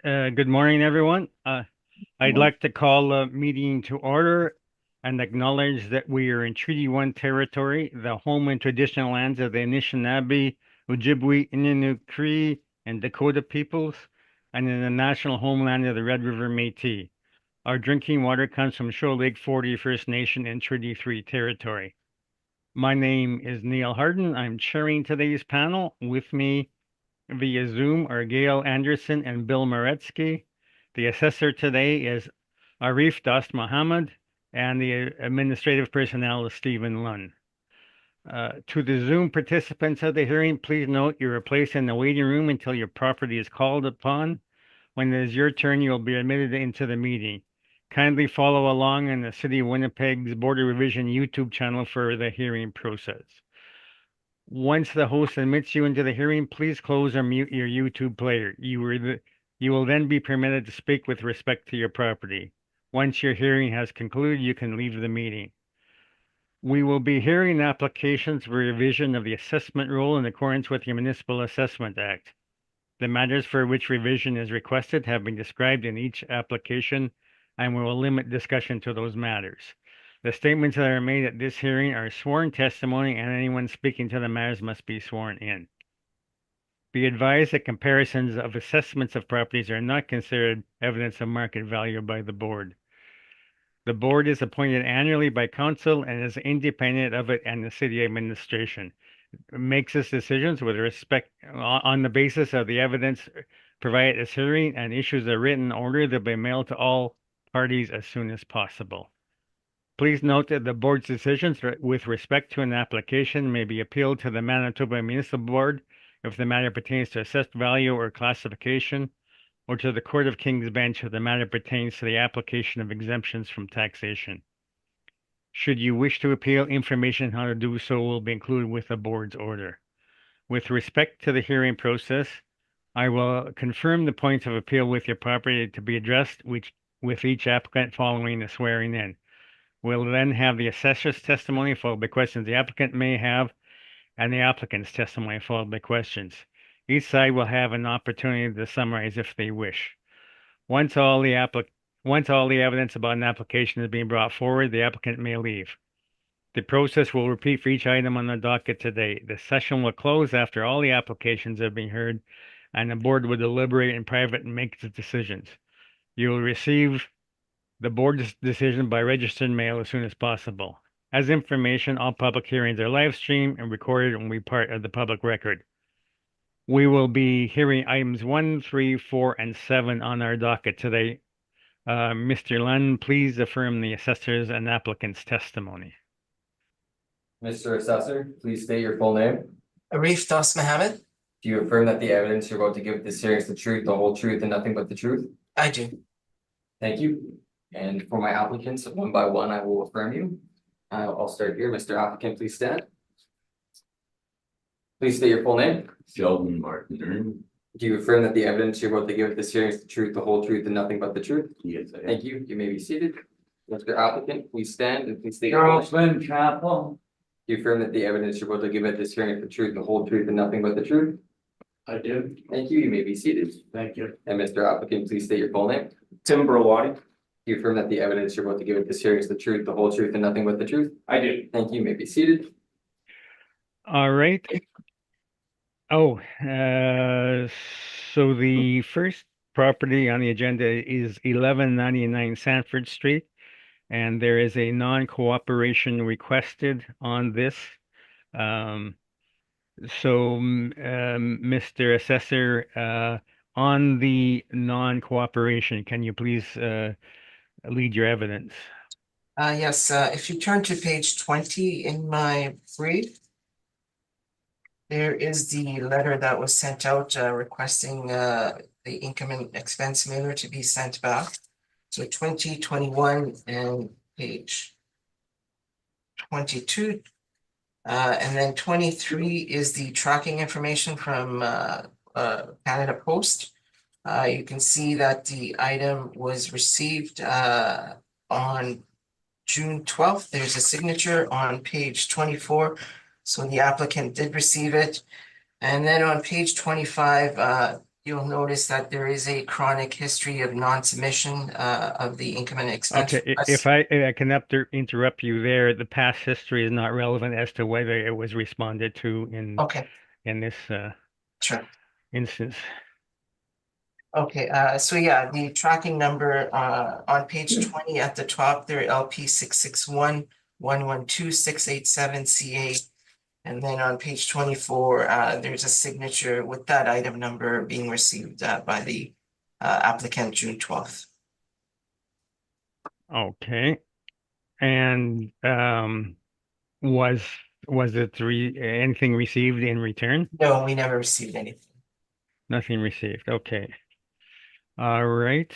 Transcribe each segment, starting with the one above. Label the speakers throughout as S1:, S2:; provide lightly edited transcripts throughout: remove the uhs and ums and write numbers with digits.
S1: Good morning, everyone. I'd like to call the meeting to order and acknowledge that we are in Treaty 1 territory, the home and traditional lands of the Anishinaabe, Ojibwe, Innu, Cree, and Dakota peoples, and in the national homeland of the Red River Métis. Our drinking water comes from Shoal Lake 40 First Nation and Treaty 3 territory. My name is Neil Harden. I'm chairing today's panel. With me via Zoom are Gail Anderson and Bill Moretsky. The assessor today is Arif Dost Mohammed, and the administrative personnel is Stephen Lunn. To the Zoom participants of the hearing, please note you are placed in the waiting room until your property is called upon. When it is your turn, you will be admitted into the meeting. Kindly follow along on the City of Winnipeg's Border Revision YouTube channel for the hearing process. Once the host admits you into the hearing, please close or mute your YouTube player. You will then be permitted to speak with respect to your property. Once your hearing has concluded, you can leave the meeting. We will be hearing applications for revision of the assessment rule in accordance with the Municipal Assessment Act. The matters for which revision is requested have been described in each application, and we will limit discussion to those matters. The statements that are made at this hearing are sworn testimony, and anyone speaking to the matters must be sworn in. Be advised that comparisons of assessments of properties are not considered evidence of market value by the board. The board is appointed annually by council and is independent of it and the city administration. It makes its decisions with respect on the basis of the evidence provided at this hearing and issues a written order that will be mailed to all parties as soon as possible. Please note that the board's decisions with respect to an application may be appealed to the Manitoba Municipal Board if the matter pertains to assessed value or classification, or to the Court of King's Bench if the matter pertains to the application of exemptions from taxation. Should you wish to appeal, information on how to do so will be included with the board's order. With respect to the hearing process, I will confirm the points of appeal with your property to be addressed with each applicant following the swearing in. We'll then have the assessor's testimony followed by questions the applicant may have, and the applicant's testimony followed by questions. Each side will have an opportunity to summarize if they wish. Once all the evidence about an application is being brought forward, the applicant may leave. The process will repeat for each item on the docket today. The session will close after all the applications have been heard, and the board will deliberate in private and make its decisions. You will receive the board's decision by registered mail as soon as possible. As information, all public hearings are live streamed and recorded and will be part of the public record. We will be hearing items 1, 3, 4, and 7 on our docket today. Mr. Lunn, please affirm the assessor's and applicant's testimony.
S2: Mr. Assessor, please state your full name.
S3: Arif Dost Mohammed.
S2: Do you affirm that the evidence you're about to give this hearing is the truth, the whole truth, and nothing but the truth?
S3: I do.
S2: Thank you. And for my applicants, one by one, I will affirm you. I'll start here. Mr. Applicant, please stand. Please state your full name.
S4: Sheldon Martin.
S2: Do you affirm that the evidence you're about to give this hearing is the truth, the whole truth, and nothing but the truth?
S4: Yes, I am.
S2: Thank you. You may be seated. Mr. Applicant, please stand and please state your full name.
S4: Charles Lynn Chapel.
S2: Do you affirm that the evidence you're about to give at this hearing is the truth, the whole truth, and nothing but the truth?
S4: I do.
S2: Thank you. You may be seated.
S4: Thank you.
S2: And Mr. Applicant, please state your full name.
S4: Tim Berlotti.
S2: Do you affirm that the evidence you're about to give at this hearing is the truth, the whole truth, and nothing but the truth?
S4: I do.
S2: Thank you. You may be seated.
S1: All right. Oh, so the first property on the agenda is 1199 Sanford Street, and there is a non-cooperation requested on this. Mr. Assessor, on the non-cooperation, can you please lead your evidence?
S3: Yes, if you turn to page 20 in my brief, there is the letter that was sent out requesting the income and expense mailer to be sent back. So 2021 and page 22. And then 23 is the tracking information from Canada Post. You can see that the item was received on June 12th. There's a signature on page 24. So the applicant did receive it. And then on page 25, you'll notice that there is a chronic history of non-submission of the income and expense.
S1: Okay, if
S3: requests.
S1: I can interrupt you there, the past history is not relevant as to whether it was responded to
S3: Okay,
S1: in this
S3: sure.
S1: instance.
S3: Okay, so yeah, the tracking number on page 20 at the top there, LP 661-112-687 CA. And then on page 24, there's a signature with that item number being received by the applicant June 12th.
S1: Okay. And was it anything received in return?
S3: No, we never received anything.
S1: Nothing received. Okay. All right.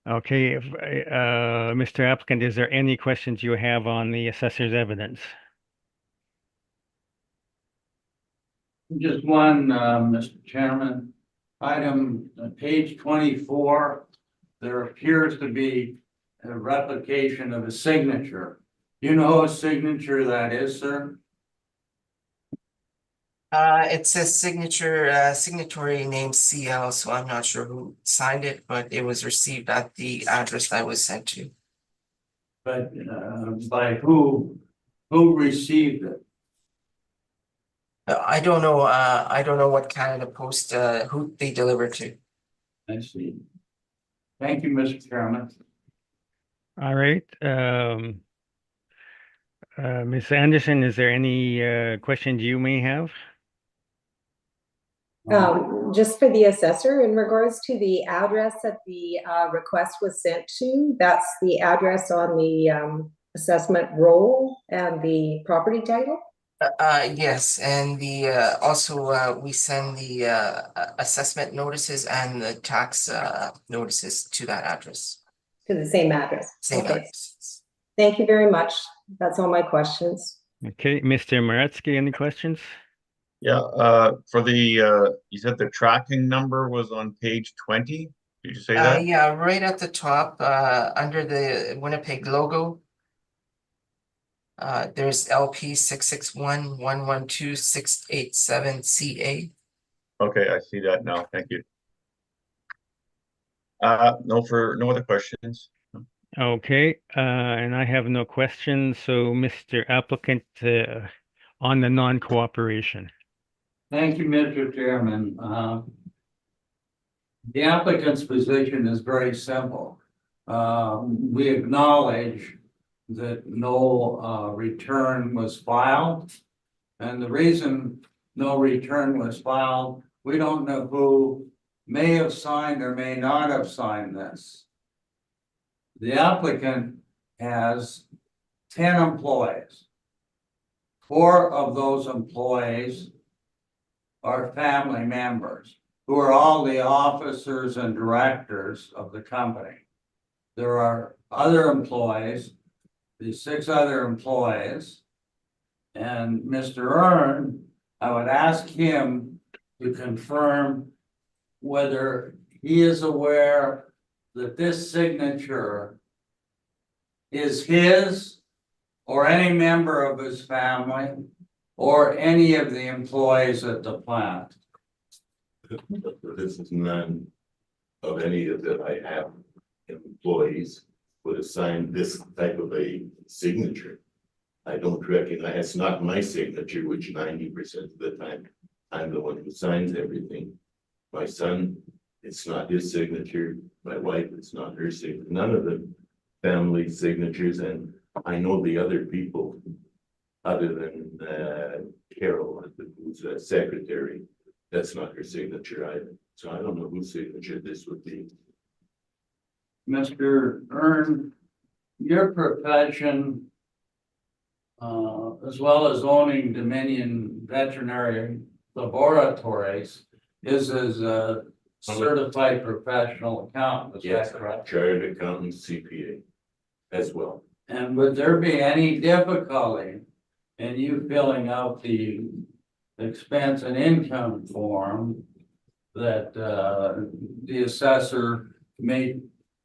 S1: Okay, if Mr. Applicant, is there any questions you have on the assessor's evidence?
S4: Just one, Mr. Chairman. Item, page 24, there appears to be a replication of a signature. Do you know whose signature that is, sir?
S3: It says signature, signatory name CL, so I'm not sure who signed it, but it was received at the address I was sent to.
S4: But by who received it?
S3: I don't know what Canada Post, who they delivered to.
S4: I see. Thank you, Mr. Chairman.
S1: All right. Ms. Anderson, is there any questions you may have?
S5: Just for the assessor, in regards to the address that the request was sent to, that's the address on the assessment roll and the property title?
S3: Yes, and the also we send the assessment notices and the tax notices to that address.
S5: To the same address?
S3: Same
S5: Okay.
S3: address.
S5: Thank you very much. That's all my questions.
S1: Okay, Mr. Maretsky, any questions?
S6: Yeah, for the, you said the tracking number was on page 20? Did you say that?
S3: Yeah, right at the top, under the Winnipeg logo. There's LP 661-112-687 CA.
S6: Okay, I see that now. Thank you. No other questions.
S1: Okay, and I have no questions. So, Mr. Applicant, on the non-cooperation.
S4: Thank you, Mr. Chairman. The applicant's position is very simple. We acknowledge that no return was filed. And the reason no return was filed, we don't know who may have signed or may not have signed this. The applicant has 10 employees. 4 of those employees are family members who are all the officers and directors of the company. There are other employees, the 6 other employees, and Mr. Earn, I would ask him to confirm whether he is aware that this signature is his or any member of his family or any of the employees at the plant.
S7: This is none of any of that I have employees would have signed this type of a signature. I don't recognize, it's not my signature, which 90% of the time, I'm the one who signs everything. My son, it's not his signature. My wife, it's not her signature. None of the family signatures, and I know the other people other than Carol, who's a secretary. That's not her signature either. So I don't know whose signature this would be.
S4: Mr. Earn, your profession, as well as owning Dominion Veterinary Laboratories, is as a certified professional accountant. Is
S7: Yes,
S4: that correct?
S7: chartered accountant, CPA as well.
S4: And would there be any difficulty in you filling out the expense and income form that the assessor made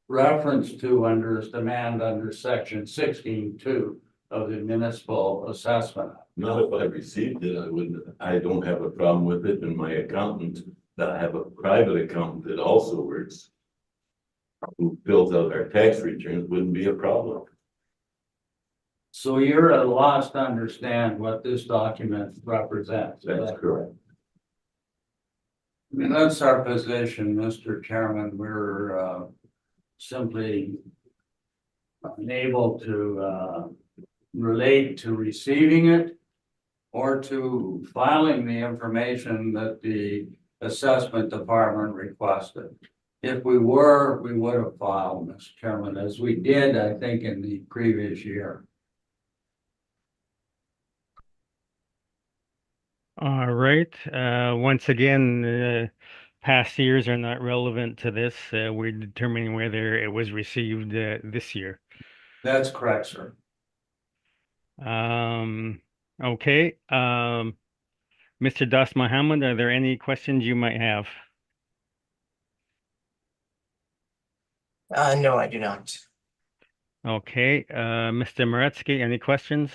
S4: reference to under his demand under section 16(2) of the municipal assessment.
S7: Not if I received it, I don't have a problem with it, and my accountant, that I have a private accountant that also works. Who fills out our tax returns, wouldn't be a problem.
S4: So you're at a loss to understand what this document represents.
S7: That's correct.
S4: I mean, that's our position, Mr. Chairman. We're simply unable to relate to receiving it or to filing the information that the assessment department requested. If we were, we would have filed, Mr. Chairman, as we did, I think, in the previous year.
S1: All right, once again, past years are not relevant to this. We're determining whether it was received this year.
S4: That's correct, sir.
S1: Okay, Mr. Das Mohammed, are there any questions you might have?
S3: No, I do not.
S1: Okay, Mr. Moretsky, any questions?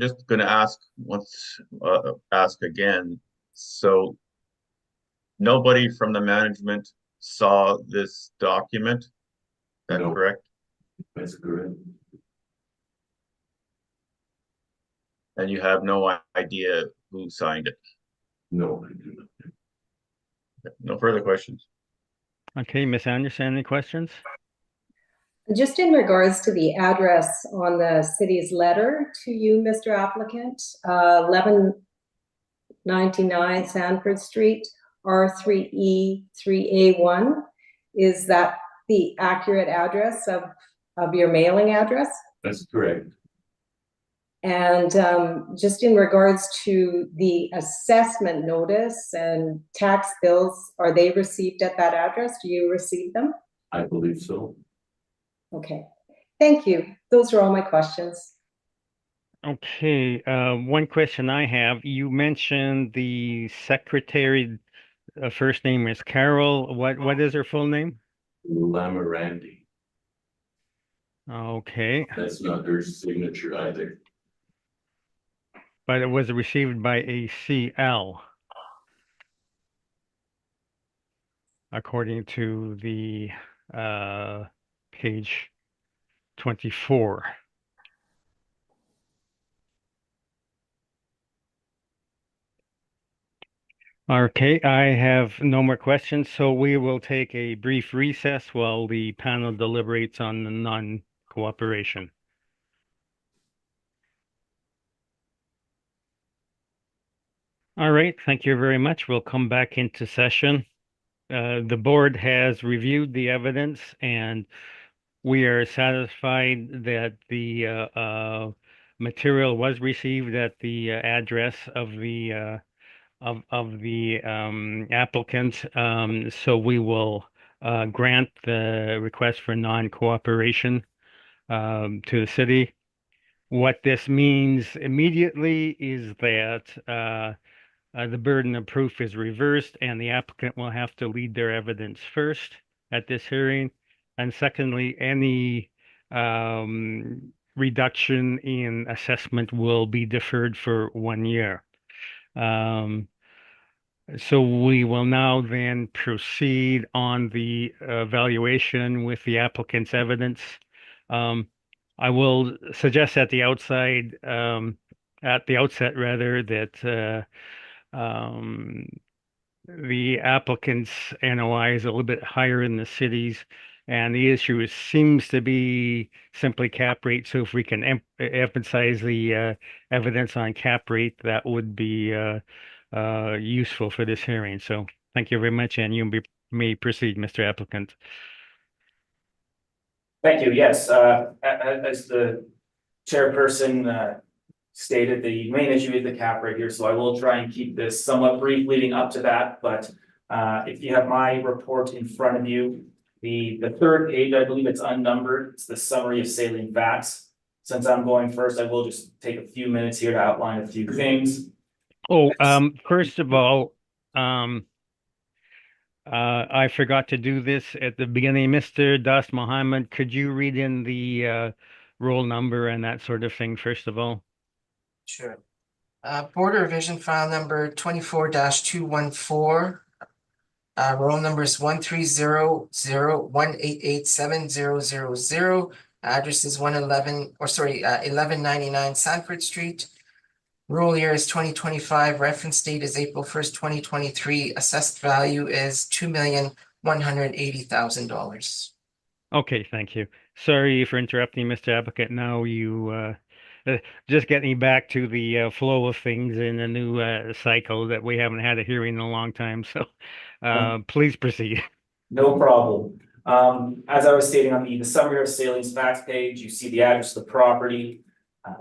S6: Just gonna ask again. So nobody from the management saw this document? Is that
S7: No.
S6: correct?
S7: That's correct.
S6: And you have no idea who signed it?
S7: No, I do not.
S6: No further questions?
S1: Okay, Ms. Anderson, any questions?
S5: Just in regards to the address on the city's letter to you, Mr. Applicant, 1199 Sanford Street, R3E 3A1. Is that the accurate address of your mailing address?
S7: That's correct.
S5: And just in regards to the assessment notice and tax bills, are they received at that address? Do you receive them?
S7: I believe so.
S5: Okay, thank you. Those are all my questions.
S1: Okay, one question I have, you mentioned the secretary, first name is Carol. What is her full name?
S7: Lamarandi.
S1: Okay,
S7: That's not her signature either.
S1: but it was received by a CL, according to the page 24. Okay, I have no more questions, so we will take a brief recess while the panel deliberates on the non-cooperation. All right, thank you very much. We'll come back into session. The board has reviewed the evidence and we are satisfied that the material was received at the address of the applicant. So we will grant the request for non-cooperation to the city. What this means immediately is that the burden of proof is reversed and the applicant will have to lead their evidence first at this hearing. And secondly, any reduction in assessment will be deferred for 1 year. So we will now then proceed on the evaluation with the applicant's evidence. I will suggest at the outset rather, that the applicant's NOI is a little bit higher in the cities, and the issue seems to be simply cap rate. So if we can emphasize the evidence on cap rate, that would be useful for this hearing. So thank you very much, and you may proceed, Mr. Applicant.
S8: Thank you. Yes, as the chairperson stated, the main issue is the cap rate here, so I will try and keep this somewhat brief leading up to that. But if you have my report in front of you, the third page, I believe it's unnumbered. It's the summary of salient facts. Since I'm going first, I will just take a few minutes here to outline a few things.
S1: Oh, first of all, I forgot to do this at the beginning. Mr. Das Mohammed, could you read in the roll number and that sort of thing, first of all?
S3: Sure. Board of Revision file number 24-214. Roll number is 13001887000. Address is 1199 Sanford Street. Rule year is 2025. Reference date is April 1st, 2023. Assessed value is $2,180,000.
S1: Okay, thank you. Sorry for interrupting, Mr. Applicant. Now just getting back to the flow of things in a new cycle that we haven't had a hearing in a long time. So please proceed.
S8: No problem. As I was stating on the summary of salient facts page, you see the address of the property.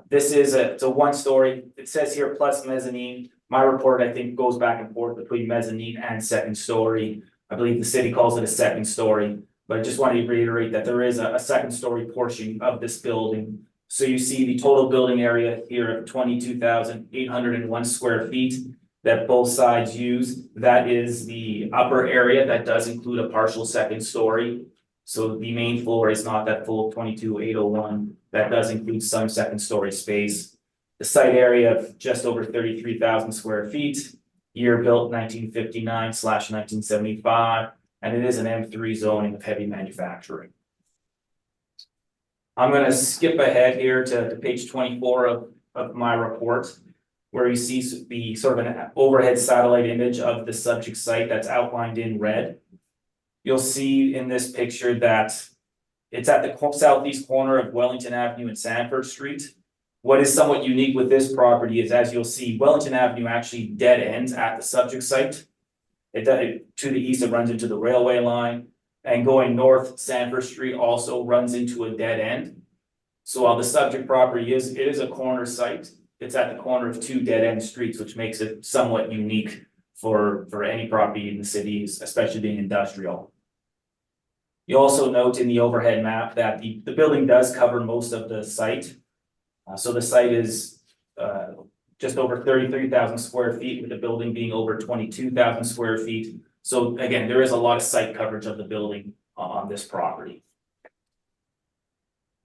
S8: This is it's a one-story. It says here plus mezzanine. My report, I think, goes back and forth between mezzanine and second story. I believe the city calls it a second story, but I just wanted to reiterate that there is a second story portion of this building. So you see the total building area here of 22,801 square feet that both sides use. That is the upper area that does include a partial second story. So the main floor is not that full 22,801. That does include some second story space. The site area of just over 33,000 square feet, year built 1959/1975, and it is an M3 zoning of heavy manufacturing. I'm going to skip ahead here to page 24 of my report, where you see the sort of an overhead satellite image of the subject site that's outlined in red. You'll see in this picture that it's at the southeast corner of Wellington Avenue and Sanford Street. What is somewhat unique with this property is, as you'll see, Wellington Avenue actually dead ends at the subject site. To the east, it runs into the railway line, and going north, Sanford Street also runs into a dead end. So while the subject property is a corner site, it's at the corner of two dead end streets, which makes it somewhat unique for any property in the cities, especially being industrial. You also note in the overhead map that the building does cover most of the site. So the site is just over 33,000 square feet, with the building being over 22,000 square feet. So again, there is a lot of site coverage of the building on this property.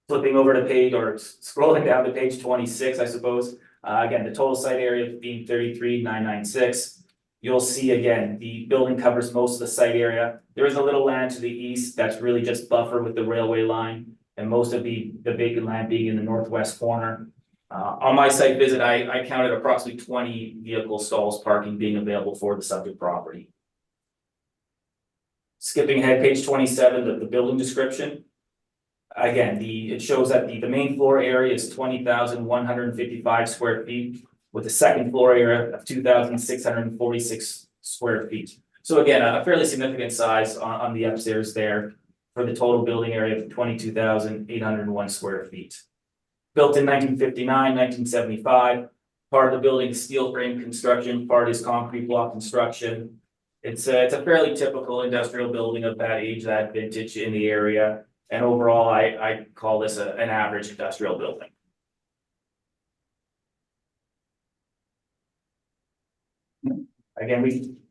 S8: Flipping over to page, or scrolling down to page 26, I suppose. Again, the total site area being 33,996. You'll see again, the building covers most of the site area. There is a little land to the east that's really just buffer with the railway line, and most of the vacant land being in the northwest corner. On my site visit, I counted approximately 20 vehicle stalls parking being available for the subject property. Skipping ahead, page 27, the building description. Again, it shows that the main floor area is 20,155 square feet, with a second floor area of 2,646 square feet. So again, a fairly significant size on the upstairs there for the total building area of 22,801 square feet. Built in 1959, 1975, part of the building is steel frame construction, part is concrete block construction. It's a fairly typical industrial building of that age, that vintage in the area. And overall, I call this an average industrial building. Again,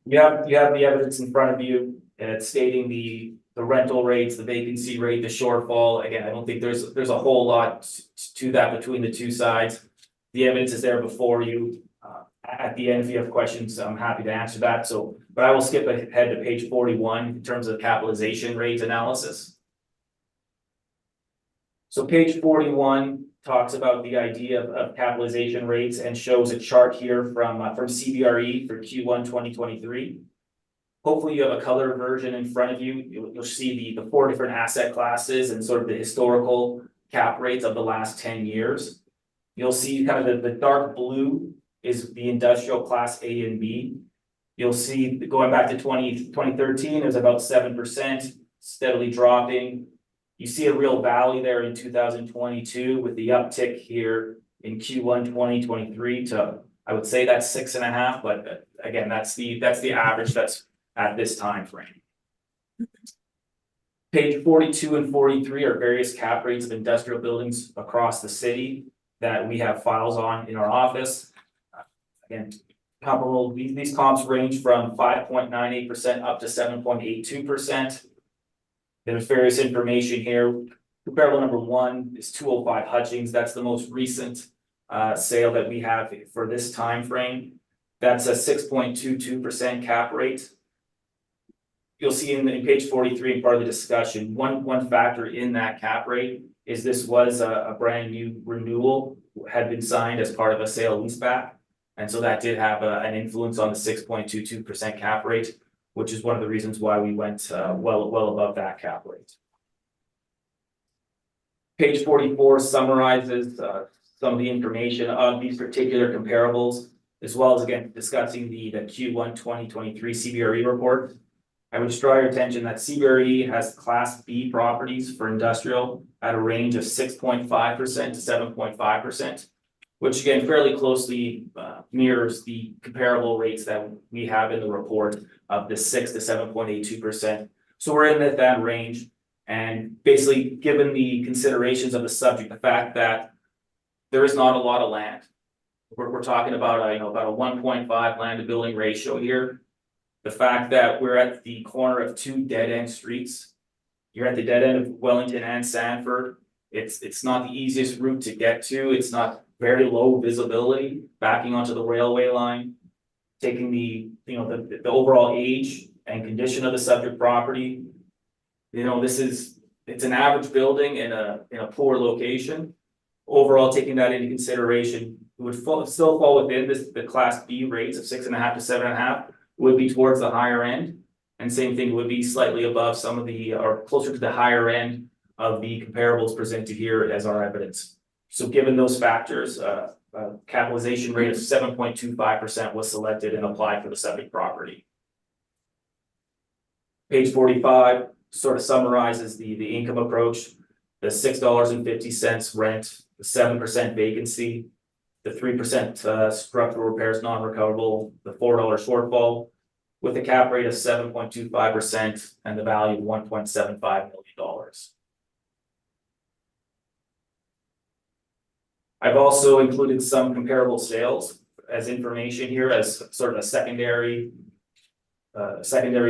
S8: you have the evidence in front of you, and it's stating the rental rates, the vacancy rate, the shortfall. Again, I don't think there's a whole lot to that between the two sides. The evidence is there before you. At the end, if you have questions, I'm happy to answer that. But I will skip ahead to page 41 in terms of capitalization rate analysis. So page 41 talks about the idea of capitalization rates and shows a chart here from CBRE for Q1 2023. Hopefully you have a color version in front of you. You'll see the four different asset classes and sort of the historical cap rates of the last 10 years. You'll see kind of the dark blue is the industrial class A and B. You'll see going back to 2013, it was about 7%, steadily dropping. You see a real valley there in 2022 with the uptick here in Q1 2023 to, I would say that's 6.5, but again, that's the average that's at this time frame. Page 42 and 43 are various cap rates of industrial buildings across the city that we have files on in our office. Again, comparable, these comps range from 5.98% up to 7.82%. There's various information here. Comparable number one is 205 Hutchings. That's the most recent sale that we have for this time frame. That's a 6.22% cap rate. You'll see in page 43 and part of the discussion, one factor in that cap rate is this was a brand new renewal, had been signed as part of a sale leaseback. And so that did have an influence on the 6.22% cap rate, which is one of the reasons why we went well above that cap rate. Page 44 summarizes some of the information of these particular comparables, as well as again discussing the Q1 2023 CBRE report. I would just draw your attention that CBRE has Class B properties for industrial at a range of 6.5% to 7.5%, which again fairly closely mirrors the comparable rates that we have in the report of the 6 to 7.82%. So we're in that range, and basically given the considerations of the subject, the fact that there is not a lot of land, we're talking about about a 1.5 land to building ratio here. The fact that we're at the corner of two dead-end streets, you're at the dead end of Wellington and Sanford. It's not the easiest route to get to. It's not very low visibility, backing onto the railway line, taking the overall age and condition of the subject property. It's an average building in a poor location. Overall, taking that into consideration, it would still fall within the Class B rates of 6.5 to 7.5. Would be towards the higher end, and same thing would be slightly above some of the, or closer to the higher end of the comparables presented here as our evidence. So given those factors, capitalization rate of 7.25% was selected and applied for the subject property. Page 45 sort of summarizes the income approach, the $6.50 rent, the 7% vacancy, the 3% structural repairs non-recoverable, the $4 shortfall, with a cap rate of 7.25% and the value of $1.75 million. I've also included some comparable sales as information here as sort of a secondary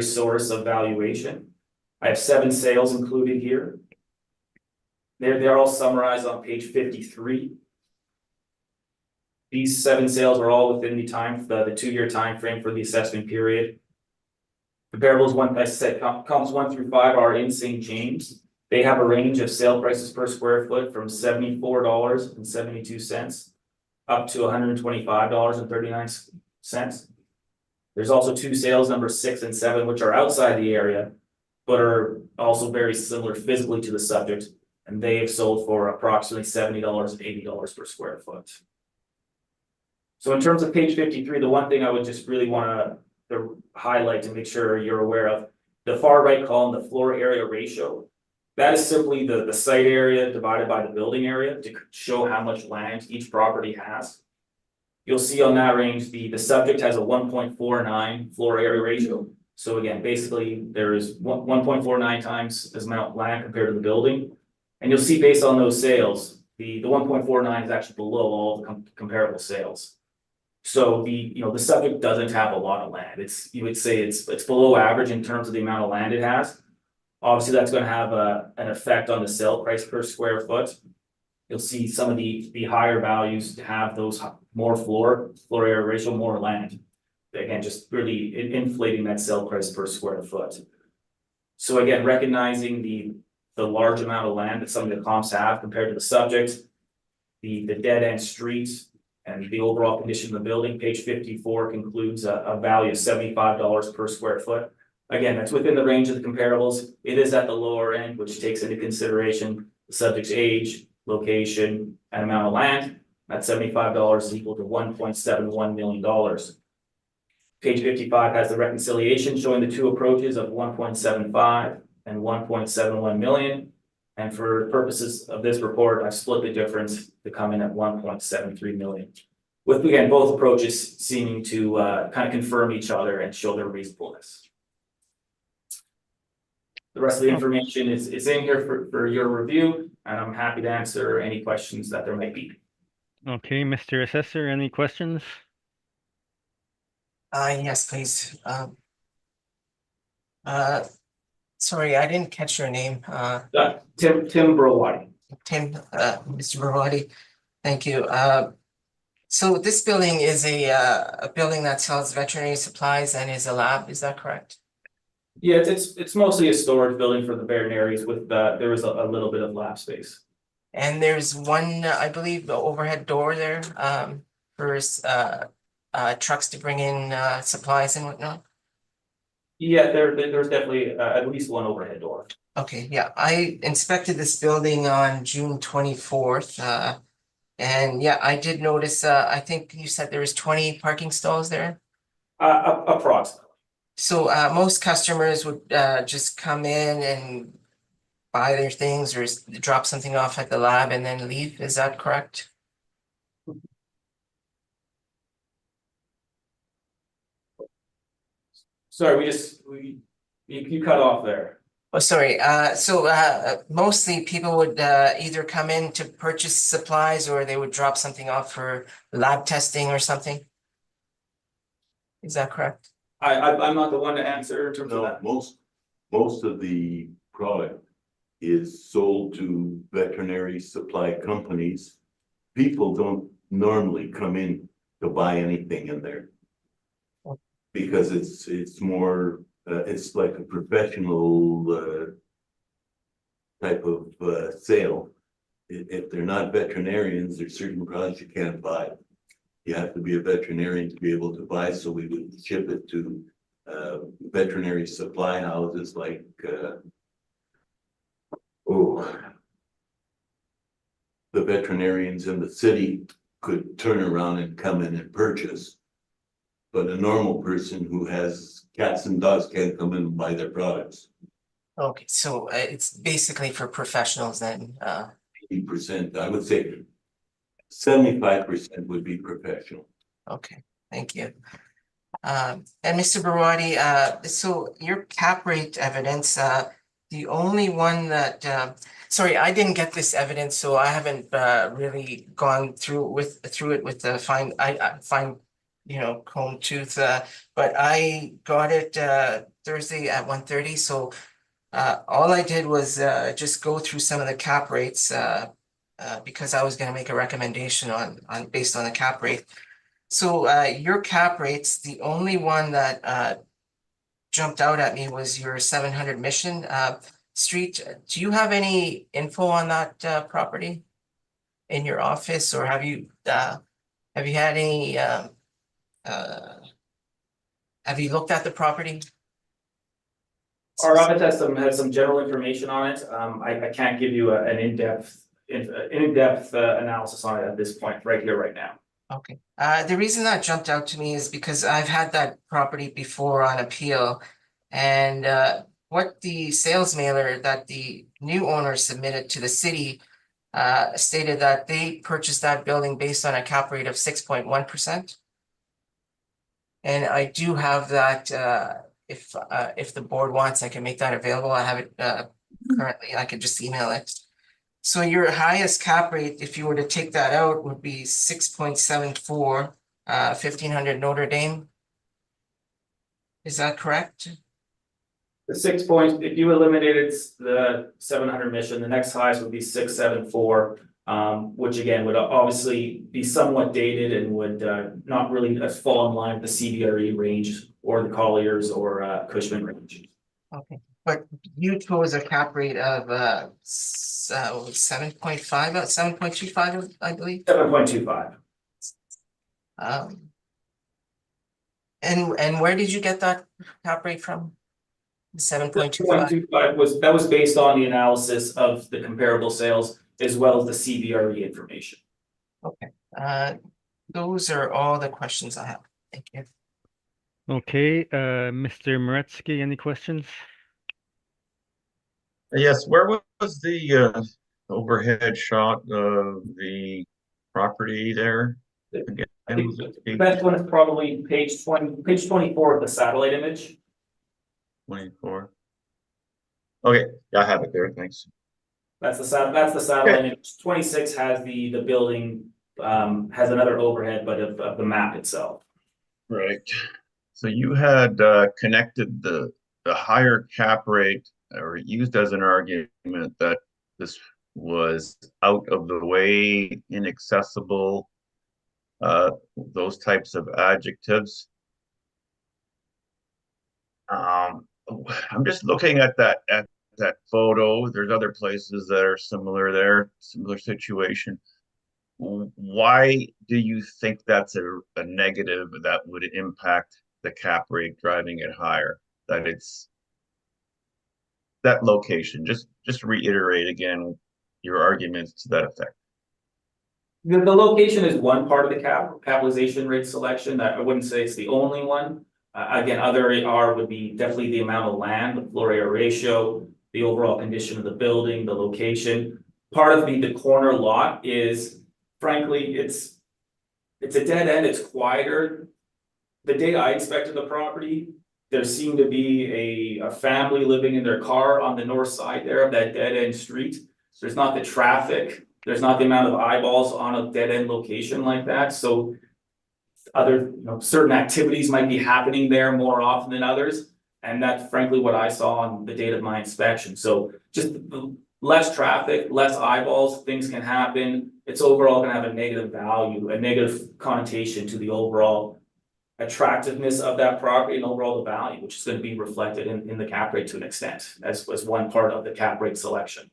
S8: source of valuation. I have 7 sales included here. They're all summarized on page 53. These 7 sales are all within the 2-year time frame for the assessment period. Comparables comps 1 through 5 are in St. James. They have a range of sale prices per square foot from $74.72 up to $125.39. There's also 2 sales, number 6 and 7, which are outside the area, but are also very similar physically to the subject, and they have sold for approximately $70 and $80 per square foot. So in terms of page 53, the one thing I would just really want to highlight to make sure you're aware of, the far right column, the floor area ratio, that is simply the site area divided by the building area to show how much land each property has. You'll see on that range, the subject has a 1.49 floor area ratio. So again, basically there is 1.49 times as amount of land compared to the building. And you'll see based on those sales, the 1.49 is actually below all the comparable sales. So the subject doesn't have a lot of land. You would say it's below average in terms of the amount of land it has. Obviously, that's going to have an effect on the sale price per square foot. You'll see some of the higher values have those more floor area ratio, more land. Again, just really inflating that sale price per square foot. So again, recognizing the large amount of land that some of the comps have compared to the subject, the dead end streets, and the overall condition of the building, page 54 concludes a value of $75 per square foot. Again, that's within the range of the comparables. It is at the lower end, which takes into consideration the subject's age, location, and amount of land. That $75 is equal to $1.71 million. Page 55 has the reconciliation showing the 2 approaches of 1.75 and 1.71 million. And for purposes of this report, I've split the difference to come in at 1.73 million. With, again, both approaches seeming to kind of confirm each other and show their reasonableness. The rest of the information is in here for your review, and I'm happy to answer any questions that there might be.
S1: Okay, Mr. Assessor, any questions?
S3: Yes, please. Sorry, I didn't catch your name.
S8: Tim Browadi.
S3: Tim, Mr. Barati, thank you. So this building is a building that sells veterinary supplies and is a lab, is that correct?
S8: Yeah, it's mostly a storage building for the veterinarians with, there is a little bit of lab space.
S3: And there's one, I believe, overhead door there, for, trucks to bring in, supplies and whatnot.
S8: Yeah, there's definitely, at least one overhead door.
S3: Okay, yeah, I inspected this building on June 24th, and yeah, I did notice, I think you said there was 20 parking stalls there.
S8: Approximately.
S3: So, most customers would, just come in and buy their things or drop something off at the lab and then leave, is that correct?
S8: Sorry, you cut off there.
S3: Oh, sorry, so, mostly people would, either come in to purchase supplies or they would drop something off for lab testing or something? Is that correct?
S8: I'm not the one to answer in terms of
S7: No,
S8: that.
S7: most of the product is sold to veterinary supply companies. People don't normally come in to buy anything in there. Because it's more, it's like a professional type of sale. If they're not veterinarians, there's certain products you can't buy. You have to be a veterinarian to be able to buy, so we would ship it to veterinary supply houses like the veterinarians in the city could turn around and come in and purchase. But a normal person who has cats and dogs can't come in and buy their products.
S3: Okay, so, it's basically for professionals then,
S7: 80%, I would say 75% would be professional.
S3: okay, thank you. And Mr. Barati, so your cap rate evidence, the only one that, sorry, I didn't get this evidence, so I haven't really gone through it with the fine, comb tooth, but I got it Thursday at 1:30, so all I did was just go through some of the cap rates because I was gonna make a recommendation on based on the cap rate. So, your cap rates, the only one that jumped out at me was your 700 Mission Street. Do you have any info on that property in your office, or have you had any have you looked at the property?
S8: Our office has some general information on it. I can't give you an in-depth analysis on it at this point, right here, right now.
S3: Okay, the reason that jumped out to me is because I've had that property before on appeal. And what the sales mailer that the new owner submitted to the city stated that they purchased that building based on a cap rate of 6.1%. And I do have that, if the board wants, I can make that available. I have it currently, I could just email it. So your highest cap rate, if you were to take that out, would be 6.74, 1500 Notre Dame. Is that correct?
S8: The 6 points, if you eliminated the 700 Mission, the next highest would be 674, which again would obviously be somewhat dated and would not really fall in line with the CBRE range or the Colliers or Cushman range.
S3: Okay, but you chose a cap rate of 7.5, 7.25, I believe.
S8: 7.25.
S3: And where did you get that cap rate from? 7.25.
S8: 7.25 that was based on the analysis of the comparable sales as well as the CBRE information.
S3: Okay, those are all the questions I have. Thank you.
S1: Okay, Mr. Moretsky, any questions?
S6: Yes, where was the overhead shot of the property there? Again,
S8: I think the best one is probably page 24 of the satellite image.
S6: 24. Okay, yeah, I have it there, thanks.
S8: That's the satellite image. 26 has the building, has another overhead, but of the map itself.
S6: Right. So you had connected the higher cap rate or used as an argument that this was out of the way, inaccessible, those types of adjectives. I'm just looking at that photo. There's other places that are similar there, similar situation. Why do you think that's a negative that would impact the cap rate driving it higher? That it's that location. Just reiterate again your arguments to that effect.
S8: The location is one part of the capitalization rate selection. I wouldn't say it's the only one. Again, other AR would be definitely the amount of land, the floor area ratio, the overall condition of the building, the location. Part of the corner lot is, frankly, it's a dead end, it's quieter. The day I inspected the property, there seemed to be a family living in their car on the north side there of that dead end street. So there's not the traffic, there's not the amount of eyeballs on a dead end location like that. So other, certain activities might be happening there more often than others. And that's frankly what I saw on the date of my inspection. So just less traffic, less eyeballs, things can happen. It's overall gonna have a negative value, a negative connotation to the overall attractiveness of that property and overall the value, which is going to be reflected in the cap rate to an extent, as one part of the cap rate selection.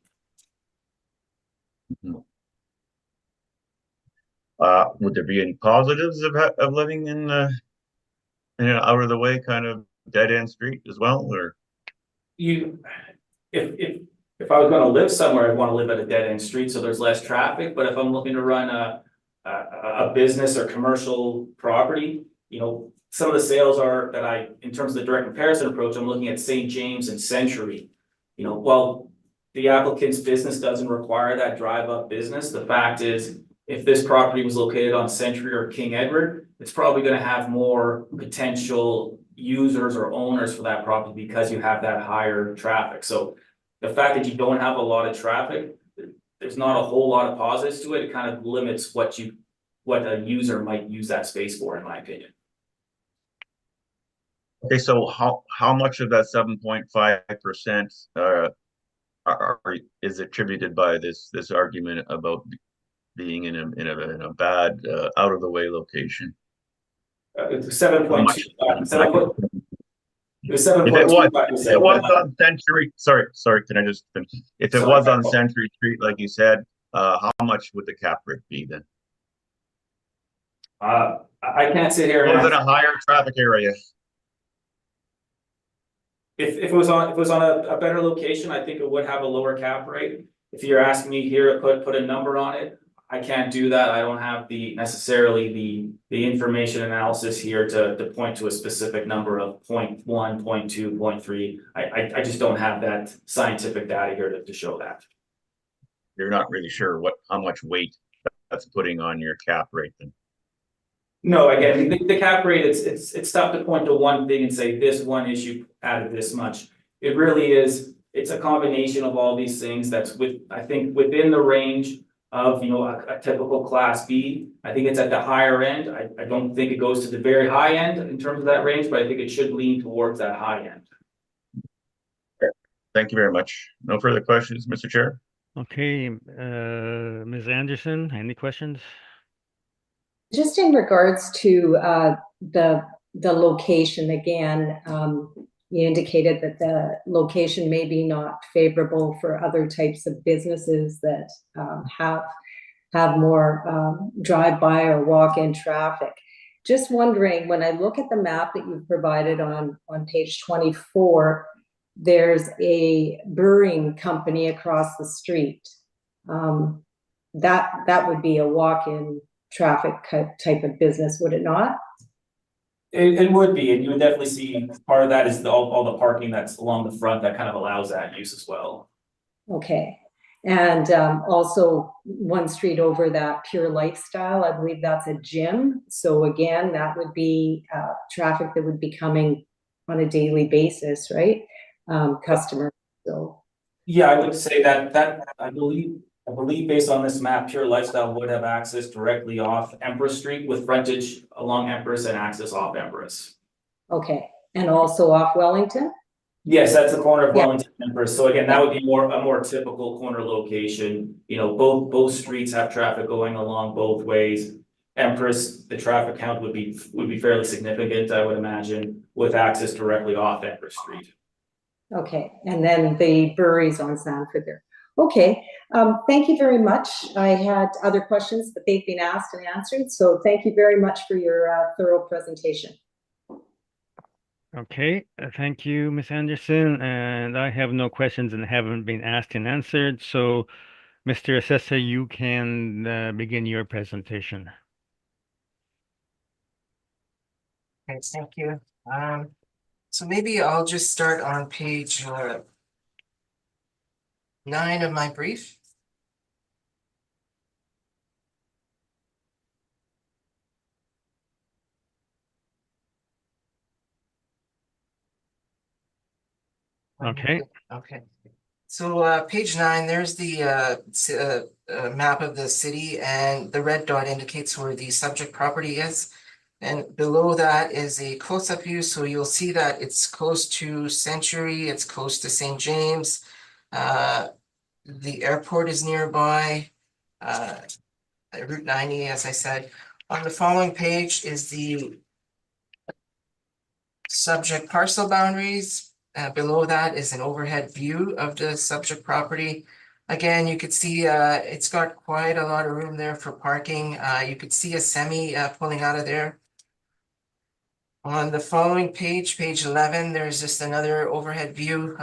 S6: Would there be any positives of living in an out of the way kind of dead end street as well, or?
S8: If I was going to live somewhere, I'd want to live at a dead end street so there's less traffic. But if I'm looking to run a business or commercial property, some of the sales are in terms of the direct comparison approach, I'm looking at St. James and Century. While the applicant's business doesn't require that drive up business, the fact is, if this property was located on Century or King Edward, it's probably going to have more potential users or owners for that property because you have that higher traffic. So the fact that you don't have a lot of traffic, there's not a whole lot of positives to it. It kind of limits what a user might use that space for, in my opinion.
S6: Okay, so how much of that 7.5% is attributed by this argument about being in a bad out of the way location?
S8: It's 7.25.
S6: If it was on Century, sorry, can I just finish? If it was on Century Street, like you said, how much would the cap rate be then?
S8: I can't sit here and
S6: was it a higher traffic area?
S8: If it was on a better location, I think it would have a lower cap rate. If you're asking me here to put a number on it, I can't do that. I don't have necessarily the information analysis here to point to a specific number of 0.1, 0.2, 0.3. I just don't have that scientific data here to show that.
S6: You're not really sure how much weight that's putting on your cap rate then?
S8: No, again, the cap rate, it's tough to point to one thing and say this one issue added this much. It really is, it's a combination of all these things that's I think within the range of, a typical class B. I think it's at the higher end. I don't think it goes to the very high end in terms of that range, but I think it should lean towards that high end.
S6: Okay. Thank you very much. No further questions, Mr. Chair.
S1: Okay, Ms. Anderson, any questions?
S5: Just in regards to the location again, you indicated that the location may be not favorable for other types of businesses that have more drive-by or walk-in traffic. Just wondering, when I look at the map that you've provided on page 24, there's a brewing company across the street. That would be a walk-in traffic type of business, would it not?
S8: It would be, and you would definitely see part of that is all the parking that's along the front that kind of allows that use as well.
S5: Okay, and also one street over, that Pure Lifestyle, I believe that's a gym. So again, that would be traffic that would be coming on a daily basis, right? Customers. So
S8: yeah, I would say that I believe based on this map, Pure Lifestyle would have access directly off Empress Street with frontage along Empress and access off Empress.
S5: Okay, and also off Wellington?
S8: Yes, that's the corner of
S5: Yeah.
S8: Wellington and Empress. So again, that would be a more typical corner location. You know, both streets have traffic going along both ways. Empress, the traffic count would be fairly significant, I would imagine, with access directly off Empress Street.
S5: Okay, and then the breweries on Sanford there. Okay, thank you very much. I had other questions, but they've been asked and answered. So thank you very much for your thorough presentation.
S1: Okay, thank you, Ms. Anderson, and I have no questions and haven't been asked and answered. So, Mr. Assessor, you can begin your presentation.
S3: Okay, thank you. So maybe I'll just start on page 9 of my brief.
S1: Okay.
S3: Okay. So page 9, there's the map of the city, and the red dot indicates where the subject property is. And below that is a close-up view, so you'll see that it's close to Century, it's close to St. James. The airport is nearby. Route 90, as I said. On the following page is the subject parcel boundaries. Below that is an overhead view of the subject property. Again, you could see it's got quite a lot of room there for parking. You could see a semi pulling out of there. On the following page, page 11, there's just another overhead view.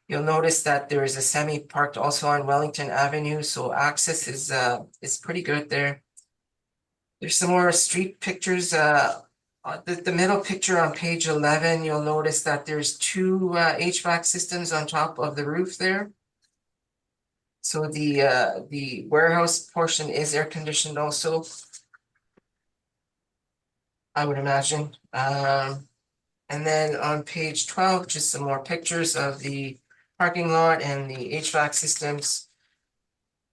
S3: You'll notice that there is a semi parked also on Wellington Avenue, so access is pretty good there. There's some more street pictures. The middle picture on page 11, you'll notice that there's two HVAC systems on top of the roof there. So the warehouse portion is air conditioned also, I would imagine. And then on page 12, just some more pictures of the parking lot and the HVAC systems.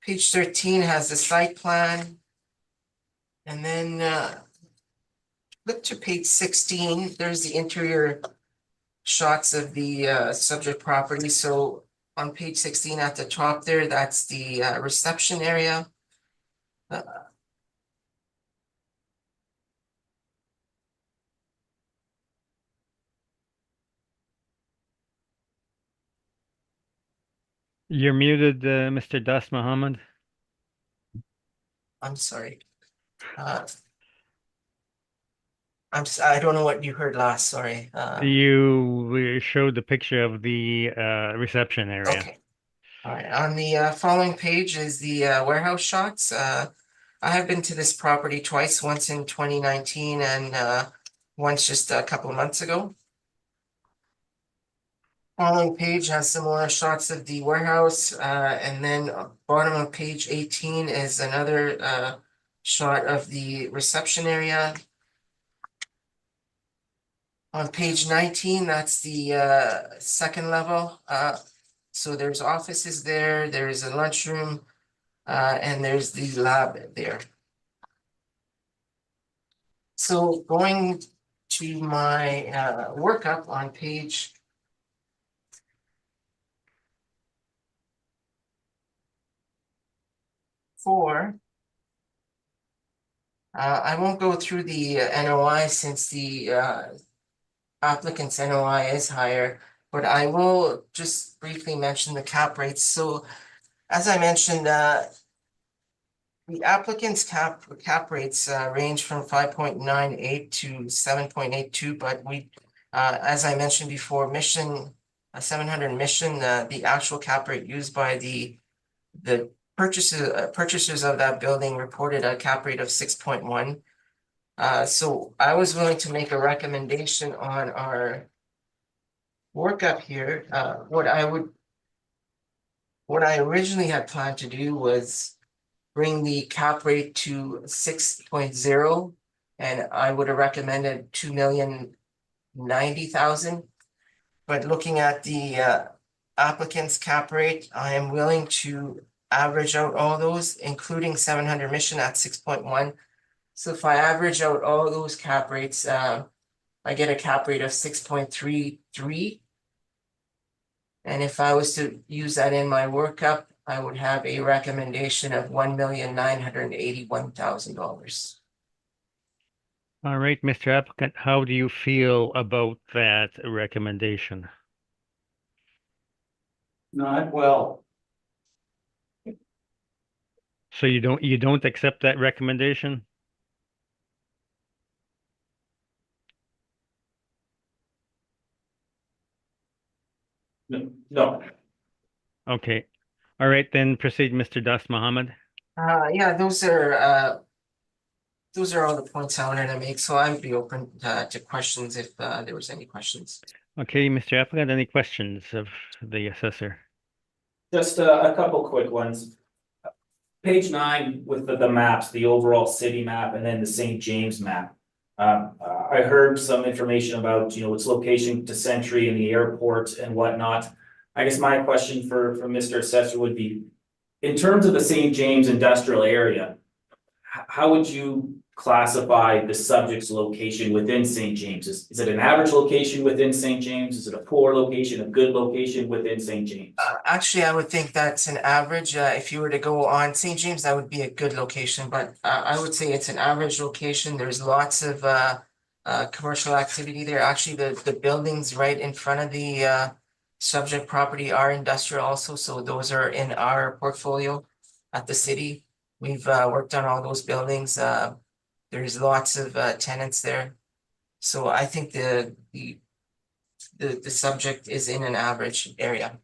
S3: Page 13 has the site plan. And then flip to page 16, there's the interior shots of the subject property. So on page 16 at the top there, that's the reception area.
S1: You're muted, Mr. Das Mohammed.
S3: I'm sorry. I don't know what you heard last, sorry.
S1: You showed the picture of the reception area.
S3: Okay. All right, on the following page is the warehouse shots. I have been to this property twice, once in 2019 and once just a couple of months ago. Following page has some more shots of the warehouse, and then bottom of page 18 is another shot of the reception area. On page 19, that's the second level. So there's offices there, there's a lunchroom, and there's the lab there. So going to my workup on page 4. I won't go through the NOI since the applicant's NOI is higher, but I will just briefly mention the cap rates. So as I mentioned, the applicant's cap rates range from 5.98 to 7.82, but we, as I mentioned before, Mission 700 Mission, the actual cap rate used by the purchasers of that building reported a cap rate of 6.1. So I was willing to make a recommendation on our workup here. What I originally had planned to do was bring the cap rate to 6.0, and I would have recommended 2,090,000. But looking at the applicant's cap rate, I am willing to average out all those, including 700 Mission at 6.1. So if I average out all those cap rates, I get a cap rate of 6.33. And if I was to use that in my workup, I would have a recommendation of $1,981,000.
S1: All right, Mr. Applicant, how do you feel about that recommendation?
S4: Not well.
S1: So you don't accept that recommendation?
S8: No,
S1: Okay. All right, then proceed, Mr. Das Mohammed.
S3: Yeah, those are all the points I wanted to make, so I'd be open to questions if there was any questions.
S1: Okay, Mr. Applicant, any questions of the assessor?
S8: just a couple quick ones. Page 9 with the maps, the overall city map and then the St. James map. I heard some information about, its location to Century and the airport and whatnot. I guess my question for Mr. Assessor would be, in terms of the St. James industrial area, how would you classify the subject's location within St. James? Is it an average location within St. James? Is it a poor location, a good location within St. James?
S3: Actually, I would think that's an average. If you were to go on St. James, that would be a good location, but I would say it's an average location. There's lots of commercial activity there. Actually, the buildings right in front of the subject property are industrial also, so those are in our portfolio at the city. We've worked on all those buildings. There's lots of tenants there. So I think the subject is in an average area.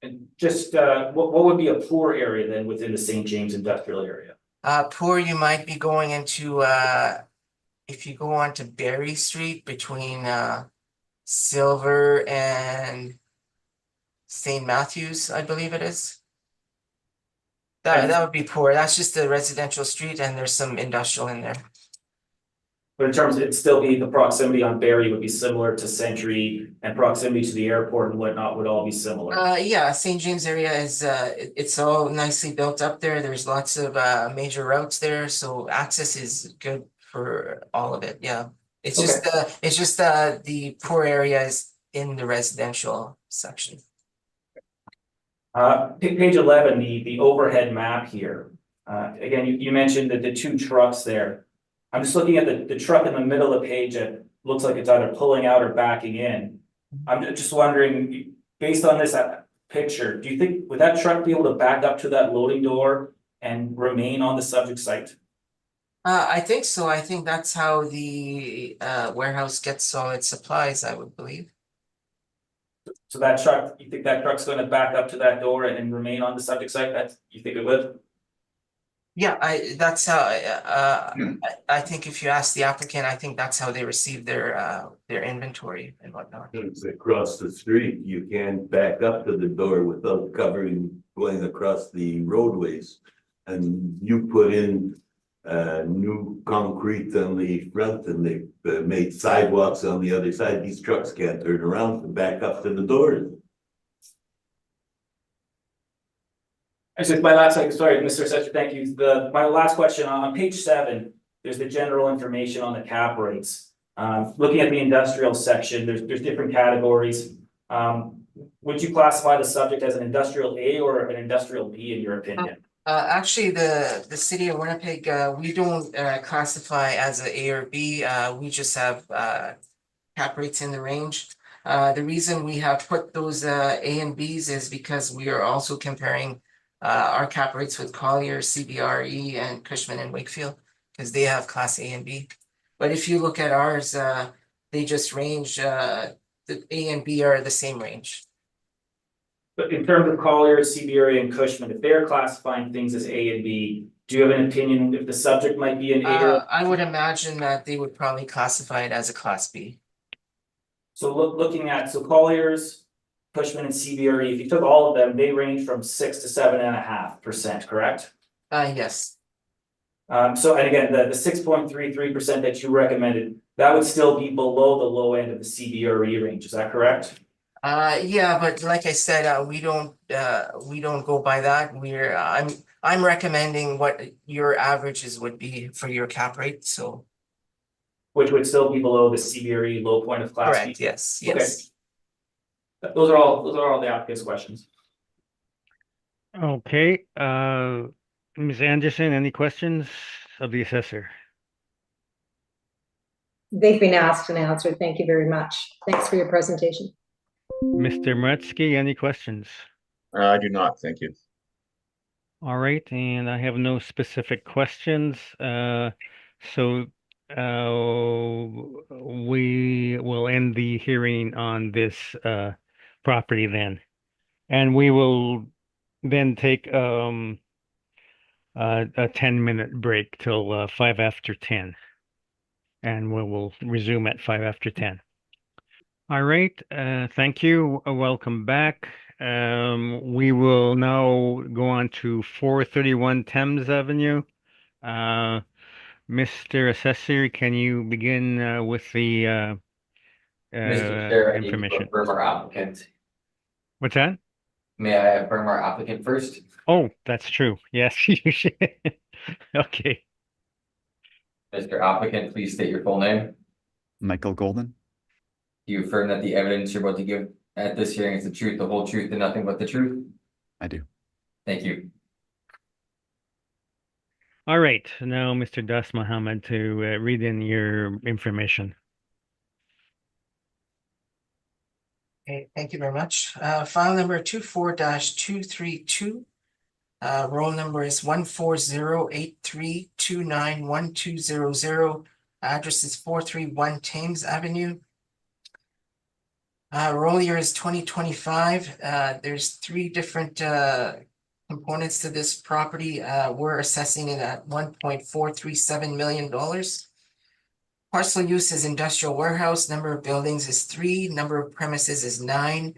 S8: And just what would be a poor area then within the St. James industrial area?
S3: Poor, you might be going into if you go on to Berry Street between Silver and St. Matthews, I believe it is. That would be poor. That's just a residential street and there's some industrial in there.
S8: But in terms of it'd still be the proximity on Barrie would be similar to Century and proximity to the airport and whatnot would all be similar.
S3: Yeah, St. James area is it's all nicely built up there. There's lots of major routes there, so access is good for all of it. Yeah. It's just the poor areas in the residential section.
S8: Page 11, the overhead map here. Again, you mentioned that the two trucks there. I'm just looking at the truck in the middle of the page that looks like it's either pulling out or backing in. I'm just wondering, based on this picture, do you think would that truck be able to back up to that loading door and remain on the subject site?
S3: I think so. I think that's how the warehouse gets all its supplies, I would believe.
S8: So that truck, you think that truck's going to back up to that door and remain on the subject site? You think it would?
S3: Yeah, that's how I think if you ask the applicant, I think that's how they receive their inventory and whatnot.
S7: It's across the street, you can't back up to the door without going across the roadways. And you put in new concrete on the front and they made sidewalks on the other side. These trucks can't turn around and back up to the doors.
S8: Actually, sorry, Mr. Assessor, thank you. My last question on page 7, there's the general information on the cap rates. Looking at the industrial section, there's different categories. Would you classify the subject as an industrial A or an industrial B in your opinion?
S3: Actually, the city of Winnipeg, we don't classify as an A or B. We just have cap rates in the range. The reason we have put those A and Bs is because we are also comparing our cap rates with Collier, CBRE, and Cushman and Wakefield, because they have class A and B. But if you look at ours, they just range, the A and B are the same range.
S8: But in terms of Collier, CBRE, and Cushman, if they're classifying things as A and B, do you have an opinion if the subject might be an A?
S3: I would imagine that they would probably classify it as a class B.
S8: So looking at Collier's, Cushman and CBRE, if you took all of them, they range from 6 to 7.5%, correct?
S3: Yes.
S8: So, and again, the 6.33% that you recommended, that would still be below the low end of the CBRE range, is that correct?
S3: Yeah, but like I said, we don't go by that. I'm recommending what your averages would be for your cap rate, so.
S8: which would still be below the CBRE low point of class B.
S3: Correct, yes,
S8: Okay.
S3: yes.
S8: Those are all the applicant's questions.
S1: Okay, Ms. Anderson, any questions of the assessor?
S5: They've been asked and answered. Thank you very much. Thanks for your presentation.
S1: Mr. Muretsky, any questions?
S6: I do not, thank you.
S1: All right, and I have no specific questions. So we will end the hearing on this property then. And we will then take a 10-minute break till 5 after 10. And we will resume at 5 after 10. All right, thank you. Welcome back. We will now go on to 431 Thames Avenue. Mr. Assessor, can you begin with the
S2: Mr. Chair, I need to
S1: information?
S2: affirm our applicant.
S1: What's that?
S2: May I affirm our applicant first?
S1: Oh, that's true. Yes, you should. Okay.
S2: Mr. Applicant, please state your full name.
S9: Michael Golden.
S2: Do you affirm that the evidence you're about to give at this hearing is the truth, the whole truth, and nothing but the truth?
S9: I do.
S2: Thank you.
S1: All right. Now, Mr. Das Mohammed, to read in your information.
S3: Okay, thank you very much. File number 24-232. Roll number is 14083291200. Address is 431 Thames Avenue. Roll year is 2025. There's 3 different components to this property. We're assessing it at $1.437 million. Parcel use is industrial warehouse. Number of buildings is 3. Number of premises is 9.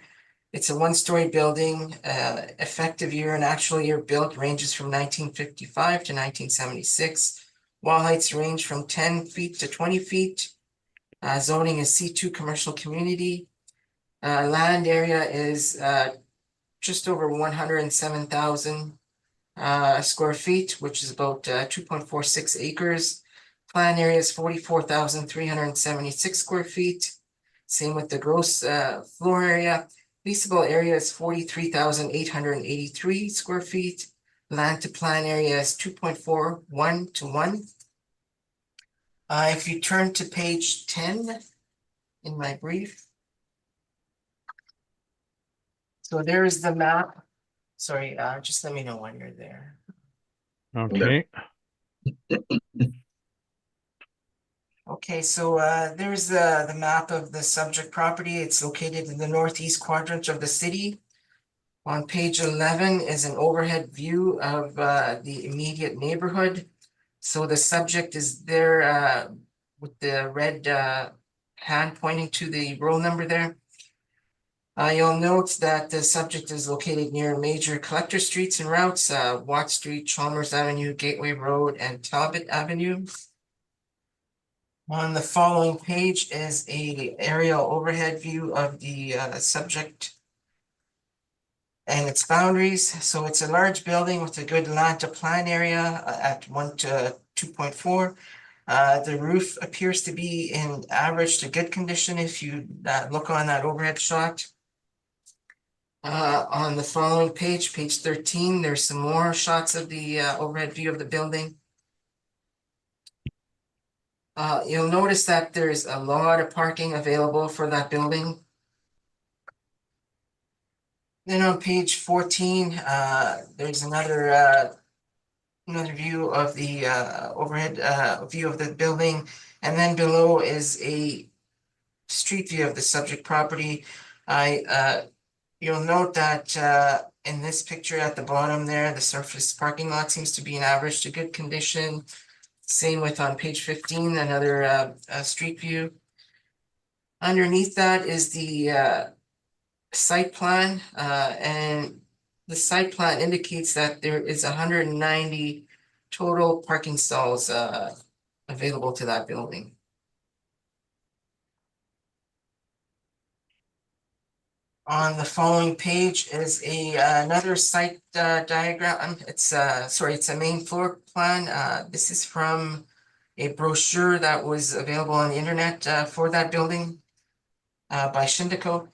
S3: It's a 1-story building. Effective year and actual year built ranges from 1955 to 1976. Wall heights range from 10 feet to 20 feet. Zoning is C2 commercial community. Land area is just over 107,000 square feet, which is about 2.46 acres. Plan area is 44,376 square feet. Same with the gross floor area. Leasable area is 43,883 square feet. Land to plan area is 2.41 to 1. If you turn to page 10 in my brief. So there is the map. Sorry, just let me know when you're there.
S1: Okay.
S3: Okay, so there's the map of the subject property. It's located in the northeast quadrant of the city. On page 11 is an overhead view of the immediate neighborhood. So the subject is there with the red hand pointing to the roll number there. You'll note that the subject is located near major collector streets and routes, Watt Street, Chalmers Avenue, Gateway Road, and Talbot Avenue. On the following page is an aerial overhead view of the subject and its boundaries. So it's a large building with a good land to plan area at 1 to 2.4. The roof appears to be in average to good condition if you look on that overhead shot. On the following page, page 13, there's some more shots of the overhead view of the building. You'll notice that there's a lot of parking available for that building. Then on page 14, there's another view of the overhead view of the building. And then below is a street view of the subject property. You'll note that in this picture at the bottom there, the surface parking lot seems to be in average to good condition. Same with on page 15, another street view. Underneath that is the site plan, and the site plan indicates that there is 190 total parking stalls available to that building. On the following page is another site diagram. It's a main floor plan. This is from a brochure that was available on the internet for that building by Shindeco.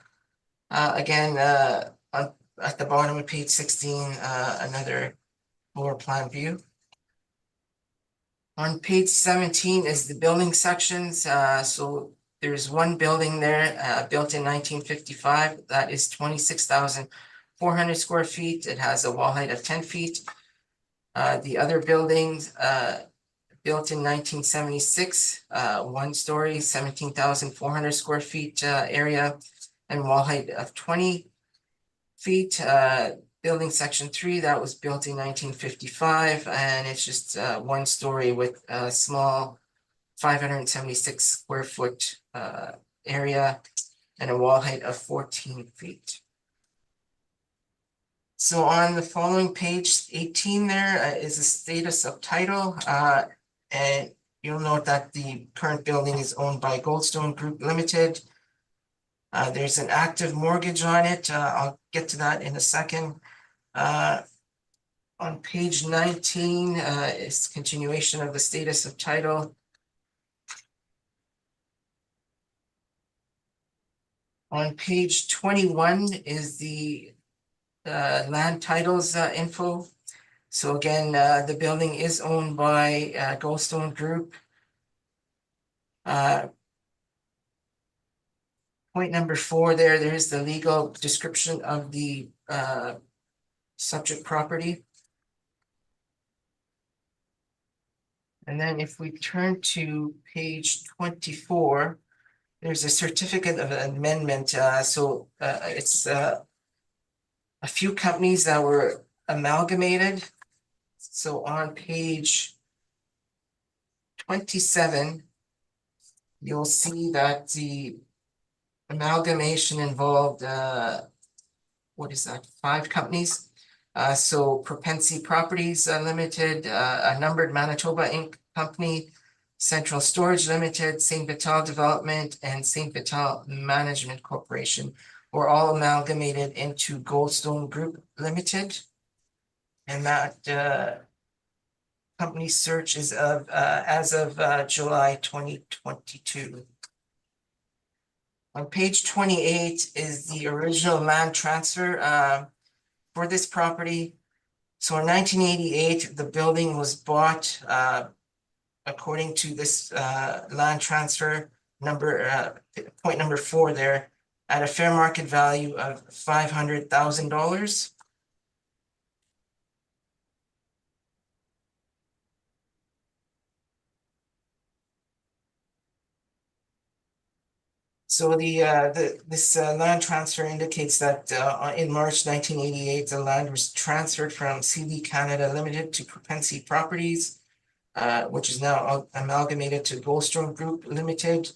S3: Again, at the bottom of page 16, another floor plan view. On page 17 is the building sections. So there's one building there built in 1955 that is 26,400 square feet. It has a wall height of 10 feet. The other buildings built in 1976, one story, 17,400 square feet area and wall height of 20 feet. Building section 3 that was built in 1955, and it's just one story with a small 576 square foot area and a wall height of 14 feet. So on the following page 18, there is a status of title, and you'll note that the current building is owned by Goldstone Group Limited. There's an active mortgage on it. I'll get to that in a second. On page 19 is continuation of the status of title. On page 21 is the land titles info. So again, the building is owned by Goldstone Group. Point number 4 there's the legal description of the subject property. And then if we turn to page 24, there's a certificate of amendment. It's a few companies that were amalgamated. So on page 27, you'll see that the amalgamation involved, 5 companies. So Propensy Properties Limited, a Numbered Manitoba Inc. Company, Central Storage Limited, St. Vital Development, and St. Vital Management Corporation were all amalgamated into Goldstone Group Limited. And that company search is as of July 2022. On page 28 is the original land transfer for this property. So in 1988, the building was bought according to this land transfer number, point number 4 there, at a fair market value of $500,000. So this land transfer indicates that in March 1988, the land was transferred from CD Canada Limited to Propensy Properties, which is now amalgamated to Goldstone Group Limited.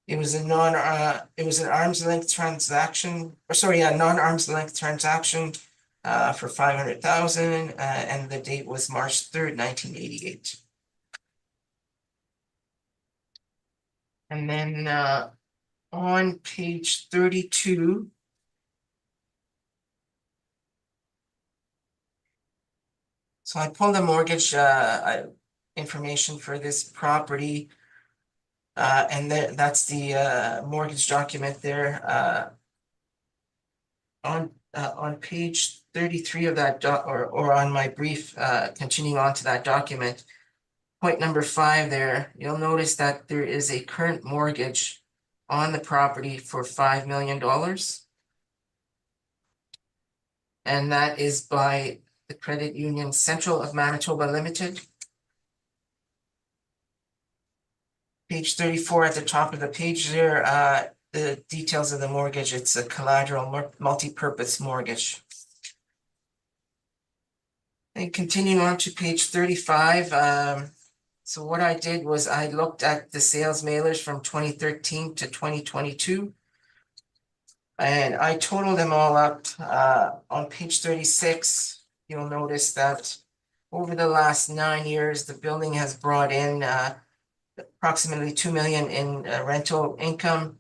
S3: It was a non-arm's length transaction, non-arm's length transaction for $500,000, and the date was March 3rd, 1988. And then on page 32, so I pulled the mortgage information for this property, and that's the mortgage document there. On page 33 of that or on my brief, continuing on to that document, point number 5 there, you'll notice that there is a current mortgage on the property for $5 million. And that is by the Credit Union Central of Manitoba Limited. Page 34 at the top of the page there, the details of the mortgage. It's a collateral multi-purpose mortgage. And continuing on to page 35, so what I did was I looked at the sales mailers from 2013 to 2022. And I totaled them all up. On page 36, you'll notice that over the last 9 years, the building has brought in approximately $2 million in rental income.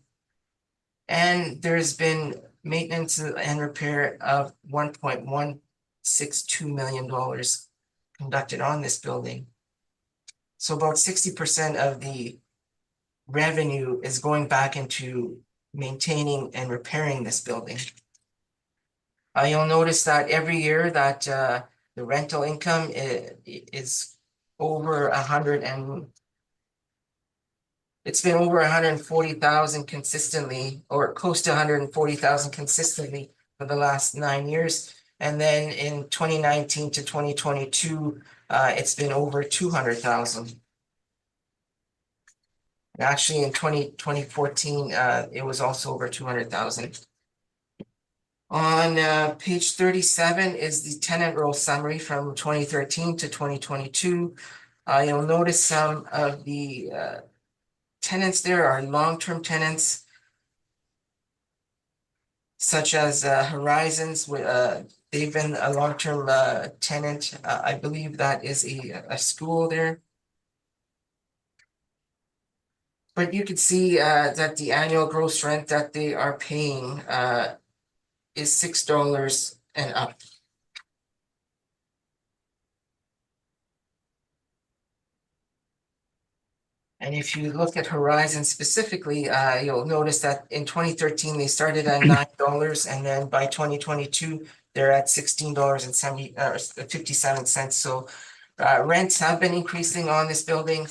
S3: And there's been maintenance and repair of $1.162 million conducted on this building. So about 60% of the revenue is going back into maintaining and repairing this building. You'll notice that every year that the rental income is over 100 and it's been over 140,000 consistently, or close to 140,000 consistently for the last 9 years. And then in 2019 to 2022, it's been over 200,000. Actually, in 2014, it was also over 200,000. On page 37 is the tenant roll summary from 2013 to 2022. You'll notice some of the tenants there are long-term tenants, such as Horizons. They've been a long-term tenant. I believe that is a school there. But you can see that the annual gross rent that they are paying is $6 and up. And if you look at Horizon specifically, you'll notice that in 2013, they started at $9, and then by 2022, they're at $16.57. So rents have been increasing on this building.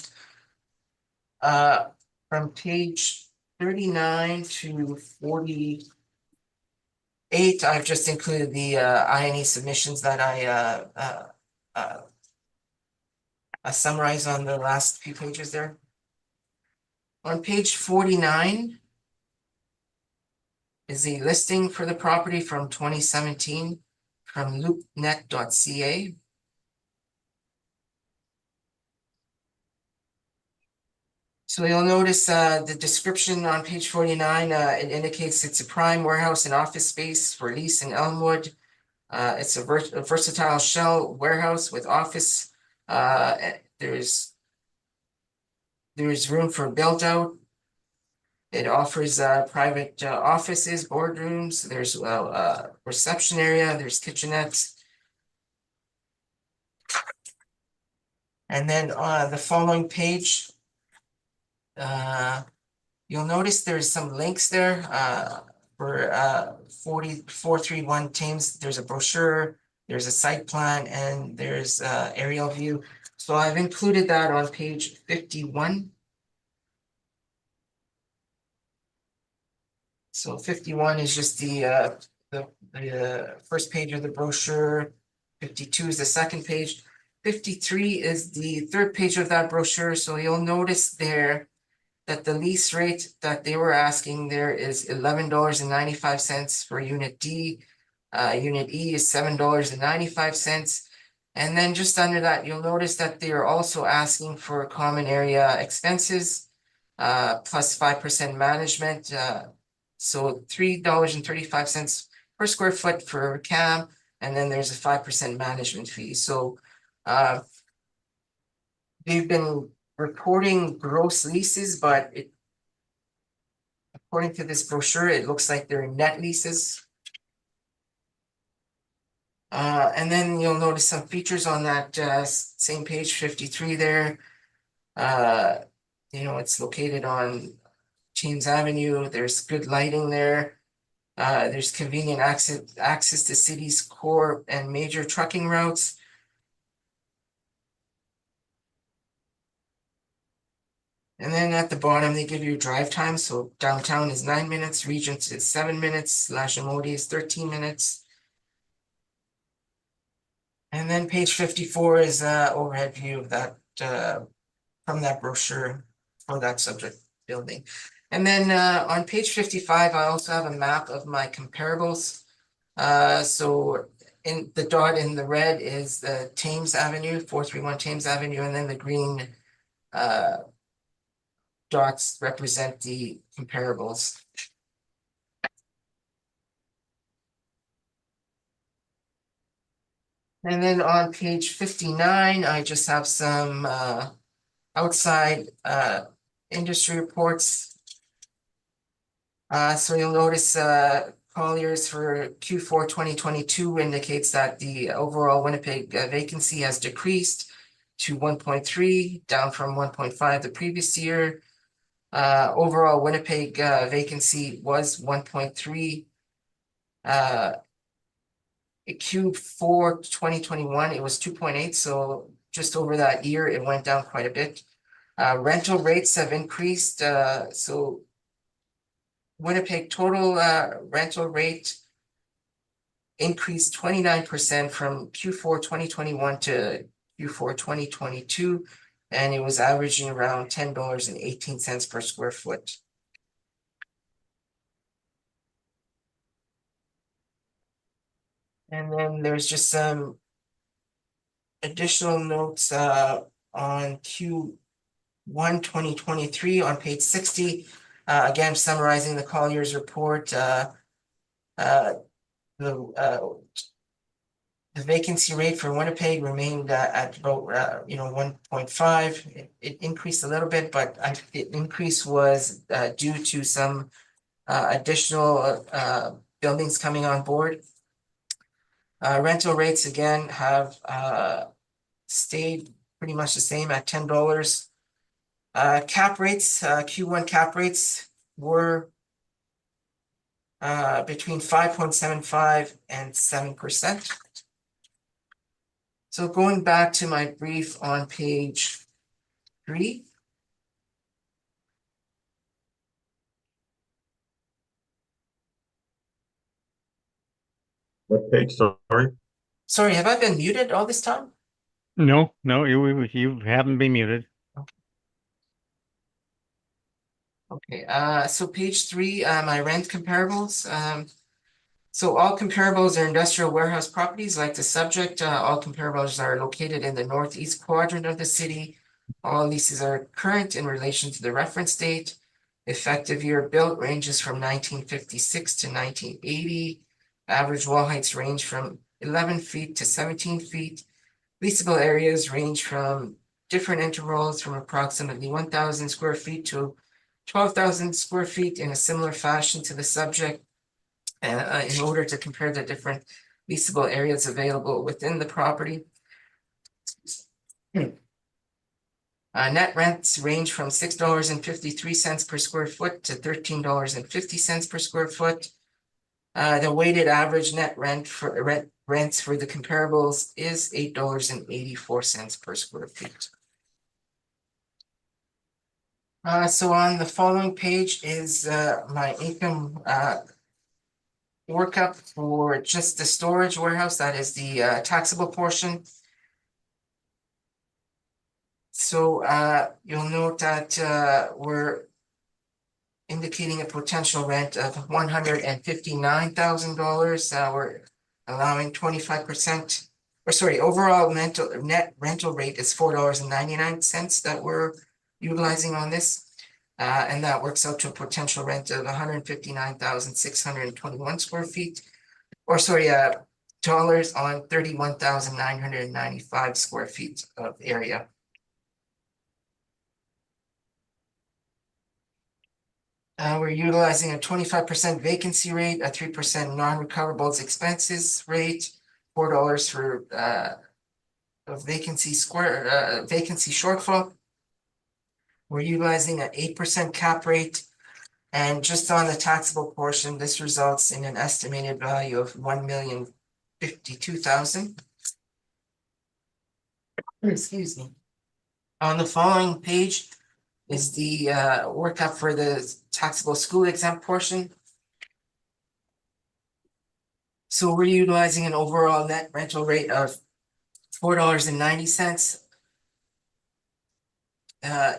S3: From page 39 to 48, I've just included the I&E submissions that I summarize on the last few pages there. On page 49 is a listing for the property from 2017 from loopnet.ca. So you'll notice the description on page 49, it indicates it's a prime warehouse and office space for lease in Elmwood. It's a versatile shell warehouse with office. There's room for build out. It offers private offices, boardrooms. There's a reception area. There's kitchenettes. And then on the following page, you'll notice there's some links there for 431 Thames. There's a brochure, there's a site plan, and there's aerial view. So I've included that on page 51. So 51 is just the first page of the brochure. 52 is the second page. 53 is the third page of that brochure. So you'll notice there that the lease rate that they were asking there is $11.95 for unit D. Unit E is $7.95. And then just under that, you'll notice that they are also asking for common area expenses plus 5% management. So $3.35 per square foot for CAM, and then there's a 5% management fee. So they've been reporting gross leases, but according to this brochure, it looks like they're net leases. And then you'll notice some features on that same page 53 there. It's located on James Avenue. There's good lighting there. There's convenient access to city's core and major trucking routes. And then at the bottom, they give you drive time. So downtown is 9 minutes, Regent is 7 minutes, Lashemodi is 13 minutes. And then page 54 is an overhead view of that from that brochure for that subject building. And then on page 55, I also have a map of my comparables. So in the dot in the red is the Thames Avenue, 431 Thames Avenue, and then the green dots represent the comparables. And then on page 59, I just have some outside industry reports. So you'll notice Colliers for Q4 2022 indicates that the overall Winnipeg vacancy has decreased to 1.3, down from 1.5 the previous year. Overall Winnipeg vacancy was 1.3. Q4 2021, it was 2.8, so just over that year, it went down quite a bit. Rental rates have increased, so Winnipeg total rental rate increased 29% from Q4 2021 to Q4 2022, and it was averaging around $10.18 per square foot. And then there's just some additional notes on Q1 2023 on page 60. Again, summarizing the Collier's report. The vacancy rate for Winnipeg remained at about 1.5. It increased a little bit, but the increase was due to some additional buildings coming on board. Rental rates again have stayed pretty much the same at $10. Cap rates, Q1 cap rates were between 5.75 and 7%. So going back to my brief on page 3.
S6: What page, sorry?
S3: Sorry, have I been muted all this time?
S1: No, you haven't been muted.
S3: Okay, so page 3, my rent comparables. So all comparables are industrial warehouse properties like the subject. All comparables are located in the northeast quadrant of the city. All leases are current in relation to the reference date. Effective year built ranges from 1956 to 1980. Average wall heights range from 11 feet to 17 feet. Leasable areas range from different intervals from approximately 1,000 square feet to 12,000 square feet in a similar fashion to the subject. In order to compare the different leasable areas available within the property. Net rents range from $6.53 per square foot to $13.50 per square foot. The weighted average net rent for rents for the comparables is $8.84 per square feet. So on the following page is my income workup for just the storage warehouse, that is the taxable portion. So you'll note that we're indicating a potential rent of $159,000. We're allowing 25%, or sorry, overall net rental rate is $4.99 that we're utilizing on this. And that works out to a potential rent of 159,621 square feet, or sorry, dollars on 31,995 square feet of area. We're utilizing a 25% vacancy rate, a 3% non-recoverables expenses rate, $4 for vacancy shortfall. We're utilizing an 8% cap rate, and just on the taxable portion, this results in an estimated value of $1,052,000. Excuse me. On the following page is the workup for the taxable school exempt portion. So we're utilizing an overall net rental rate of $4.90.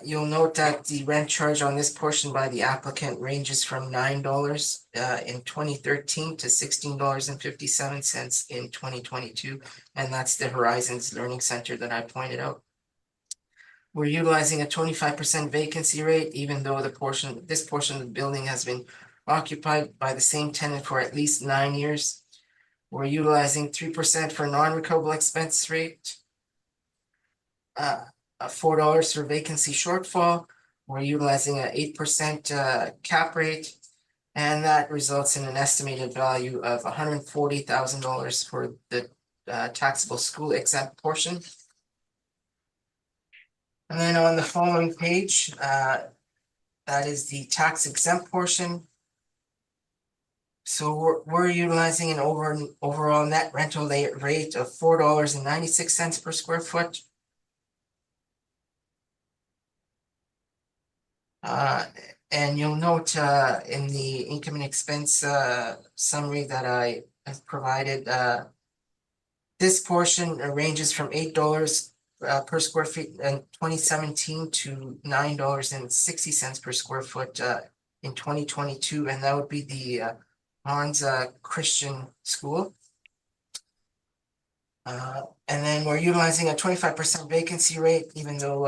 S3: You'll note that the rent charge on this portion by the applicant ranges from $9 in 2013 to $16.57 in 2022, and that's the Horizons Learning Center that I pointed out. We're utilizing a 25% vacancy rate, even though this portion of the building has been occupied by the same tenant for at least 9 years. We're utilizing 3% for non-recoverable expense rate. $4 for vacancy shortfall. We're utilizing an 8% cap rate, and that results in an estimated value of $140,000 for the taxable school exempt portion. And then on the following page, that is the tax exempt portion. So we're utilizing an overall net rental rate of $4.96 per square foot. And you'll note in the income and expense summary that I have provided, this portion ranges from $8 per square feet in 2017 to $9.60 per square foot in 2022, and that would be the Hans Christian School. And then we're utilizing a 25% vacancy rate, even though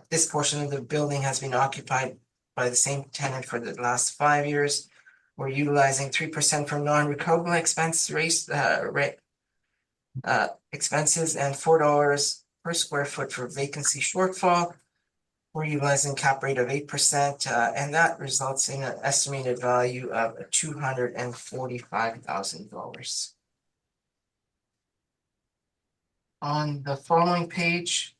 S3: this portion of the building has been occupied by the same tenant for the last 5 years. We're utilizing 3% for non-recoverable expenses and $4 per square foot for vacancy shortfall. We're utilizing cap rate of 8%, and that results in an estimated value of $245,000. On the following page,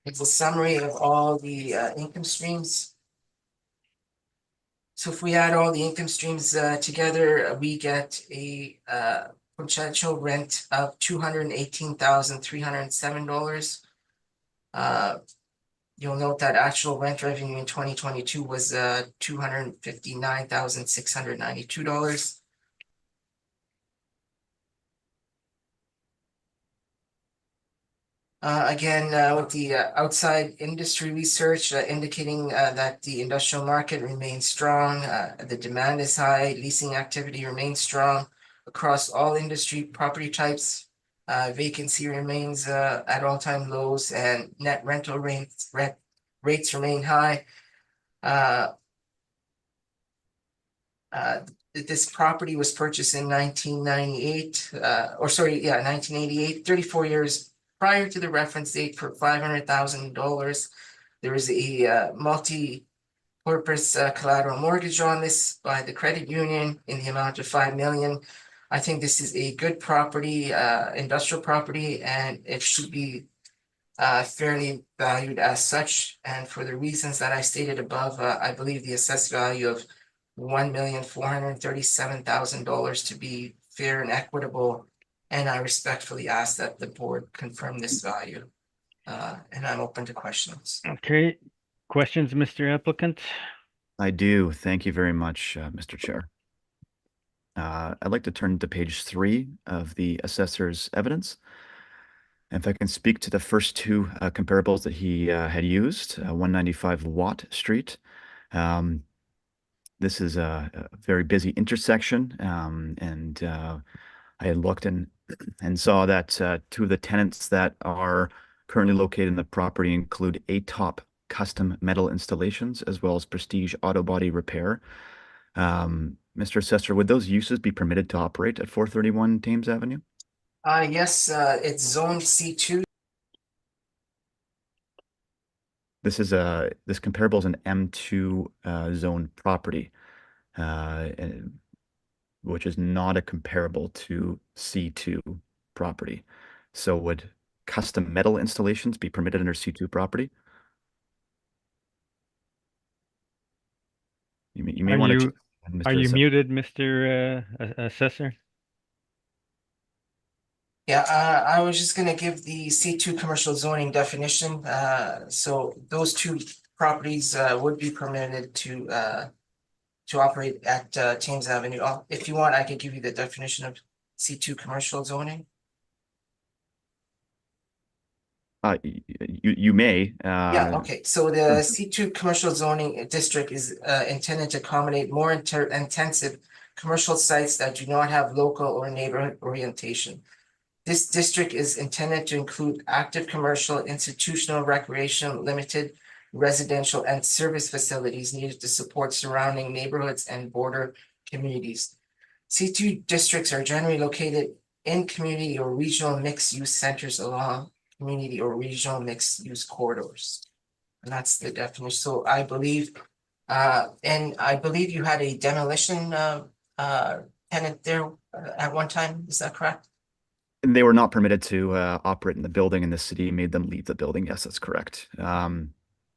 S3: it's a summary of all the income streams. So if we add all the income streams together, we get a potential rent of $218,307. You'll note that actual rent revenue in 2022 was $259,692. Again, with the outside industry research indicating that the industrial market remains strong, the demand is high, leasing activity remains strong across all industry property types. Vacancy remains at all-time lows, and net rental rates remain high. This property was purchased in 1988, 34 years prior to the reference date for $500,000. There is a multi-purpose collateral mortgage on this by the credit union in the amount of $5 million. I think this is a good property, industrial property, and it should be fairly valued as such. And for the reasons that I stated above, I believe the assessed value of $1,437,000 to be fair and equitable. And I respectfully ask that the board confirm this value. And I'm open to questions.
S1: Okay, questions, Mr. Applicant?
S9: I do. Thank you very much, Mr. Chair. I'd like to turn to page 3 of the assessor's evidence. And if I can speak to the first two comparables that he had used, 195 Watt Street. This is a very busy intersection, and I had looked and saw that two of the tenants that are currently located in the property include ATOP Custom Metal Installations as well as Prestige Auto Body Repair. Mr. Assessor, would those uses be permitted to operate at 431 Thames Avenue?
S3: Yes, it's zone C2.
S9: This comparable is an M2 zone property, which is not a comparable to C2 property. So would custom metal installations be permitted under C2 property? You may want to.
S1: Are you muted, Mr. Assessor?
S3: Yeah, I was just gonna give the C2 commercial zoning definition. So those two properties would be permitted to operate at Thames Avenue. If you want, I could give you the definition of C2 commercial zoning.
S9: You may.
S3: Yeah, okay. So the C2 commercial zoning district is intended to accommodate more intensive commercial sites that do not have local or neighborhood orientation. This district is intended to include active commercial, institutional, recreational, limited, residential, and service facilities needed to support surrounding neighborhoods and border communities. C2 districts are generally located in community or regional mixed-use centers along community or regional mixed-use corridors. And that's the definition. So I believe, and I believe you had a demolition tenant there at one time. Is that correct?
S9: And they were not permitted to operate in the building, and the city made them leave the building. Yes, that's correct.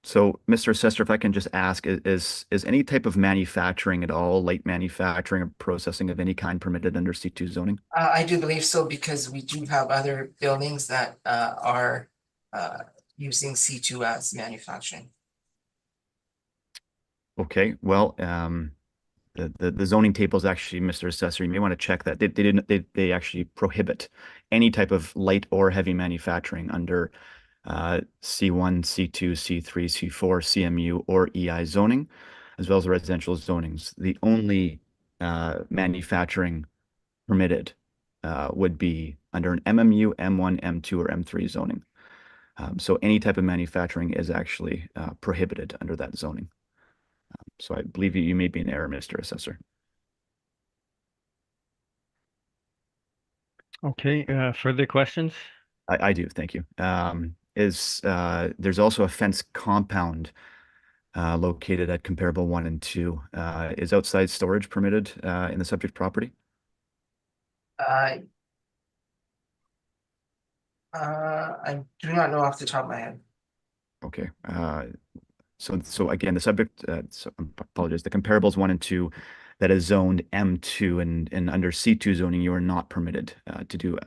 S9: So, Mr. Assessor, if I can just ask, is any type of manufacturing at all, light manufacturing or processing of any kind permitted under C2 zoning?
S3: I do believe so because we do have other buildings that are using C2 as manufacturing.
S9: Okay, well, the zoning tables actually, Mr. Assessor, you may want to check that. They actually prohibit any type of light or heavy manufacturing under C1, C2, C3, C4, CMU, or EI zoning, as well as residential zonings. The only manufacturing permitted would be under an MMU, M1, M2, or M3 zoning. So any type of manufacturing is actually prohibited under that zoning. So I believe you may be in error, Mr. Assessor.
S1: Okay, further questions?
S9: I do, thank you. There's also a fence compound located at comparable 1 and 2. Is outside storage permitted in the subject property?
S3: I do not know off the top of my head.
S9: Okay. So again, the subject, apologies, the comparables 1 and 2 that is zoned M2 and under C2 zoning, you are not permitted to do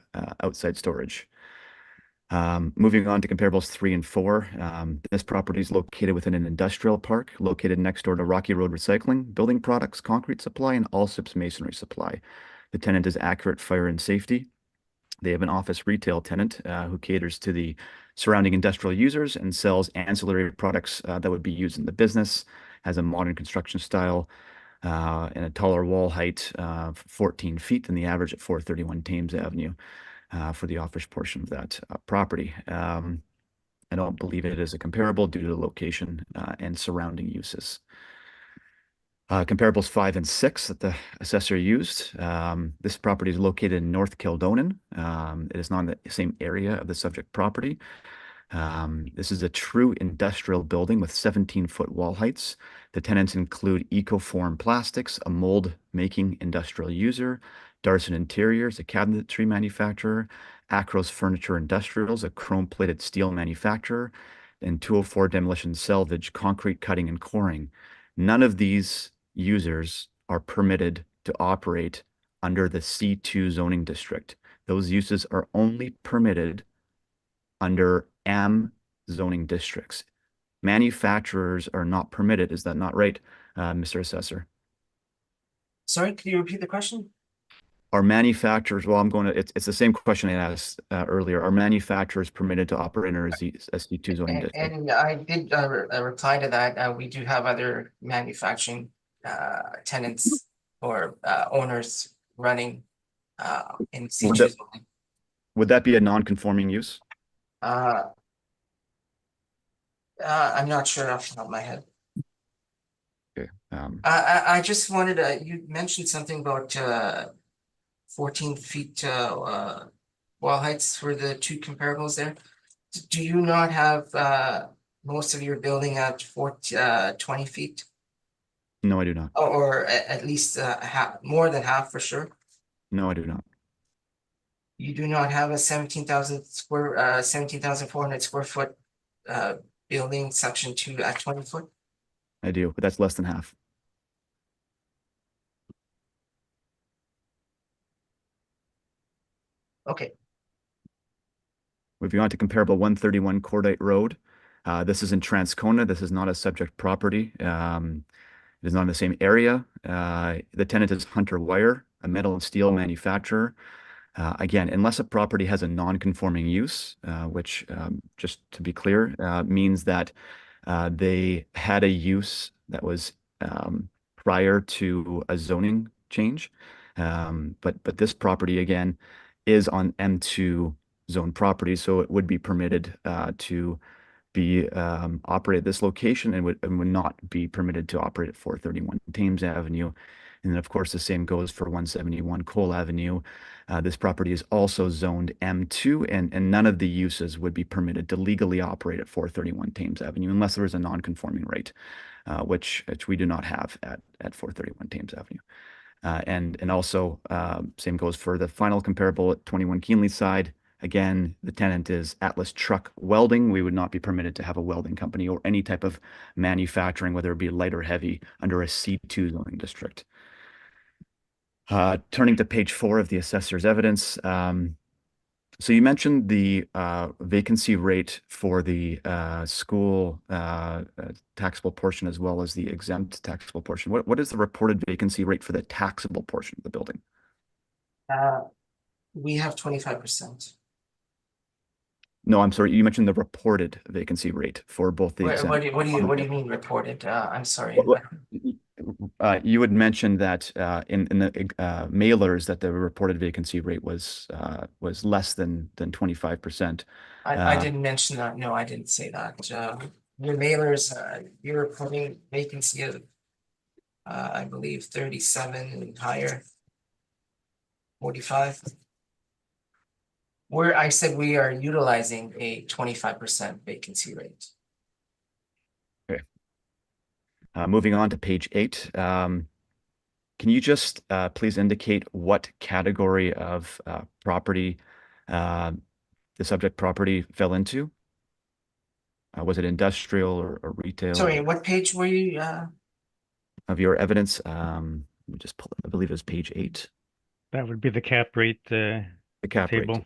S9: outside storage. Moving on to comparables 3 and 4, this property is located within an industrial park located next door to Rocky Road Recycling, building products, concrete supply, and Allsips masonry supply. The tenant is Accurate Fire and Safety. They have an office retail tenant who caters to the surrounding industrial users and sells ancillary products that would be used in the business, has a modern construction style and a taller wall height of 14 feet than the average at 431 Thames Avenue for the office portion of that property. I don't believe it is a comparable due to the location and surrounding uses. Comparables 5 and 6 that the assessor used. This property is located in North Kildonan. It is not in the same area of the subject property. This is a true industrial building with 17-foot wall heights. The tenants include Ecoform Plastics, a mold-making industrial user, Darson Interiors, a cabinetry manufacturer, Acros Furniture Industrials, a chrome-plated steel manufacturer, and 204 Demolition Salvage, concrete cutting and coring. None of these users are permitted to operate under the C2 zoning district. Those uses are only permitted under M zoning districts. Manufacturers are not permitted. Is that not right, Mr. Assessor?
S3: Sorry, can you repeat the question?
S9: Are manufacturers, well, it's the same question I asked earlier. Are manufacturers permitted to operate under a C2 zoning district?
S3: And I did reply to that. We do have other manufacturing tenants or owners running in C2 zoning.
S9: Would that be a non-conforming use?
S3: I'm not sure off the top of my head.
S9: Okay.
S3: I just wanted to, you mentioned something about 14 feet wall heights for the two comparables there. Do you not have most of your building at 20 feet?
S9: No, I do not.
S3: Or at least half, more than half for sure?
S9: No, I do not.
S3: You do not have a 17,400 square foot building section 2 at 20 foot?
S9: I do, but that's less than half.
S3: Okay.
S9: Moving on to comparable 131 Cordite Road. This is in Transcona. This is not a subject property. It is not in the same area. The tenant is Hunter Wire, a metal and steel manufacturer. Again, unless a property has a non-conforming use, which just to be clear, means that they had a use that was prior to a zoning change. But this property, again, is on M2 zone property, so it would be permitted to be operate at this location and would not be permitted to operate at 431 Thames Avenue. And then, of course, the same goes for 171 Cole Avenue. This property is also zoned M2, and none of the uses would be permitted to legally operate at 431 Thames Avenue unless there was a non-conforming right, which we do not have at 431 Thames Avenue. And also, same goes for the final comparable at 21 Keenly side. Again, the tenant is Atlas Truck Welding. We would not be permitted to have a welding company or any type of manufacturing, whether it be light or heavy, under a C2 zoning district. Turning to page 4 of the assessor's evidence. So you mentioned the vacancy rate for the school taxable portion as well as the exempt taxable portion. What is the reported vacancy rate for the taxable portion of the building?
S3: We have 25%.
S9: No, I'm sorry. You mentioned the reported vacancy rate for both the exempt.
S3: What do you mean reported? I'm sorry.
S9: You had mentioned that in the mailers that the reported vacancy rate was less than 25%.
S3: I didn't mention that. No, I didn't say that. Your mailers, you're reporting vacancy of, I believe 37 and higher. 45. Where I said we are utilizing a 25% vacancy rate.
S9: Okay. Moving on to page 8. Can you just please indicate what category of property the subject property fell into? Was it industrial or retail?
S3: Sorry, what page were you?
S9: Of your evidence? Let me just pull it. I believe it was page 8.
S1: That would be the cap rate
S9: The cap
S1: table.
S9: rate.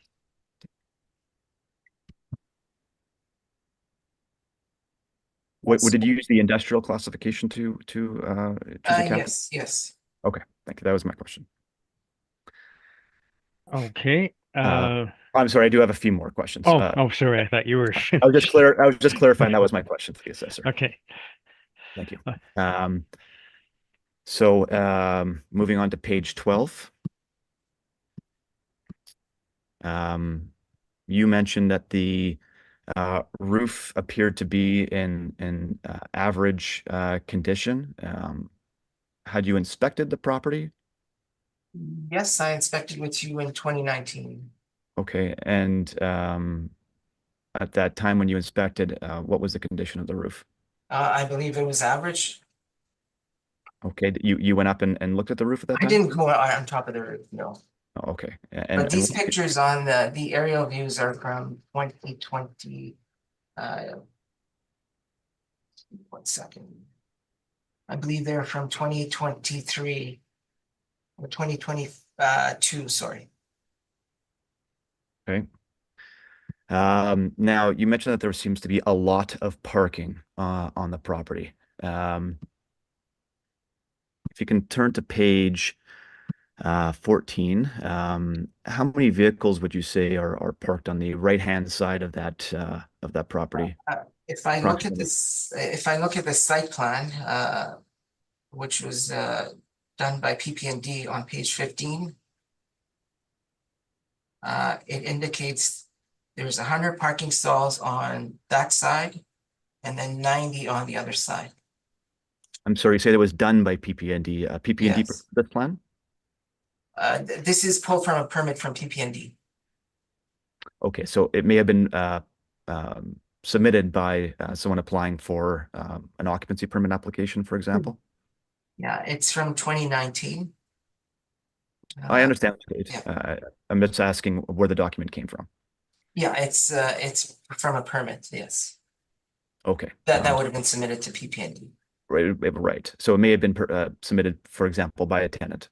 S9: What did you use the industrial classification to the cap?
S3: Yes.
S9: Okay, thank you. That was my question.
S1: Okay.
S9: I'm sorry, I do have a few more questions.
S1: Sorry. I thought you were.
S9: I was just clarifying that was my question to the assessor.
S1: Okay.
S9: Thank you. So moving on to page 12. You mentioned that the roof appeared to be in average condition. Had you inspected the property?
S3: Yes, I inspected with you in 2019.
S9: Okay, and at that time when you inspected, what was the condition of the roof?
S3: I believe it was average.
S9: Okay, you went up and looked at the roof at that time?
S3: I didn't go on top of the roof, no.
S9: Oh, okay.
S3: But these pictures on the aerial views are from 2020. 1 second. I believe they're from 2023 or 2022, sorry.
S9: Okay. Now you mentioned that there seems to be a lot of parking on the property. If you can turn to page 14, how many vehicles would you say are parked on the right-hand side of that property?
S3: If I look at this, if I look at the site plan, which was done by PP&D on page 15, it indicates there's 100 parking stalls on that side and then 90 on the other side.
S9: I'm sorry, you say that was done by PP&D. PP&D
S3: Yes.
S9: this plan?
S3: This is pulled from a permit from PP&D.
S9: Okay, so it may have been submitted by someone applying for an occupancy permit application, for example?
S3: Yeah, it's from 2019.
S9: I understand the date.
S3: Yeah.
S9: I'm just asking where the document came from.
S3: Yeah, it's from a permit, yes.
S9: Okay.
S3: That would have been submitted to PP&D.
S9: Right. So it may have been submitted, for example, by a tenant.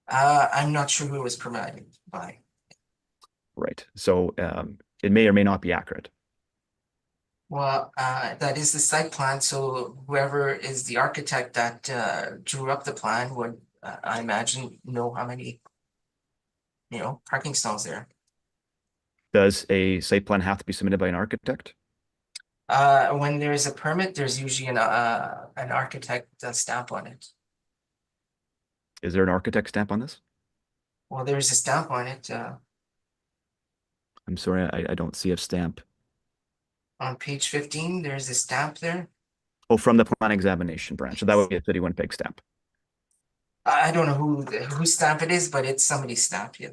S3: I'm not sure who it was provided by.
S9: Right. So it may or may not be accurate.
S3: Well, that is the site plan, so whoever is the architect that drew up the plan would, I imagine, know how many, parking stalls there.
S9: Does a site plan have to be submitted by an architect?
S3: When there's a permit, there's usually an architect stamp on it.
S9: Is there an architect stamp on this?
S3: Well, there's a stamp on it.
S9: I'm sorry, I don't see a stamp.
S3: On page 15, there's a stamp there.
S9: Oh, from the plan examination branch. So that would be a City of Winnipeg stamp.
S3: I don't know whose stamp it is, but it's somebody's stamp, yeah.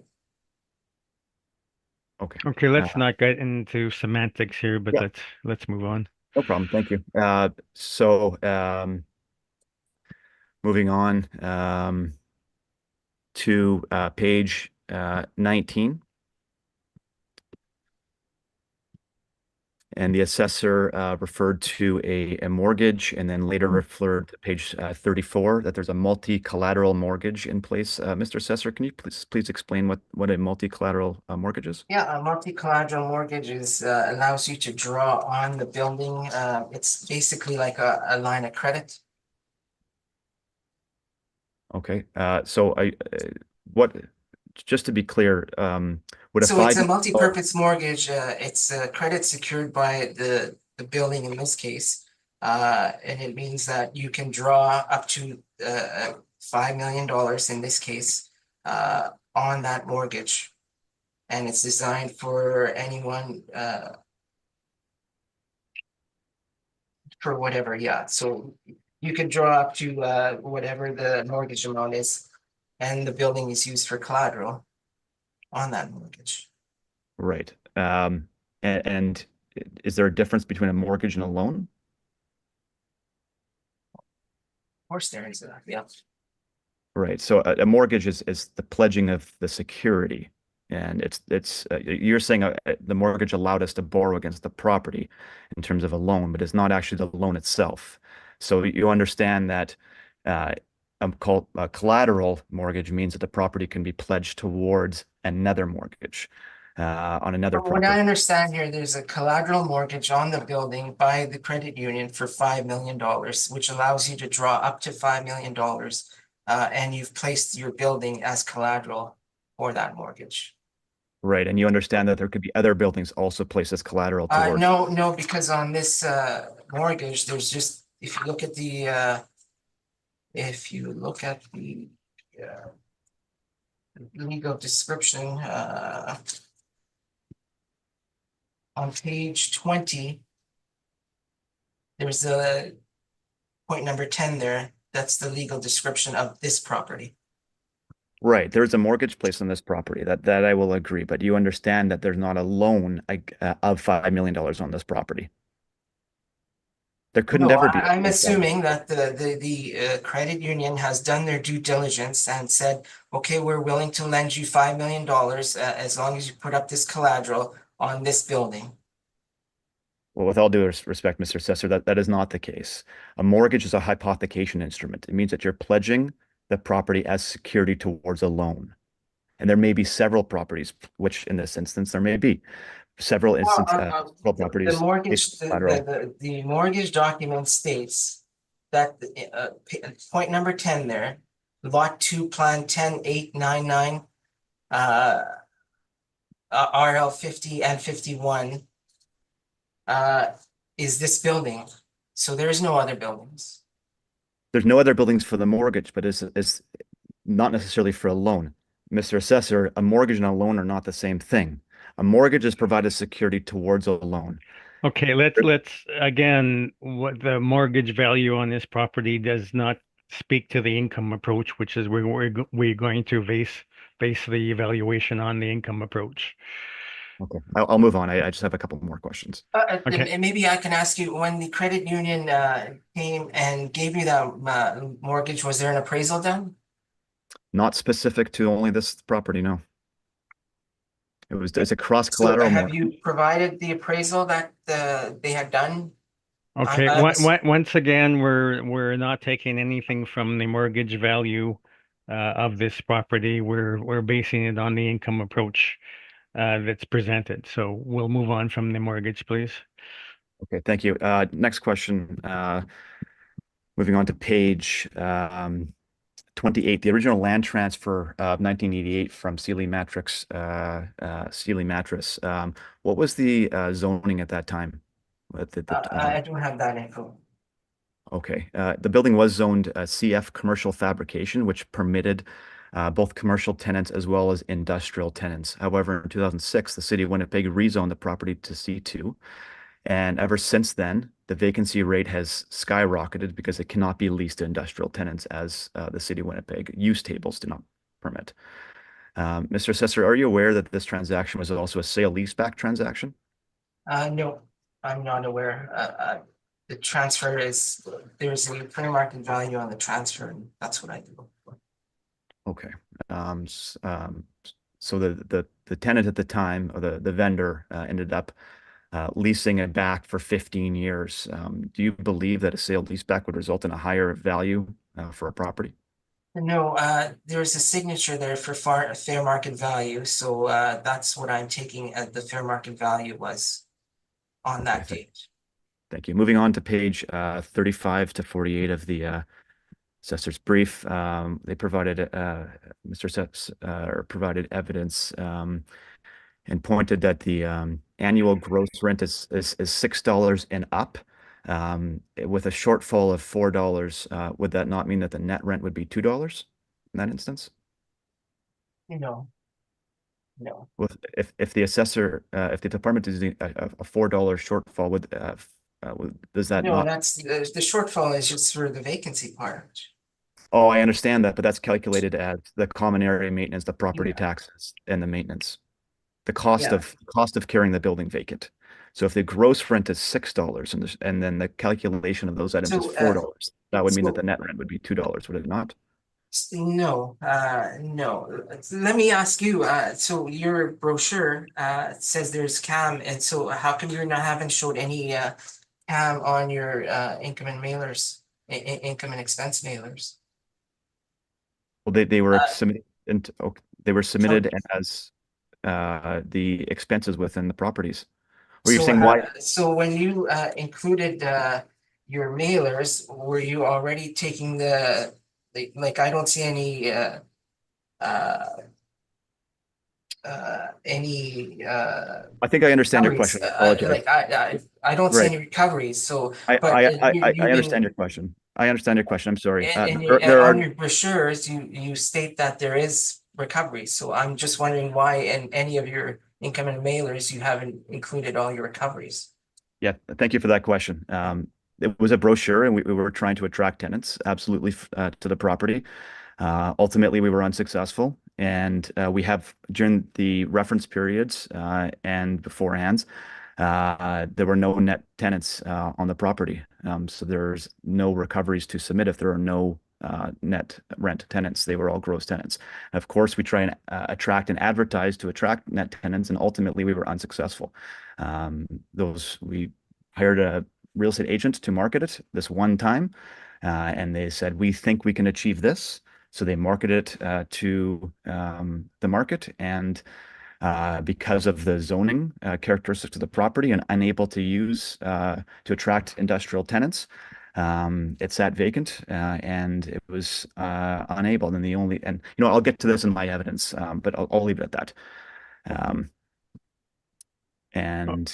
S9: Okay.
S1: Okay, let's not get into semantics here, but
S9: yeah.
S1: let's move on.
S9: No problem. Thank you. So moving on. to page 19. And the assessor referred to a mortgage and then later referred to page 34 that there's a multi-collateral mortgage in place. Mr. Assessor, can you please explain what a multi-collateral mortgage is?
S3: Yeah, a multi-collateral mortgage is allows you to draw on the building. It's basically like a line of credit.
S9: Okay, so just to be clear, would a
S3: So it's a
S9: $5 million
S3: multi-purpose mortgage. It's a credit secured by the building in this case. And it means that you can draw up to $5 million in this case on that mortgage. And it's designed for anyone for whatever, yeah. So you could draw up to whatever the mortgage amount is, and the building is used for collateral on that mortgage.
S9: Right. And is there a difference between a mortgage and a loan?
S3: Of course, there is yeah.
S9: Right. So a mortgage is the pledging of the security. And you're saying the mortgage allowed us to borrow against the property in terms of a loan, but it's not actually the loan itself. So you understand that a collateral mortgage means that the property can be pledged towards another mortgage on another
S3: From what
S9: property.
S3: I understand here, there's a collateral mortgage on the building by the credit union for $5 million, which allows you to draw up to $5 million. And you've placed your building as collateral for that mortgage.
S9: Right. And you understand that there could be other buildings also placed as collateral towards.
S3: No, because on this mortgage, there's just, if you look at the legal description on page 20, there's a point number 10 there. That's the legal description of this property.
S9: Right. There's a mortgage placed on this property that I will agree, but you understand that there's not a loan of $5 million on this property. There couldn't
S3: No,
S9: ever be.
S3: I'm assuming that the credit union has done their due diligence and said, okay, we're willing to lend you $5 million as long as you put up this collateral on this building.
S9: Well, with all due respect, Mr. Assessor, that is not the case. A mortgage is a hypothecation instrument. It means that you're pledging the property as security towards a loan. And there may be several properties, which in this instance, there may be several properties.
S3: The mortgage document states that point number 10 there, lot 2, plan 10899, RL 50 and 51 is this building. So there's no other buildings.
S9: There's no other buildings for the mortgage, but it's not necessarily for a loan. Mr. Assessor, a mortgage and a loan are not the same thing. A mortgage is provided security towards a loan.
S1: Okay, let's again, what the mortgage value on this property does not speak to the income approach, which is we're going to base the evaluation on the income approach.
S9: Okay, I'll move on. I just have a couple more questions.
S1: Okay.
S3: And maybe I can ask you, when the credit union came and gave you that mortgage, was there an appraisal done?
S9: Not specific to only this property, no. It's a cross collateral.
S3: So have you provided the appraisal that they had done?
S1: Okay, once again, we're not taking anything from the mortgage value of this property. We're basing it on the income approach that's presented. So we'll move on from the mortgage, please.
S9: Okay, thank you. Next question. Moving on to page 28, the original land transfer of 1988 from Sealy Mattress. What was the zoning at that time?
S3: I don't have that info.
S9: Okay, the building was zoned CF commercial fabrication, which permitted both commercial tenants as well as industrial tenants. However, in 2006, the city of Winnipeg rezoned the property to C2. And ever since then, the vacancy rate has skyrocketed because it cannot be leased to industrial tenants as the city of Winnipeg use tables do not permit. Mr. Assessor, are you aware that this transaction was also a sale leaseback transaction?
S3: No, I'm not aware. The transfer there's a fair market value on the transfer, and that's what I do.
S9: Okay. So the tenant at the time, or the vendor, ended up leasing it back for 15 years. Do you believe that a sale leaseback would result in a higher value for a property?
S3: No, there's a signature there for fair market value, so that's what I'm taking as the fair market value was on that
S9: Okay,
S3: date.
S9: thank you. Moving on to page 35 to 48 of the assessor's brief. They provided Mr. Seps provided evidence and pointed that the annual gross rent is $6 and up. With a shortfall of $4, would that not mean that the net rent would be $2 in that instance?
S3: No. No,
S9: With if the assessor, if the department is a $4 shortfall, does that
S3: no,
S9: not?
S3: that's the shortfall is just for the vacancy part.
S9: Oh, I understand that, but that's calculated as the common area maintenance, the property
S3: Yeah.
S9: taxes, and the maintenance. The
S3: Yeah.
S9: cost of carrying the building vacant. So if the gross rent is $6 and then the calculation of those items is
S3: So,
S9: $4, that would mean that
S3: so-
S9: the net rent would be $2, would it not?
S3: No, no. Let me ask you, so your brochure, says there's CAM, and so how come you're not haven't showed any, CAM on your, income and mailers, income and expense mailers?
S9: Well, they were
S3: Uh,
S9: submitted and they were submitted as the expenses within the properties. Were you
S3: So,
S9: saying why?
S3: so when you, included, your mailers, were you already taking like, I don't see any, uh, any,
S9: I think I understand your
S3: recoveries.
S9: question. I apologize.
S3: Like I don't see
S9: Right.
S3: any recoveries, so,
S9: I
S3: but
S9: I I, I
S3: you've
S9: understand
S3: been,
S9: your question. I understand your question. I'm sorry.
S3: and
S9: There
S3: on
S9: are
S3: your brochures, you state that there is recovery, so I'm just wondering why in any of your income and mailers, you haven't included all your recoveries.
S9: Yeah, thank you for that question. It was a brochure and we were trying to attract tenants absolutely to the property. Ultimately, we were unsuccessful, and we have during the reference periods and beforehand, there were no net tenants on the property. So there's no recoveries to submit if there are no net rent tenants. They were all gross tenants. Of course, we try and attract and advertise to attract net tenants, and ultimately we were unsuccessful. We hired a real estate agent to market it this one time, and they said, we think we can achieve this. So they marketed it to the market, and because of the zoning characteristics of the property and unable to use to attract industrial tenants, it sat vacant and it was unable. And I'll get to this in my evidence, but I'll leave it at that. And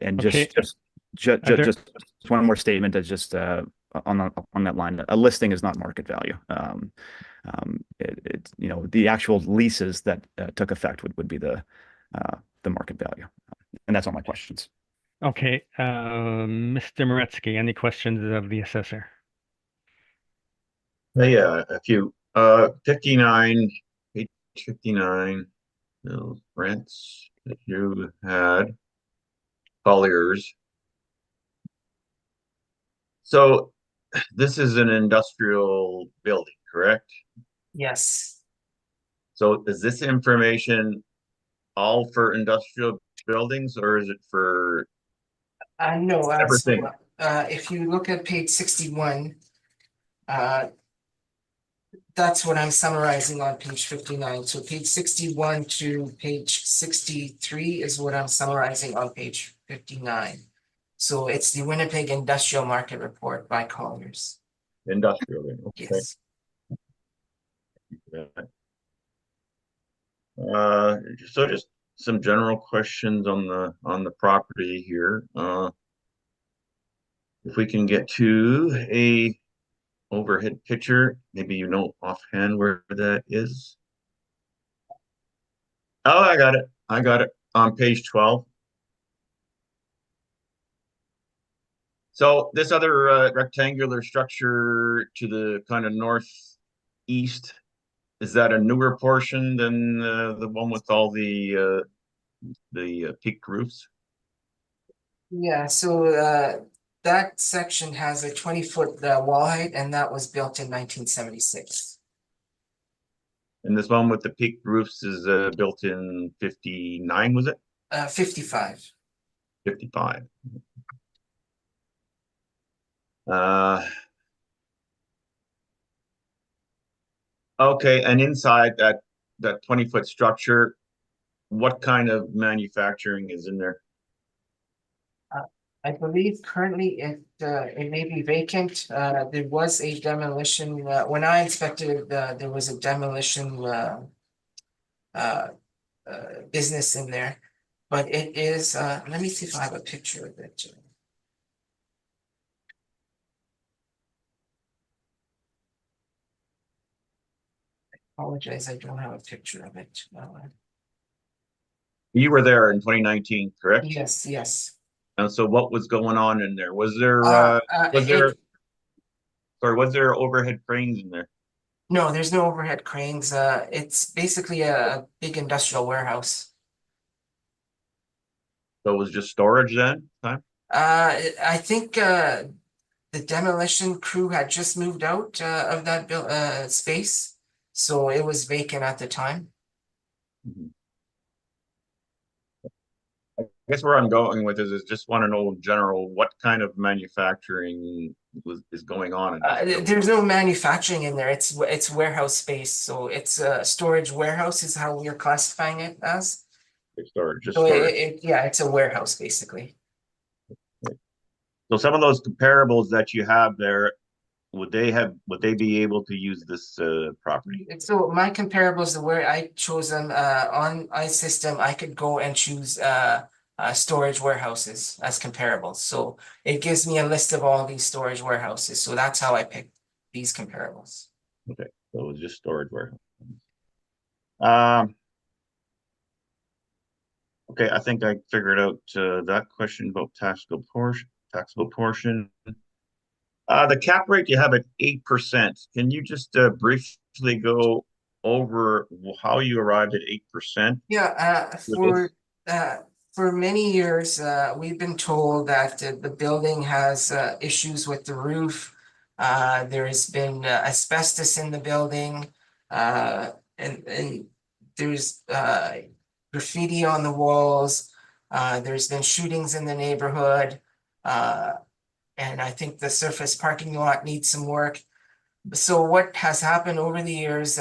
S1: Okay.
S9: just one more statement that's just on that line. A listing is not market value. The actual leases that took effect would be the market value. And that's all my questions.
S1: Okay, Mr. Moretsky, any questions of the assessor?
S6: Yeah, a few. 59, page 59, those rents that you had, Colliers. So this is an industrial building, correct?
S3: Yes.
S6: So is this information all for industrial buildings or is it for
S3: No,
S6: everything?
S3: if you look at page 61, that's what I'm summarizing on page 59. So page 61 to page 63 is what I'm summarizing on page 59. So it's the Winnipeg Industrial Market Report by Colliers.
S6: Industrial, okay.
S3: Yes.
S6: So just some general questions on the property here. If we can get to a overhead picture, maybe you know offhand where that is. Oh, I got it. I got it on page 12. So this other rectangular structure to the kind of northeast, is that a newer portion than the one with all the peaked roofs?
S3: Yeah, so that section has a 20-foot wall height, and that was built in 1976.
S6: And this one with the peaked roofs is built in 59, was it?
S3: 55.
S6: 55. Uh, okay, and inside that 20-foot structure, what kind of manufacturing is in there?
S3: I believe currently it may be vacant. There was a demolition, when I inspected, there was a demolition uh, business in there. But it is, let me see if I have a picture of it. Apologize, I don't have a picture of it.
S6: You were there in 2019, correct?
S3: Yes, yes.
S6: And so what was going on in there? Was there was there overhead cranes in there?
S3: No, there's no overhead cranes. It's basically a big industrial warehouse.
S6: So it was just storage then? Time?
S3: I think the demolition crew had just moved out of that space, so it was vacant at the time.
S6: Mhm. I guess where I'm going with this is just want to know in general what kind of manufacturing is going on in this building.
S3: There's no manufacturing in there. It's warehouse space, so it's a storage warehouse is how we're classifying it as.
S6: Storage, just
S3: So
S6: storage.
S3: yeah, it's a warehouse basically.
S6: So some of those comparables that you have there, would they be able to use this property?
S3: So my comparables, the where I chose them on iSystem, I could go and choose storage warehouses as comparables. So it gives me a list of all these storage warehouses. So that's how I picked these comparables.
S6: Okay, so it was just storage warehouse. Okay, I think I figured out that question about taxable portion. The cap rate you have at 8%. Can you just briefly go over how you arrived at 8%?
S3: Yeah, for many years, we've been told that the building has issues with the roof. There has been asbestos in the building, and there's graffiti on the walls. There's been shootings in the neighborhood. And I think the surface parking lot needs some work. So what has happened over the years,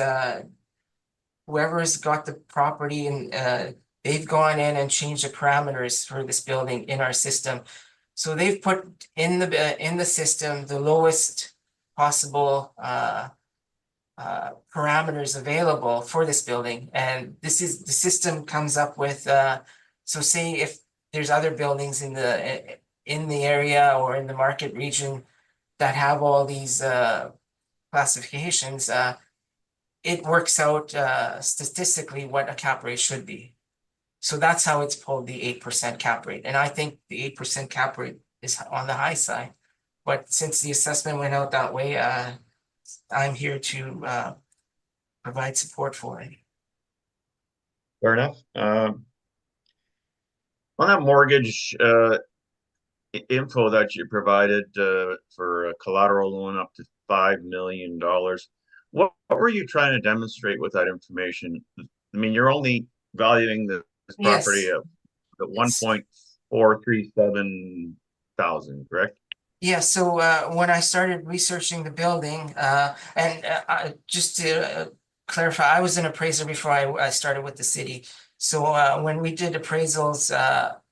S3: whoever's got the property and they've gone in and changed the parameters for this building in our system. So they've put in the system the lowest possible parameters available for this building. And this is the system comes up with so say if there's other buildings in the area or in the market region that have all these classifications, it works out statistically what a cap rate should be. So that's how it's pulled the 8% cap rate. And I think the 8% cap rate is on the high side. But since the assessment went out that way, I'm here to provide support for it.
S6: Fair enough. On that mortgage info that you provided for a collateral loan up to $5 million, what were you trying to demonstrate with that information? I mean, you're only valuing this property
S3: Yes.
S6: at 1.437 thousand, correct?
S3: Yeah, so when I started researching the building, just to clarify, I was an appraiser before I started with the city. So when we did appraisals,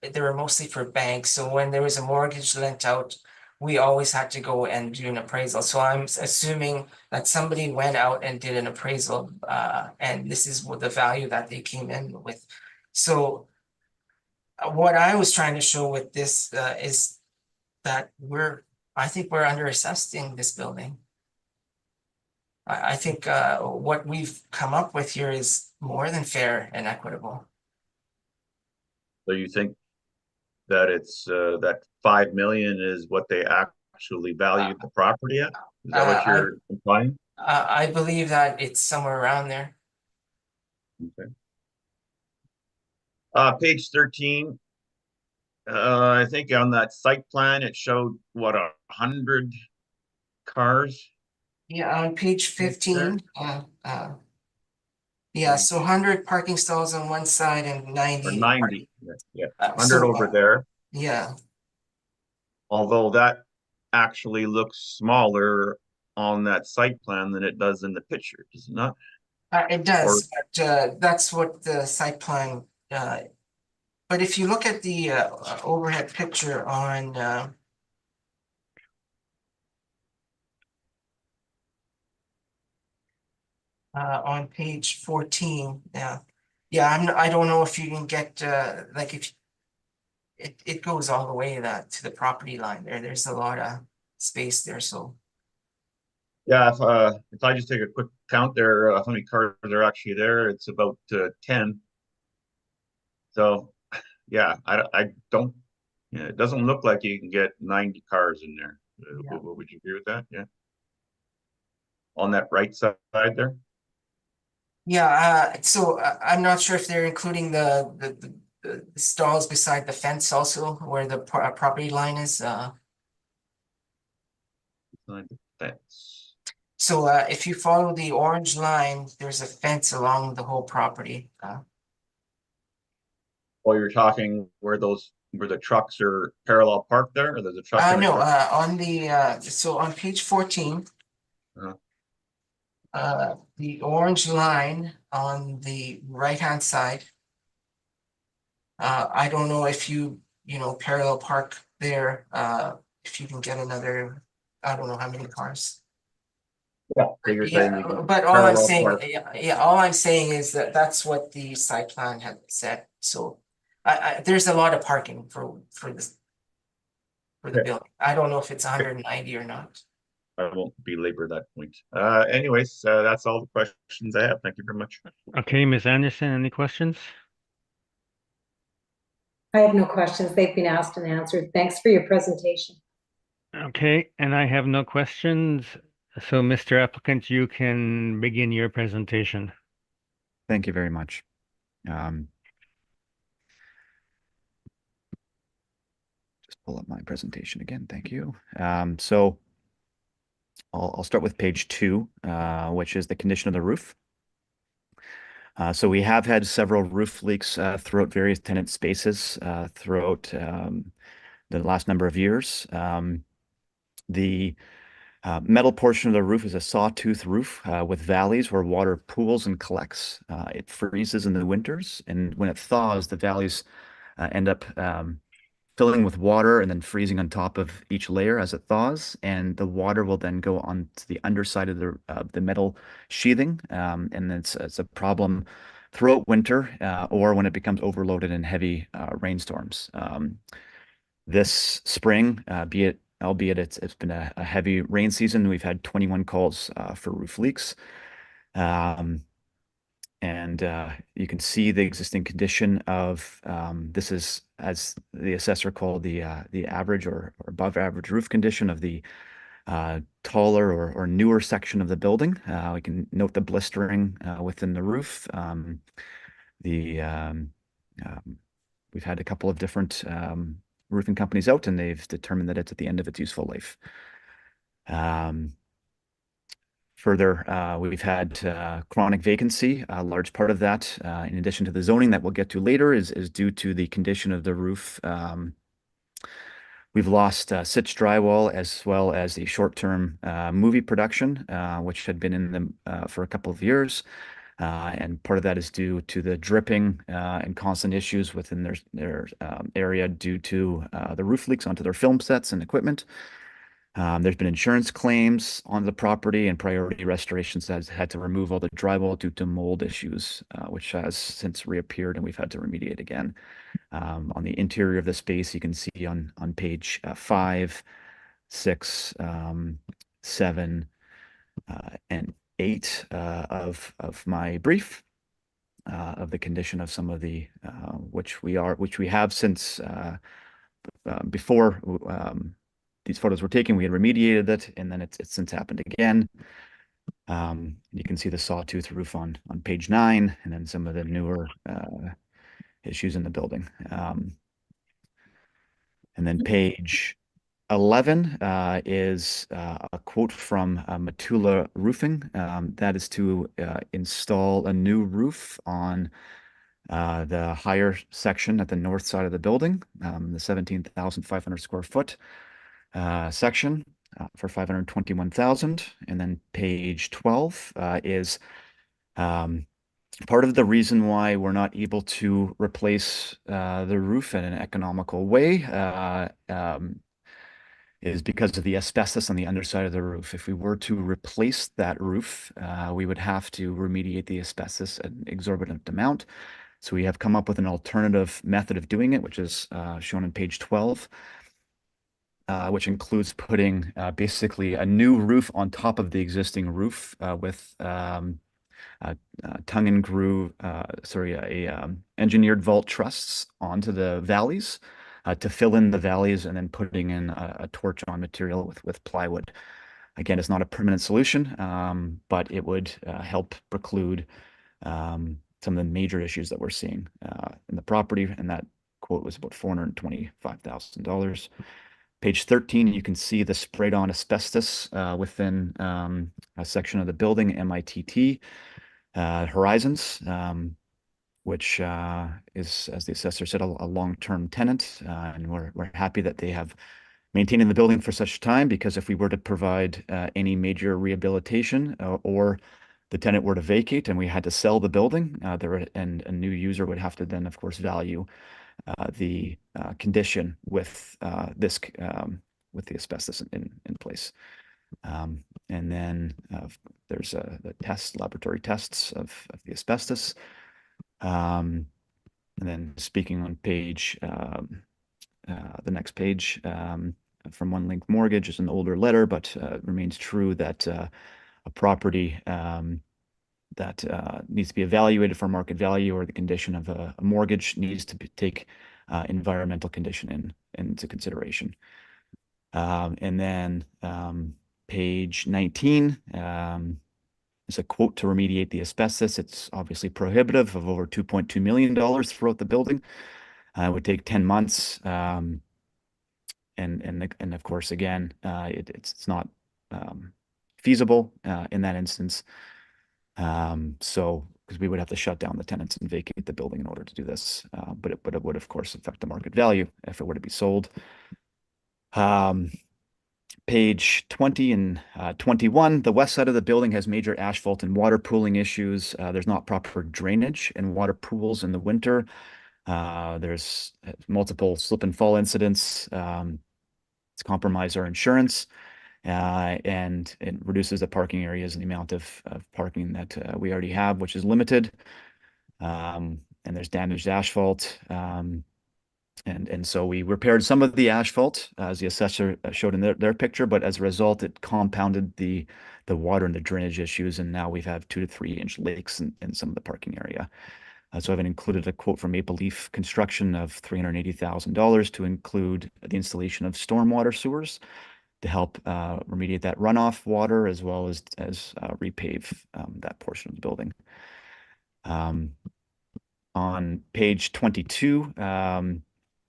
S3: they were mostly for banks. So when there was a mortgage lent out, we always had to go and do an appraisal. So I'm assuming that somebody went out and did an appraisal, and this is what the value that they came in with. So what I was trying to show with this is that I think we're under assessing this building. I think what we've come up with here is more than fair and equitable.
S6: So you think that it's that 5 million is what they actually valued the property at? Is that what you're implying?
S3: I believe that it's somewhere around there.
S6: Okay. Page 13. I think on that site plan, it showed what, 100 cars?
S3: Yeah, on page 15, Yeah, so 100 parking stalls on one side and
S6: Or
S3: 90.
S6: 90, yeah,
S3: Uh,
S6: 100
S3: so,
S6: over there.
S3: Yeah,
S6: Although that actually looks smaller on that site plan than it does in the picture, does it not?
S3: it
S6: Or
S3: does, but that's what the site plan, but if you look at the overhead picture on page 14, yeah. Yeah, I don't know if you can get, like if it goes all the way to the property line there. There's a lot of space there, so.
S6: yeah, if I just take a quick count there, how many cars are actually there? It's about 10. So, yeah, I don't, yeah, it doesn't look like you can get 90 cars in there.
S3: Yeah.
S6: Would you agree with that? Yeah. On that right side there?
S3: Yeah, so I'm not sure if they're including the stalls beside the fence also, where the property line is,
S6: Beside the fence.
S3: so if you follow the orange line, there's a fence along the whole property.
S6: Or you're talking where the trucks are parallel parked there, or there's a truck and a
S3: No,
S6: truck?
S3: on the so on page 14. The orange line on the right-hand side. I don't know if you parallel park there, if you can get another, I don't know how many cars.
S6: Yeah, so you're saying you
S3: Yeah,
S6: can
S3: but all I'm
S6: parallel
S3: saying,
S6: park.
S3: yeah, all I'm saying is that that's what the site plan had said, so. There's a lot of parking for this. For the
S6: Okay.
S3: building, I don't know if it's 190 or not.
S6: I won't belabor that point. Anyways, that's all the questions I have. Thank you very much.
S1: Okay, Ms. Anderson, any questions?
S5: I have no questions. They've been asked and answered. Thanks for your presentation.
S1: Okay, and I have no questions. So, Mr. Applicant, you can begin your presentation.
S9: Thank you very much. Just pull up my presentation again. Thank you. So I'll start with page 2, which is the condition of the roof. So we have had several roof leaks throughout various tenant spaces throughout the last number of years. The metal portion of the roof is a sawtooth roof with valleys where water pools and collects. It freezes in the winters, and when it thaws, the valleys end up filling with water and then freezing on top of each layer as it thaws, and the water will then go on to the underside of the metal sheathing, and it's a problem throughout winter or when it becomes overloaded in heavy rainstorms. This spring, albeit it's been a heavy rain season, we've had 21 calls for roof leaks. And you can see the existing condition of this is, as the assessor called, the average or above average roof condition of the taller or newer section of the building. We can note the blistering within the roof. We've had a couple of different roofing companies out, and they've determined that it's at the end of its useful life. Further, we've had chronic vacancy. A large part of that, in addition to the zoning that we'll get to later, is due to the condition of the roof. We've lost sitz drywall as well as the short-term movie production, which had been in them for a couple of years. And part of that is due to the dripping and constant issues within their area due to the roof leaks onto their film sets and equipment. There's been insurance claims on the property, and Priority Restorations has had to remove all the drywall due to mold issues, which has since reappeared, and we've had to remediate again. On the interior of the space, you can see on page 5, 6, 7, and 8 of my brief of the condition of some of the which we have since before these photos were taken, we had remediated it, and then it's since happened again. You can see the sawtooth roof on page 9, and then some of the newer issues in the building. And then page 11 is a quote from Matula Roofing. That is to install a new roof on the higher section at the north side of the building, the 17,500 square foot section for 521,000. And then page 12 is part of the reason why we're not able to replace the roof in an economical way is because of the asbestos on the underside of the roof. If we were to replace that roof, we would have to remediate the asbestos an exorbitant amount. So we have come up with an alternative method of doing it, which is shown on page 12, which includes putting basically a new roof on top of the existing roof with tongue and groove, engineered vault trusses onto the valleys to fill in the valleys, and then putting in a torch-on material with plywood. Again, it's not a permanent solution, but it would help preclude some of the major issues that we're seeing in the property, and that quote was about $425,000. Page 13, you can see the sprayed-on asbestos within a section of the building, MITT Horizons, which is, as the assessor said, a long-term tenant, and we're happy that they have maintained the building for such time, because if we were to provide any major rehabilitation or the tenant were to vacate and we had to sell the building, and a new user would have to then, of course, value the condition with with the asbestos in place. And then there's the laboratory tests of the asbestos. And then speaking on page, the next page, from One Link Mortgage is an older letter, but remains true that a property that needs to be evaluated for market value or the condition of a mortgage needs to take environmental condition into consideration. And then page 19 is a quote to remediate the asbestos. It's obviously prohibitive, of over $2.2 million throughout the building. It would take 10 months. And of course, again, it's not feasible in that instance. So, because we would have to shut down the tenants and vacate the building in order to do this, but it would, of course, affect the market value if it were to be sold. Page 20 and 21, the west side of the building has major asphalt and water pooling issues. There's not proper drainage in water pools in the winter. There's multiple slip and fall incidents. It's compromised our insurance. And it reduces the parking areas and the amount of parking that we already have, which is limited. And there's damaged asphalt. And so we repaired some of the asphalt, as the assessor showed in their picture, but as a result, it compounded the water and the drainage issues, and now we've had 2 to 3 inch lakes in some of the parking area. So I've included a quote from Maple Leaf Construction of $380,000 to include the installation of stormwater sewers to help remediate that runoff water, as well as repave that portion of the building. On page 22,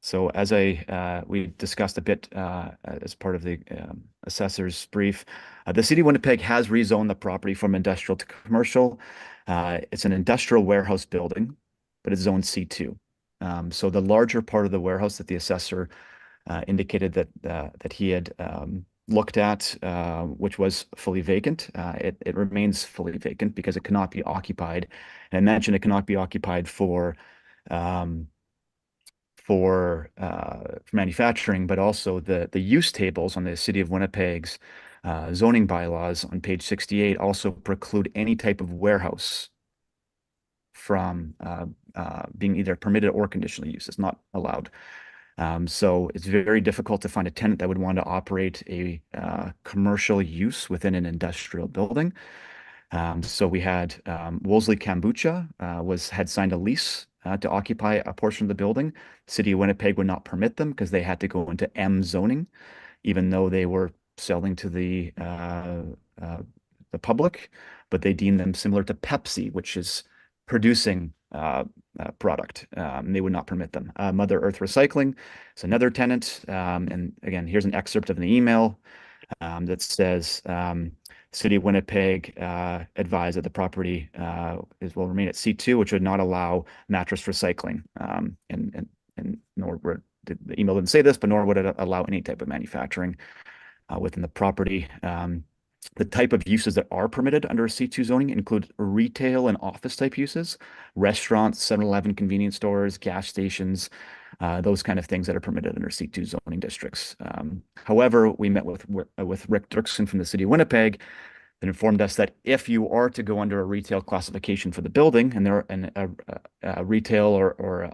S9: so as we discussed a bit as part of the assessor's brief, the city of Winnipeg has rezoned the property from industrial to commercial. It's an industrial warehouse building, but it's zoned C2. So the larger part of the warehouse that the assessor indicated that he had looked at, which was fully vacant, it remains fully vacant because it cannot be occupied. And I mentioned it cannot be occupied for manufacturing, but also the use tables on the city of Winnipeg's zoning bylaws on page 68 also preclude any type of warehouse from being either permitted or conditional use. It's not allowed. So it's very difficult to find a tenant that would want to operate a commercial use within an industrial building. So we had Wolseley Kombucha had signed a lease to occupy a portion of the building. City of Winnipeg would not permit them because they had to go into M zoning, even though they were selling to the public, but they deemed them similar to Pepsi, which is producing product. They would not permit them. Mother Earth Recycling is another tenant. And again, here's an excerpt of an email that says, City of Winnipeg advised that the property will remain at C2, which would not allow mattress recycling. And nor would the email didn't say this, but nor would it allow any type of manufacturing within the property. The type of uses that are permitted under C2 zoning include retail and office type uses, restaurants, 7-Eleven convenience stores, gas stations, those kind of things that are permitted under C2 zoning districts. However, we met with Rick Dirksen from the City of Winnipeg that informed us that if you are to go under a retail classification for the building, and there a retail or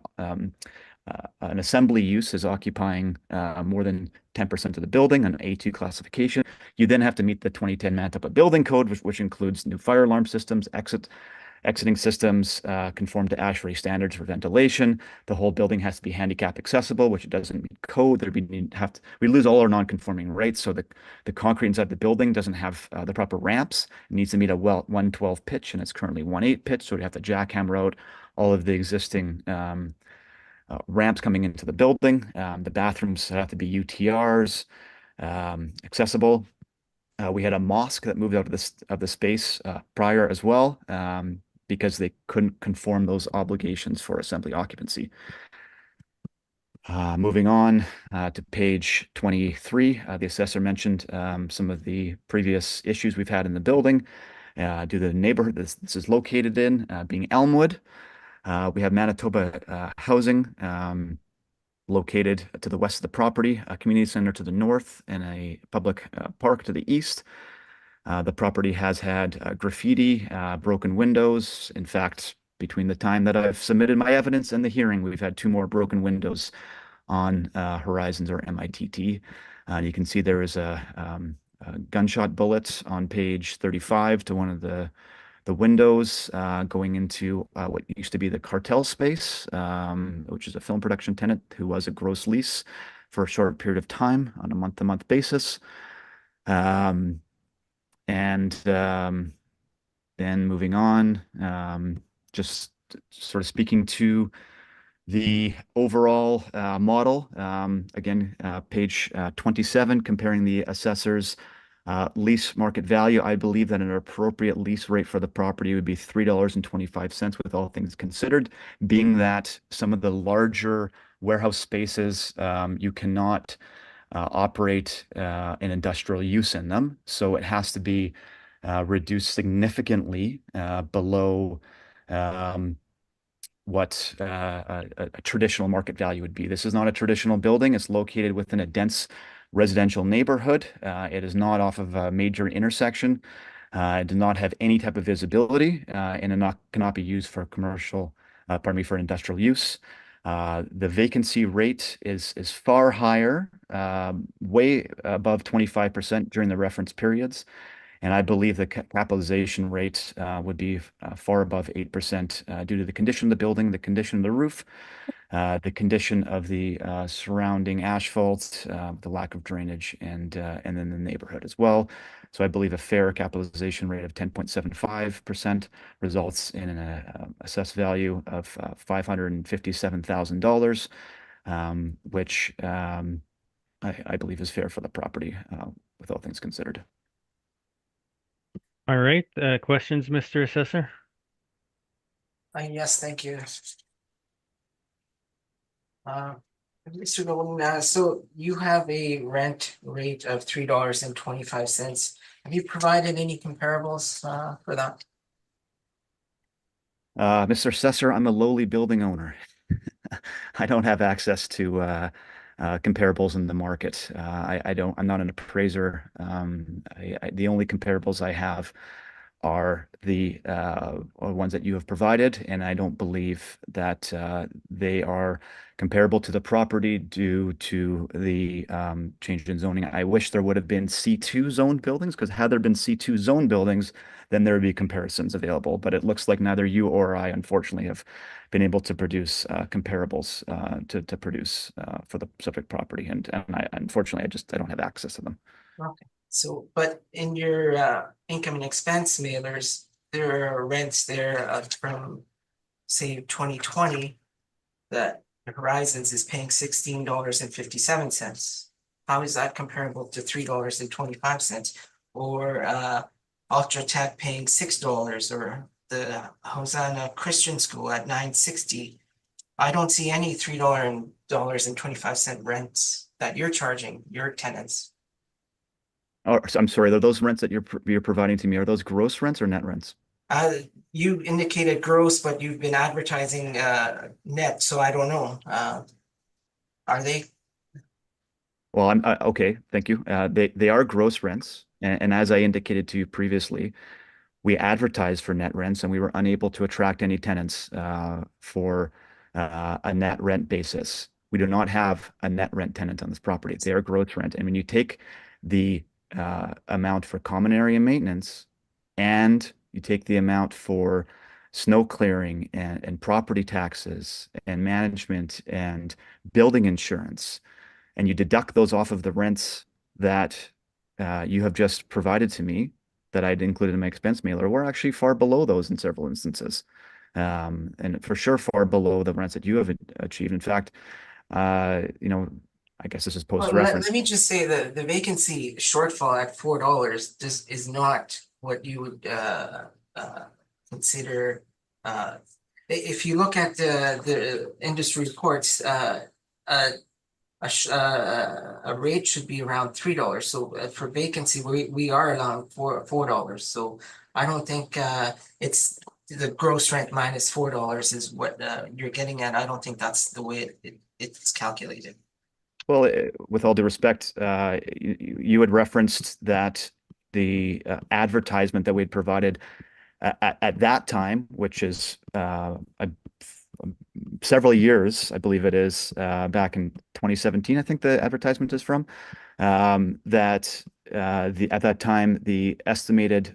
S9: an assembly use is occupying more than 10% of the building, an A2 classification, you then have to meet the 2010 Manitoba Building Code, which includes new fire alarm systems, exiting systems, conform to ASHRAE standards for ventilation. The whole building has to be handicap accessible, which it doesn't meet code. We lose all our non-conforming rates. So the concrete inside the building doesn't have the proper ramps. It needs to meet a 112 pitch, and it's currently 1.8 pitch. So we have to jackhammer out all of the existing ramps coming into the building. The bathrooms have to be UTRs, accessible. We had a mosque that moved out of the space prior as well, because they couldn't conform those obligations for assembly occupancy. Moving on to page 23, the assessor mentioned some of the previous issues we've had in the building due to the neighborhood this is located in, being Elmwood. We have Manitoba Housing located to the west of the property, a community center to the north, and a public park to the east. The property has had graffiti, broken windows. In fact, between the time that I've submitted my evidence and the hearing, we've had 2 more broken windows on Horizons or MITT. You can see there is a gunshot bullet on page 35 to one of the windows going into what used to be the cartel space, which is a film production tenant who was a gross lease for a short period of time on a month-to-month basis. Then moving on, just sort of speaking to the overall model, again, page 27, comparing the assessor's lease market value. I believe that an appropriate lease rate for the property would be $3.25 with all things considered, being that some of the larger warehouse spaces, you cannot operate an industrial use in them. So it has to be reduced significantly below what a traditional market value would be. This is not a traditional building. It's located within a dense residential neighborhood. It is not off of a major intersection. It does not have any type of visibility, and it cannot be used for commercial, for industrial use. The vacancy rate is far higher, way above 25% during the reference periods. And I believe the capitalization rate would be far above 8% due to the condition of the building, the condition of the roof, the condition of the surrounding asphalt, the lack of drainage, and then the neighborhood as well. So I believe a fair capitalization rate of 10.75% results in an assessed value of $557,000, which I believe is fair for the property with all things considered.
S1: All right, questions, Mr. Assessor?
S3: Yes, thank you. Mr. Golden, so you have a rent rate of $3.25. Have you provided any comparables for that?
S9: Mr. Assessor, I'm a lowly building owner. I don't have access to comparables in the market. I'm not an appraiser. The only comparables I have are the ones that you have provided, and I don't believe that they are comparable to the property due to the change in zoning. I wish there would have been C2 zoned buildings, because had there been C2 zoned buildings, then there would be comparisons available. But it looks like neither you or I, unfortunately, have been able to produce comparables to produce for the specific property. And unfortunately, I don't have access to them.
S3: Okay. So, but in your income and expense mailers, there are rents there from say 2020, that Horizons is paying $16.57. How is that comparable to $3.25? Or Ultratech paying $6, or the Hosanna Christian School at $9.60. I don't see any $3.25 rents that you're charging your tenants.
S9: Oh, I'm sorry, are those rents that you're providing to me, are those gross rents or net rents?
S3: You indicated gross, but you've been advertising net, so I don't know. Are they?
S9: Well, I'm okay, thank you. They are gross rents, and as I indicated to you previously, we advertised for net rents and we were unable to attract any tenants for a net rent basis. We do not have a net rent tenant on this property. They are gross rent, and when you take the amount for common area maintenance and you take the amount for snow clearing and property taxes and management and building insurance, and you deduct those off of the rents that you have just provided to me, that I'd included in my expense mailer, we're actually far below those in several instances. And for sure far below the rents that you have achieved. In fact, you know, I guess this is
S3: Well,
S9: post-reference.
S3: let me just say the vacancy shortfall at $4 is not what you would consider. If you look at the industry reports, a rate should be around $3. So for vacancy, we are allowing $4. So I don't think it's the gross rent minus $4 is what you're getting at. I don't think that's the way it's calculated.
S9: Well, with all due respect, you had referenced that the advertisement that we had provided at that time, which is several years, I believe it is, back in 2017, I think the advertisement is from, that at that time, the estimated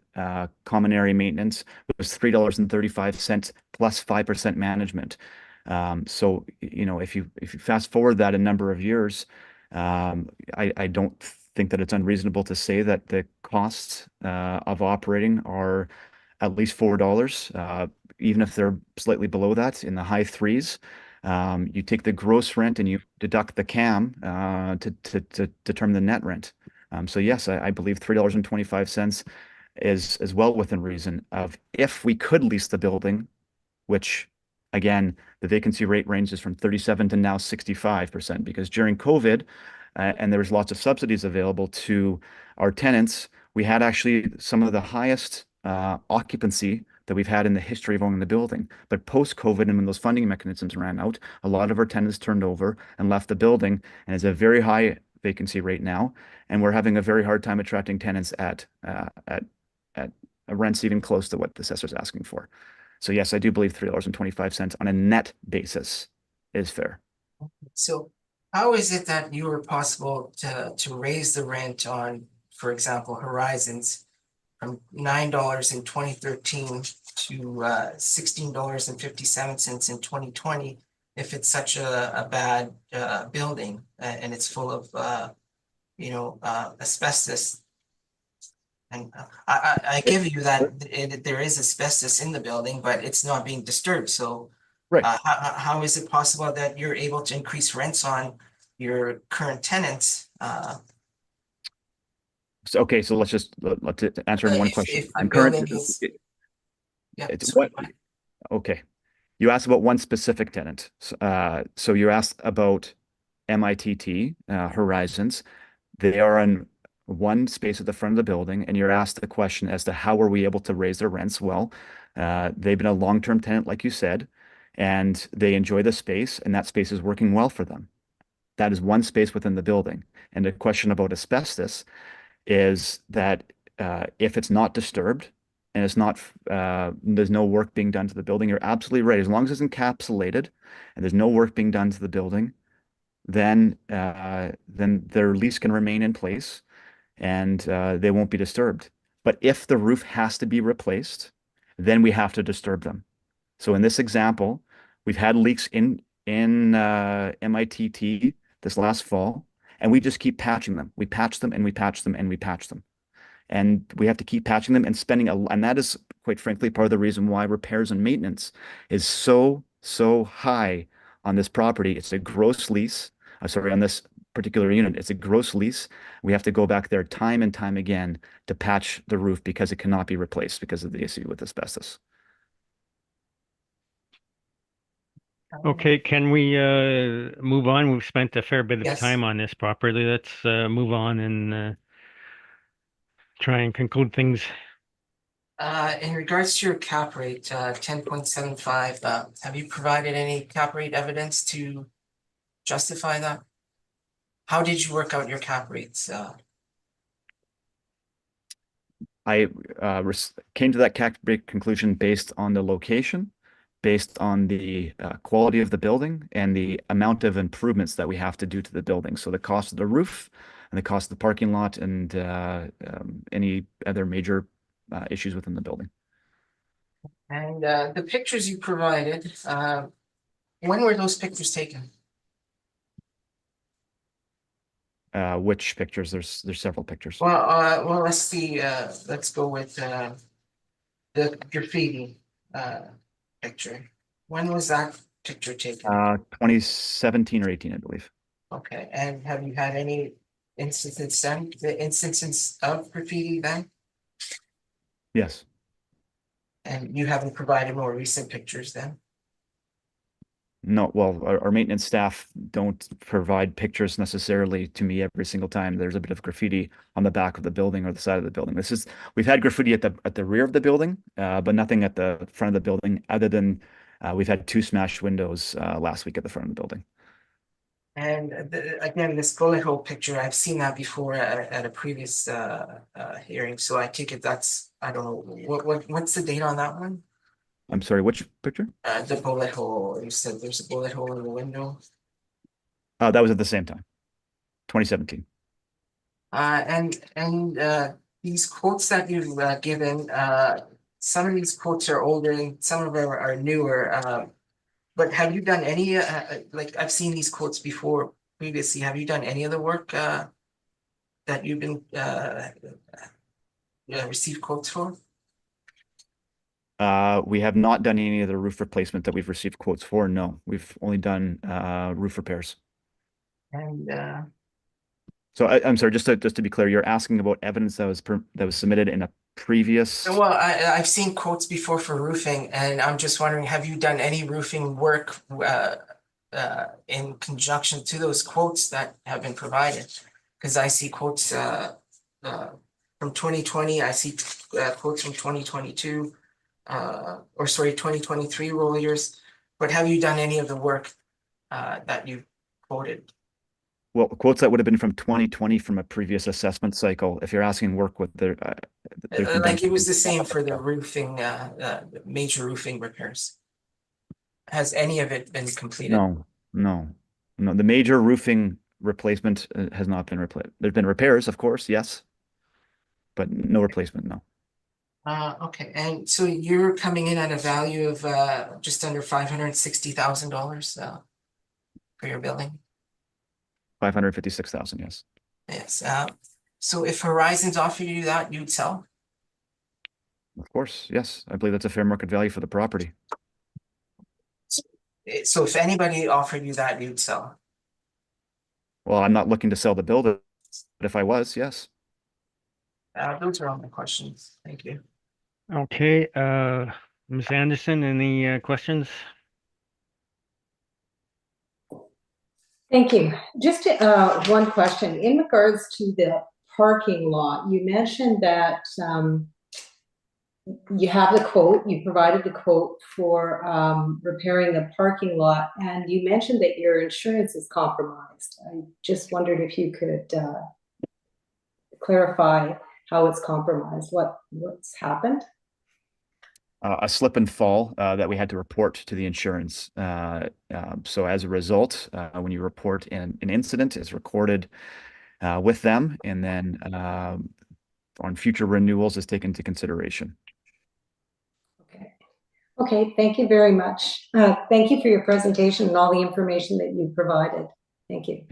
S9: common area maintenance was $3.35 plus 5% management. So, you know, if you fast forward that a number of years, I don't think that it's unreasonable to say that the costs of operating are at least $4, even if they're slightly below that, in the high threes. You take the gross rent and you deduct the CAM to determine the net rent. So yes, I believe $3.25 is well within reason of, if we could lease the building, which again, the vacancy rate ranges from 37 to now 65%, because during COVID, and there was lots of subsidies available to our tenants, we had actually some of the highest occupancy that we've had in the history of owning the building. But post-COVID, and when those funding mechanisms ran out, a lot of our tenants turned over and left the building, and it's a very high vacancy rate now. And we're having a very hard time attracting tenants at rents even close to what the assessor's asking for. So yes, I do believe $3.25 on a net basis is fair.
S3: So how is it that you were possible to raise the rent on, for example, Horizons from $9 in 2013 to $16.57 in 2020, if it's such a bad building and it's full of asbestos? And I give you that there is asbestos in the building, but it's not being disturbed. So
S9: Right.
S3: How is it possible that you're able to increase rents on your current tenants?
S9: So, okay, so let's answer in one question.
S3: If the building is, yeah,
S9: It's
S3: sorry,
S9: what? Okay. You asked about one specific tenant. So you asked about MITT, Horizons. They are in one space at the front of the building, and you're asked the question as to how are we able to raise their rents? Well, they've been a long-term tenant, like you said, and they enjoy the space, and that space is working well for them. That is one space within the building. And the question about asbestos is that if it's not disturbed and it's not, there's no work being done to the building, you're absolutely right. As long as it's encapsulated and there's no work being done to the building, then their lease can remain in place and they won't be disturbed. But if the roof has to be replaced, then we have to disturb them. So in this example, we've had leaks in MITT this last fall, and we just keep patching them. We patch them and we patch them and we patch them. And we have to keep patching them and spending and that is quite frankly, part of the reason why repairs and maintenance is so high on this property. It's a gross lease. Sorry, on this particular unit, it's a gross lease. We have to go back there time and time again to patch the roof because it cannot be replaced because of the issue with asbestos.
S1: Okay, can we move on? We've spent a fair bit of
S3: Yes.
S1: time on this property. Let's move on and try and conclude things.
S3: In regards to your cap rate, 10.75, have you provided any cap rate evidence to justify that? How did you work out your cap rates?
S9: I came to that cap rate conclusion based on the location, based on the quality of the building, and the amount of improvements that we have to do to the building. So the cost of the roof and the cost of the parking lot and any other major issues within the building.
S3: And the pictures you provided, when were those pictures taken?
S9: Which pictures? There's several pictures.
S3: Well, let's see, let's go with the graffiti picture. When was that picture taken?
S9: 2017 or 18, I believe.
S3: Okay, and have you had any instances of graffiti then?
S9: Yes.
S3: And you haven't provided more recent pictures then?
S9: No, well, our maintenance staff don't provide pictures necessarily to me every single time there's a bit of graffiti on the back of the building or the side of the building. We've had graffiti at the rear of the building, but nothing at the front of the building other than we've had 2 smashed windows last week at the front of the building.
S3: And again, this bullet hole picture, I've seen that before at a previous hearing, so I take it that's, I don't know, what's the date on that one?
S9: I'm sorry, which picture?
S3: The bullet hole, you said there's a bullet hole in the window.
S9: That was at the same time, 2017.
S3: And these quotes that you've given, some of these quotes are older and some of them are newer. But have you done any, like I've seen these quotes before previously, have you done any of the work that you've been received quotes for?
S9: We have not done any of the roof replacement that we've received quotes for. No, we've only done roof repairs.
S3: And
S9: So I'm sorry, just to be clear, you're asking about evidence that was submitted in a previous.
S3: well, I've seen quotes before for roofing, and I'm just wondering, have you done any roofing work in conjunction to those quotes that have been provided? Because I see quotes from 2020, I see quotes from 2022, or sorry, 2023 roll years. But have you done any of the work that you quoted?
S9: Well, quotes that would have been from 2020 from a previous assessment cycle. If you're asking work with the
S3: Like it was the same for the roofing, major roofing repairs. Has any of it been completed?
S9: No. The major roofing replacement has not been replaced. There's been repairs, of course, yes, but no replacement, no.
S3: Okay, and so you're coming in at a value of just under $560,000 for your building?
S9: 556,000, yes.
S3: Yes, so if Horizons offered you that, you'd sell?
S9: Of course, yes. I believe that's a fair market value for the property.
S3: So if anybody offered you that, you'd sell?
S9: Well, I'm not looking to sell the building, but if I was, yes.
S3: Those are all my questions. Thank you.
S1: Okay, Ms. Anderson, any questions?
S5: Thank you. Just one question. In regards to the parking lot, you mentioned that you have the quote, you provided the quote for repairing the parking lot, and you mentioned that your insurance is compromised. I just wondered if you could clarify how it's compromised, what's happened?
S9: A slip and fall that we had to report to the insurance. So as a result, when you report an incident, it's recorded with them, and then on future renewals is taken into consideration.
S5: Okay, thank you very much. Thank you for your presentation and all the information that you provided. Thank you.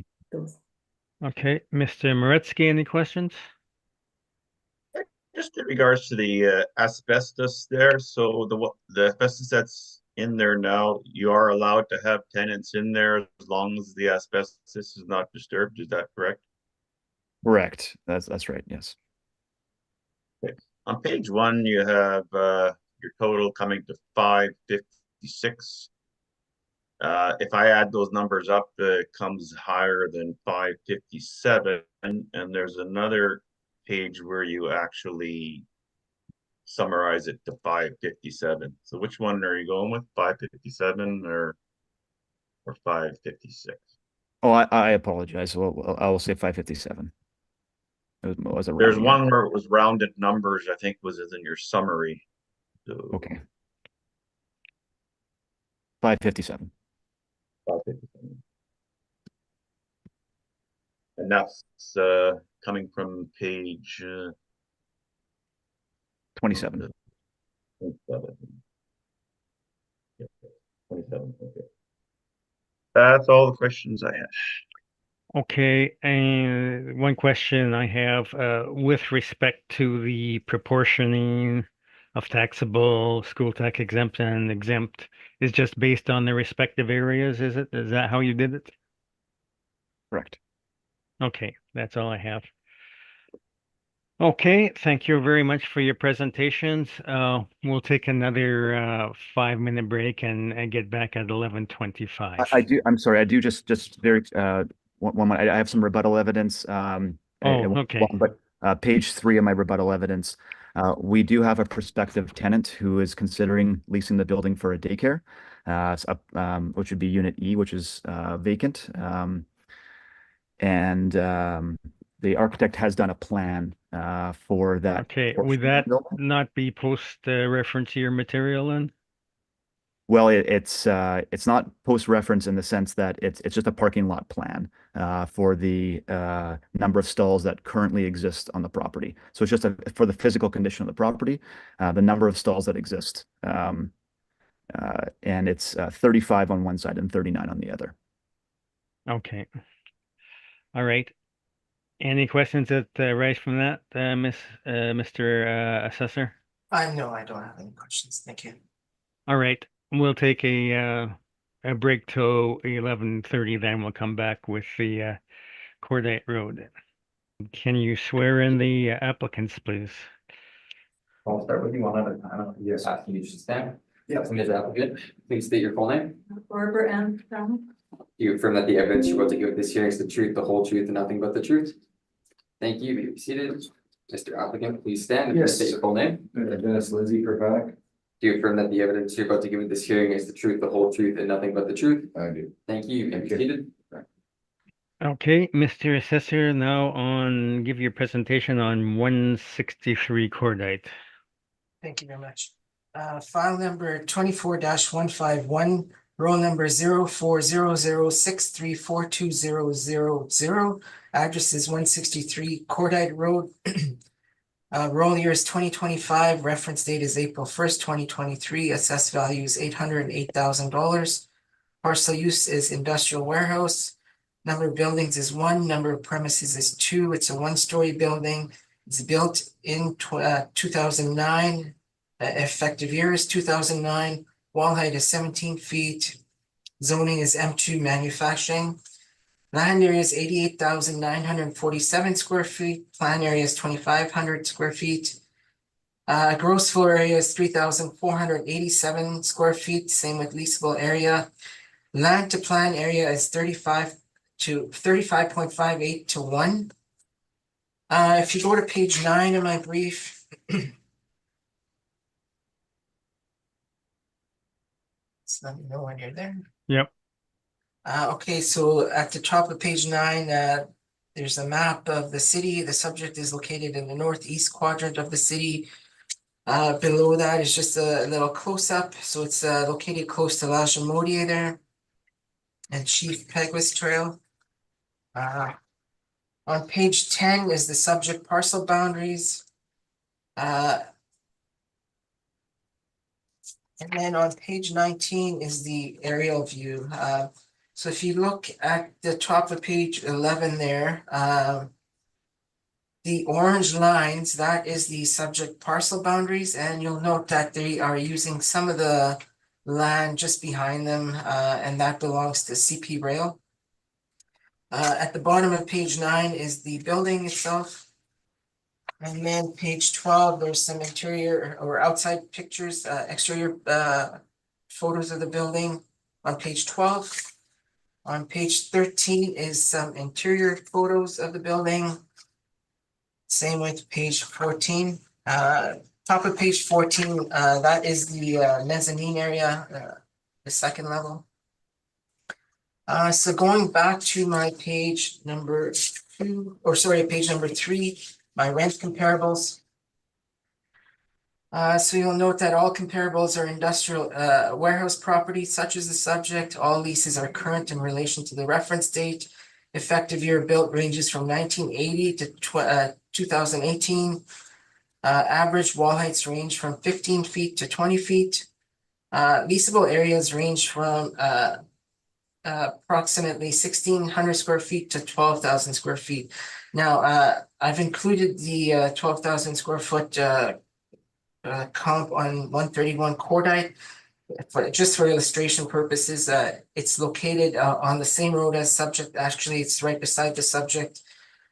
S1: Okay, Mr. Moretsky, any questions?
S6: Just in regards to the asbestos there, so the asbestos that's in there now, you are allowed to have tenants in there as long as the asbestos is not disturbed, is that correct?
S9: Correct. That's right. Yes.
S6: On page one, you have your total coming to 556. If I add those numbers up, it comes higher than 557. And there's another page where you actually summarize it to 557. So which one are you going with? 557 or 556?
S9: Oh, I apologize. Well, I will say 557. It was a
S6: There's
S9: rounding
S6: one
S9: error.
S6: where it was rounded numbers, I think was in your summary. So
S9: Okay. 557.
S6: 557. And that's coming from page
S9: 27.
S6: 27. Yeah, 27. Okay. That's all the questions I have.
S1: Okay, and one question I have with respect to the proportioning of taxable, school tax exempt and exempt is just based on the respective areas, is it? Is that how you did it?
S9: Correct.
S1: Okay, that's all I have. Okay, thank you very much for your presentations. We'll take another 5-minute break and get back at 11:25.
S9: I'm sorry. I do just very one more. I have some rebuttal evidence.
S1: Oh,
S9: it won't be
S1: okay.
S9: long, but page 3 of my rebuttal evidence. We do have a prospective tenant who is considering leasing the building for a daycare, which would be Unit E, which is vacant. And the architect has done a plan for that.
S1: Okay,
S9: portion
S1: would
S9: of the
S1: that
S9: building.
S1: not be post reference to your material then?
S9: Well, it's not post reference in the sense that it's just a parking lot plan for the number of stalls that currently exist on the property. So it's just for the physical condition of the property, the number of stalls that exist, and it's 35 on one side and 39 on the other.
S1: Okay. All right. Any questions that arise from that, Mr. Assessor?
S3: No, I don't have any questions. Thank you.
S1: All right. We'll take a break till 11:30, then we'll come back with the Cordite Road. Can you swear in the applicants, please?
S2: I'll start with you one at a time. Yes. Asking you to stand. Yes. Ms. Applicant, please state your full name.
S10: Barbara Ann Brown.
S2: Do you affirm that the evidence you're about to give at this hearing is the truth, the whole truth, and nothing but the truth? Thank you. You may be seated. Mr. Applicant, please stand and
S11: Yes.
S2: state your full name.
S11: Dennis Lizzie Pravac.
S2: Do you affirm that the evidence you're about to give at this hearing is the truth, the whole truth, and nothing but the truth?
S11: I do.
S2: Thank you. You may be
S11: Thank you.
S2: seated.
S1: Okay, Mr. Assessor, now give your presentation on 163 Cordite.
S3: Thank you very much. File number 24-151, roll number 040063420000. Address is 163 Cordite Road. Roll year is 2025, reference date is April 1st, 2023, assessed value is $808,000. Parcel use is industrial warehouse. Number of buildings is 1, number of premises is 2. It's a 1-story building. It's built in 2009. Effective year is 2009. Wall height is 17 feet. Zoning is M2 manufacturing. Land area is 88,947 square feet. Plan area is 2,500 square feet. Gross floor area is 3,487 square feet. Same with leasable area. Land to plan area is 35.58 to 1. If you go to page 9 of my brief. So let me know when you're there.
S1: Yep.
S3: Okay, so at the top of page 9, there's a map of the city. The subject is located in the northeast quadrant of the city. Below that is just a little close-up. So it's located close to La Jamodier there and Chief Peguis Trail. On page 10 is the subject parcel boundaries. And then on page 19 is the aerial view. So if you look at the top of page 11 there, The orange lines, that is the subject parcel boundaries, and you'll note that they are using some of the land just behind them, and that belongs to CP Rail. At the bottom of page 9 is the building itself. And then page 12, there's some interior or outside pictures, exterior photos of the building on page 12. On page 13 is some interior photos of the building. Same with page 14. Top of page 14, that is the mezzanine area, the second level. So going back to my page number 2, or sorry, page number 3, my rent comparables. So you'll note that all comparables are industrial warehouse property, such as the subject. All leases are current in relation to the reference date. Effective year built ranges from 1980 to 2018. Average wall heights range from 15 feet to 20 feet. Leasable areas range from approximately 1,600 square feet to 12,000 square feet. Now, I've included the 12,000 square foot comp on 131 Cordite. Just for illustration purposes, it's located on the same road as subject. Actually, it's right beside the subject.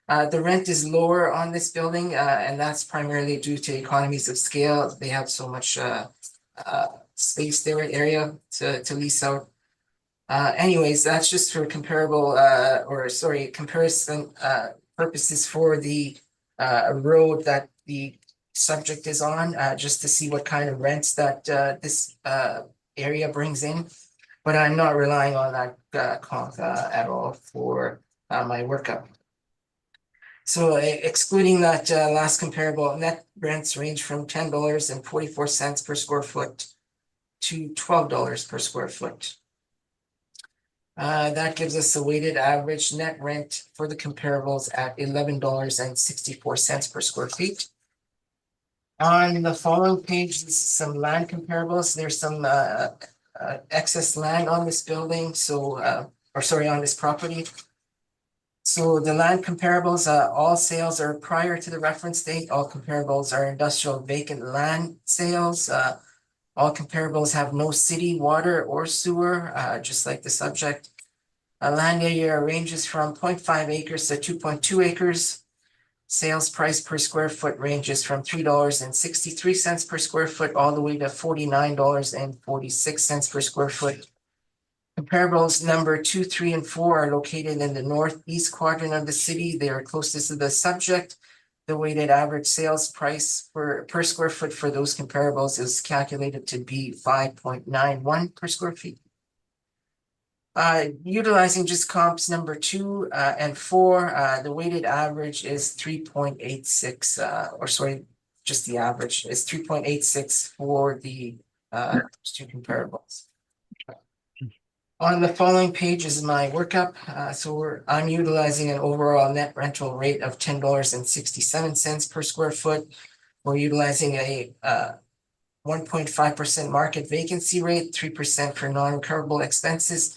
S3: The rent is lower on this building, and that's primarily due to economies of scale. They have so much space there, area to lease out. Anyways, that's just for comparable, comparison purposes for the road that the subject is on, just to see what kind of rents that this area brings in. But I'm not relying on that comp at all for my workup. So excluding that last comparable, net rents range from $10.44 per square foot to $12 per square foot. That gives us a weighted average net rent for the comparables at $11.64 per square feet. On the following page, this is some land comparables. There's some excess land on this building, on this property. So the land comparables, all sales are prior to the reference date. All comparables are industrial vacant land sales. All comparables have no city water or sewer, just like the subject. Land area ranges from 0.5 acres to 2.2 acres. Sales price per square foot ranges from $3.63 per square foot all the way to $49.46 per square foot. Comparables number 2, 3, and 4 are located in the northeast quadrant of the city. They are closest to the subject. The weighted average sales price per square foot for those comparables is calculated to be $5.91 per square feet. Utilizing just comps number 2 and 4, the weighted average is 3.86, just the average is 3.86 for the two comparables. On the following page is my workup. I'm utilizing an overall net rental rate of $10.67 per square foot. We're utilizing a 1.5% market vacancy rate, 3% for non-recoverable expenses,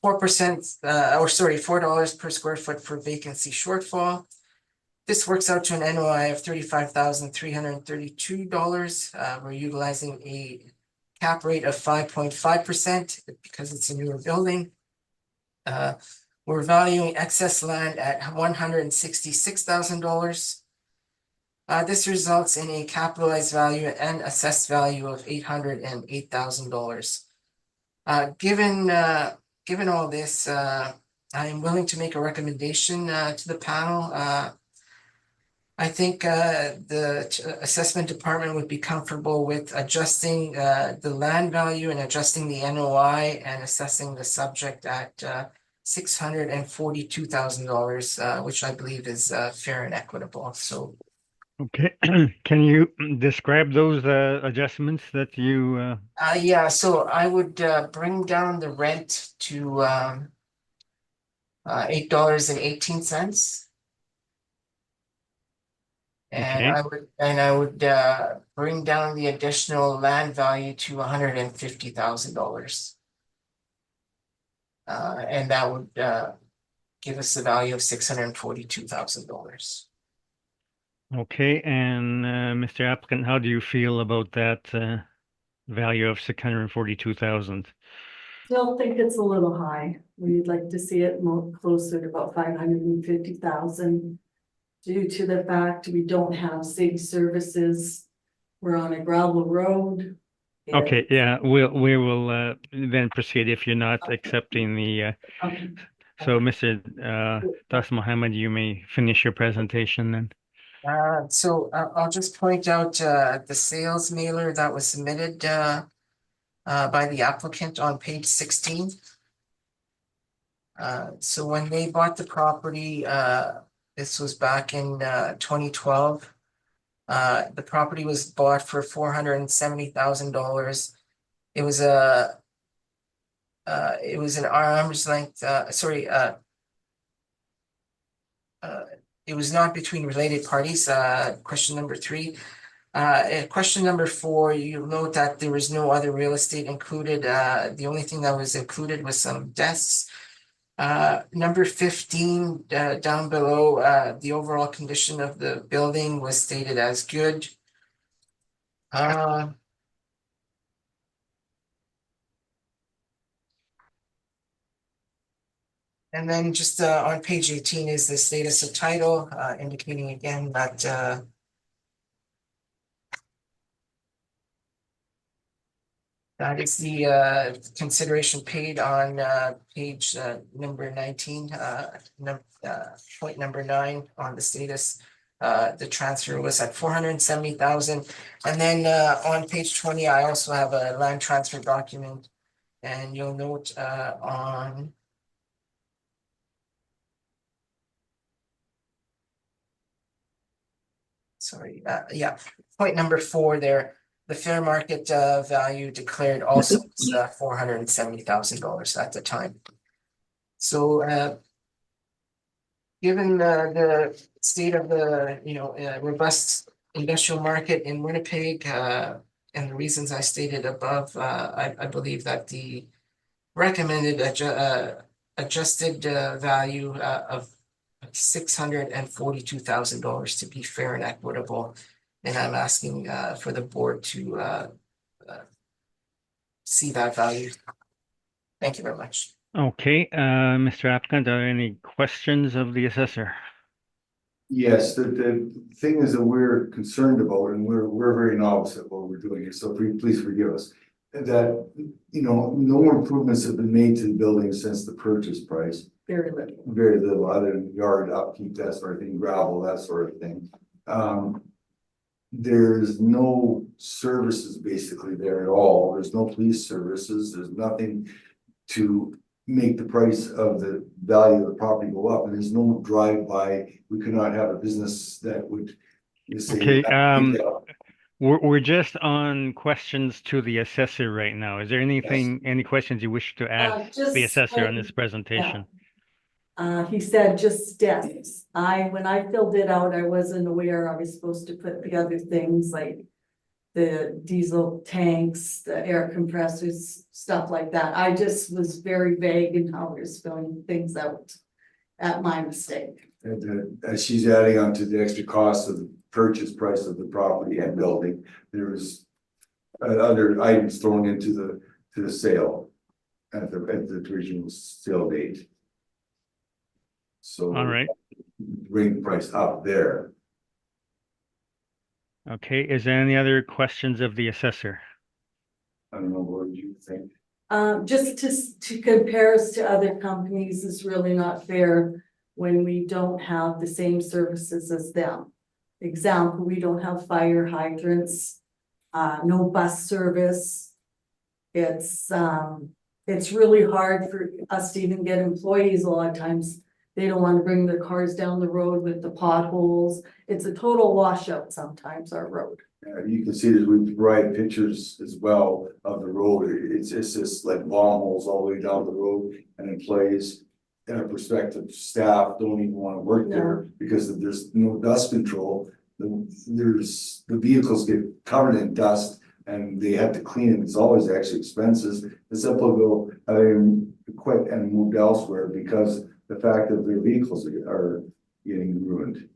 S3: 4% per square foot for vacancy shortfall. This works out to an NOI of $35,332. We're utilizing a cap rate of 5.5% because it's a newer building. We're valuing excess land at $166,000. This results in a capitalized value and assessed value of $808,000. Given all this, I am willing to make a recommendation to the panel. I think the assessment department would be comfortable with adjusting the land value and adjusting the NOI and assessing the subject at $642,000, which I believe is fair and equitable. So.
S1: Okay, can you describe those adjustments that you
S3: Yeah, so I would bring down the rent to $8.18. And
S1: Okay.
S3: I would bring down the additional land value to $150,000. And that would give us a value of $642,000.
S1: Okay, and Mr. Applicant, how do you feel about that value of 642,000?
S10: Still think it's a little high. We'd like to see it more closer to about 550,000. Due to the fact we don't have city services. We're on a gravel road.
S1: Okay,
S10: It's-
S1: yeah, we will then proceed if you're not accepting the
S10: Okay.
S1: so Mr. Das Mohammed, you may finish your presentation then.
S3: So I'll just point out the sales mailer that was submitted by the applicant on page 16. So when they bought the property, this was back in 2012. The property was bought for $470,000. It was an arm's length, it was not between related parties, question number 3. Question number 4, you'll note that there was no other real estate included. The only thing that was included was some desks. Number 15, down below, the overall condition of the building was stated as good. And then just on page 18 is the status of title, indicating again that that is the consideration paid on page number 19, point number 9 on the status. The transfer was at 470,000. And then on page 20, I also have a land transfer document. And you'll note on point number 4 there, the fair market value declared also is $470,000 at the time. So given the state of the robust industrial market in Winnipeg and the reasons I stated above, I believe that the recommended adjusted value of $642,000 to be fair and equitable, and I'm asking for the board to see that value. Thank you very much.
S1: Okay, Mr. Applicant, are there any questions of the assessor?
S11: Yes, the thing is that we're concerned about, and we're very novice at what we're doing here, so please forgive us. That, no improvements have been made to the building since the purchase price.
S10: Very little.
S11: Very little, other than yard upkeep, that sort of thing, gravel, that sort of thing. There's no services basically there at all. There's no police services. There's nothing to make the price of the value of the property go up, and there's no drive-by. We could not have a business that would say.
S1: Okay, we're just on questions to the assessor right now. Is there anything, any questions you wish to ask the assessor on this presentation?
S10: He said just desks. When I filled it out, I wasn't aware I was supposed to put the other things like the diesel tanks, the air compressors, stuff like that. I just was very vague in how I was filling things out at my mistake.
S11: And as she's adding on to the extra cost of the purchase price of the property and building, there was other items thrown into the sale at the original sale date. So
S1: All right.
S11: bring the price up there.
S1: Okay, is there any questions of the assessor?
S11: I don't know, what do you think?
S10: Just to compare us to other companies is really not fair when we don't have the same services as them. Example, we don't have fire hydrants, no bus service. It's really hard for us to even get employees a lot of times. They don't want to bring their cars down the road with the potholes. It's a total washout sometimes, our road.
S11: You can see that we provide pictures as well of the road. It's just like bomb holes all the way down the road, and employees and our prospective staff don't even want to work there because there's no dust control. The vehicles get covered in dust and they have to clean it. It's always actually expenses. The simple will quit and moved elsewhere because the fact that their vehicles are getting ruined.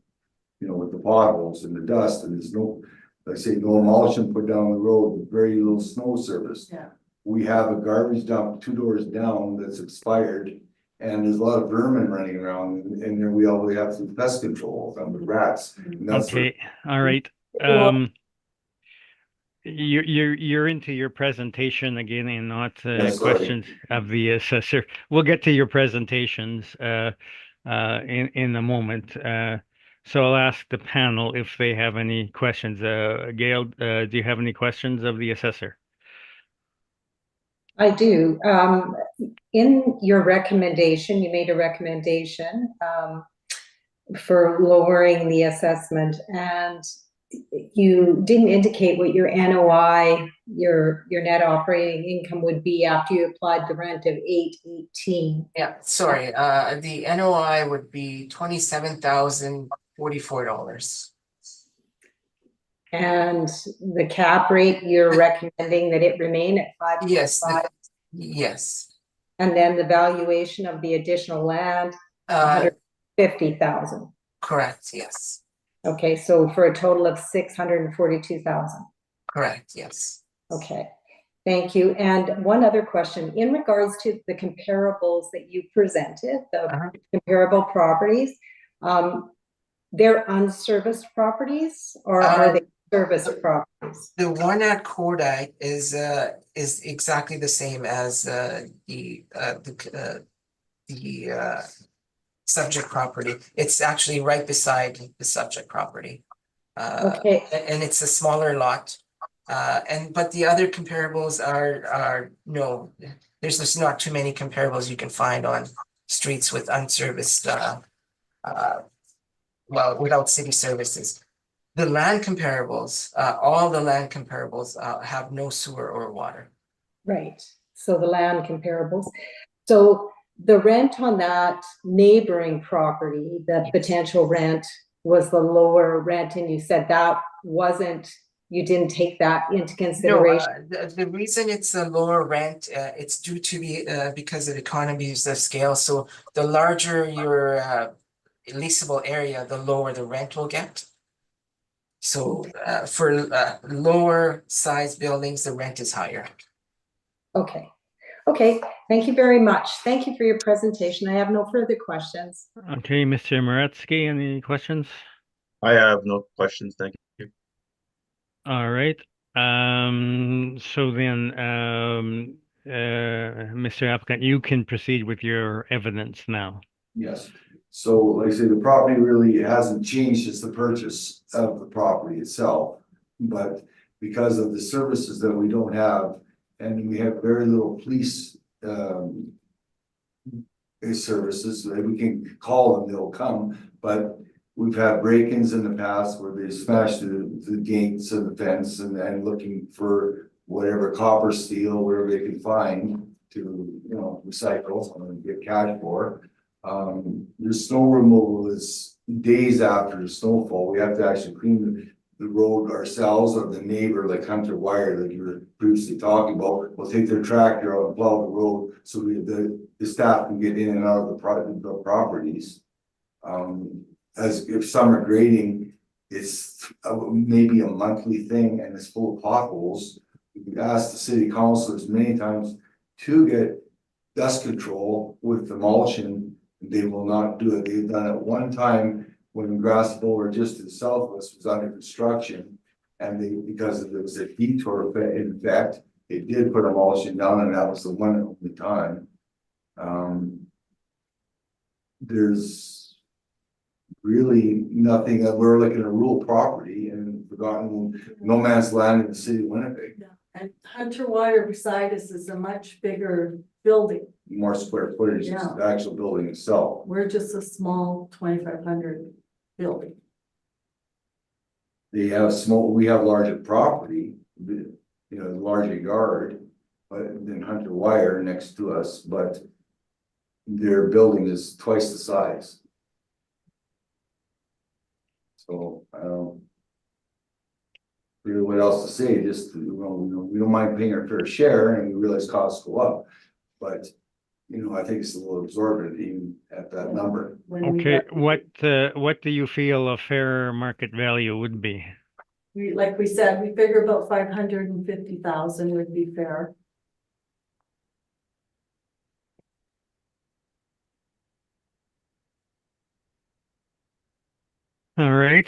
S11: you know, with the potholes and the dust, and there's no, like I say, no emulsion put down the road, very little snow service.
S10: Yeah.
S11: We have a garbage dump 2 doors down that's expired, and there's a lot of vermin running around, and then we always have to pest control them with rats. And that's where-
S1: Okay, all right.
S10: Well-
S1: You're into your presentation again and not
S11: Yes, sorry.
S1: questions of the assessor. We'll get to your presentations in a moment. So I'll ask the panel if they have any questions. Gail, do you have any questions of the assessor?
S5: I do. In your recommendation, you made a recommendation for lowering the assessment, and you didn't indicate what your NOI, your net operating income would be after you applied the rent of $818.
S3: Yeah, sorry, the NOI would be $27,044.
S5: And the cap rate, you're recommending that it remain at 5.5?
S3: Yes, yes.
S5: And then the valuation of the additional land,
S3: Uh,
S5: 150,000.
S3: correct, yes,
S5: Okay, so for a total of 642,000.
S3: correct, yes.
S5: Okay, thank you. And one other question, in regards to the comparables that you presented, the comparable properties, they're unserviced properties, or are they serviced properties?
S3: The one at Corday is exactly the same as the subject property. It's actually right beside the subject property.
S5: Okay.
S3: And it's a smaller lot. But the other comparables are no, there's just not too many comparables you can find on streets with unserviced well, without city services. The land comparables, all the land comparables have no sewer or water.
S5: Right, so the land comparables. So the rent on that neighboring property, the potential rent was the lower rent, and you said that wasn't, you didn't take that into consideration?
S3: No, the reason it's a lower rent, it's due to the because of economies of scale. So the larger your leasable area, the lower the rent will get. So for lower size buildings, the rent is higher.
S5: Okay, okay, thank you very much. Thank you for your presentation. I have no further questions.
S1: Okay, Mr. Moretsky, any questions?
S6: I have no questions, thank you.
S1: All right. So then, Mr. Applicant, you can proceed with your evidence now.
S11: Yes, so like I say, the property really hasn't changed since the purchase of the property itself. But because of the services that we don't have, and we have very little police services, so that we can call them, they'll come. But we've had break-ins in the past where they smashed the gates and the fence and looking for whatever copper, steel, wherever they can find to, you know, recycle and get cash for. The snow removal is days after the snowfall. We have to actually clean the road ourselves, or the neighbor, like Hunter Wire that you were previously talking about, will take their tractor out and plow the road so the staff can get in and out of the properties. As if summer grading is maybe a monthly thing and it's full of potholes, we've asked the city councilors many times to get dust control with emulsion. They will not do it. They've done it one time when Grass Bowl, just to the southwest, was under construction. And because there was a detour in fact, they did put emulsion down, and that was the one and only time. There's really nothing, we're like in a rural property and forgotten no man's land in the city of Winnipeg.
S10: Yeah. And Hunter Wire beside us is a much bigger building.
S11: More square footage than
S10: Yeah.
S11: the actual building itself.
S10: We're just a small 2,500 building.
S11: They have we have larger property, you know, larger yard, but than Hunter Wire next to us, but their building is twice the size. So I don't really what else to say, just, you know, we don't mind paying our fair share, and we realize costs go up. But I think it's a little absorbent even at that number.
S10: When we
S1: Okay,
S10: got-
S1: what do you feel a fair market value would be?
S10: like we said, we figure about 550,000 would be fair.
S1: All right.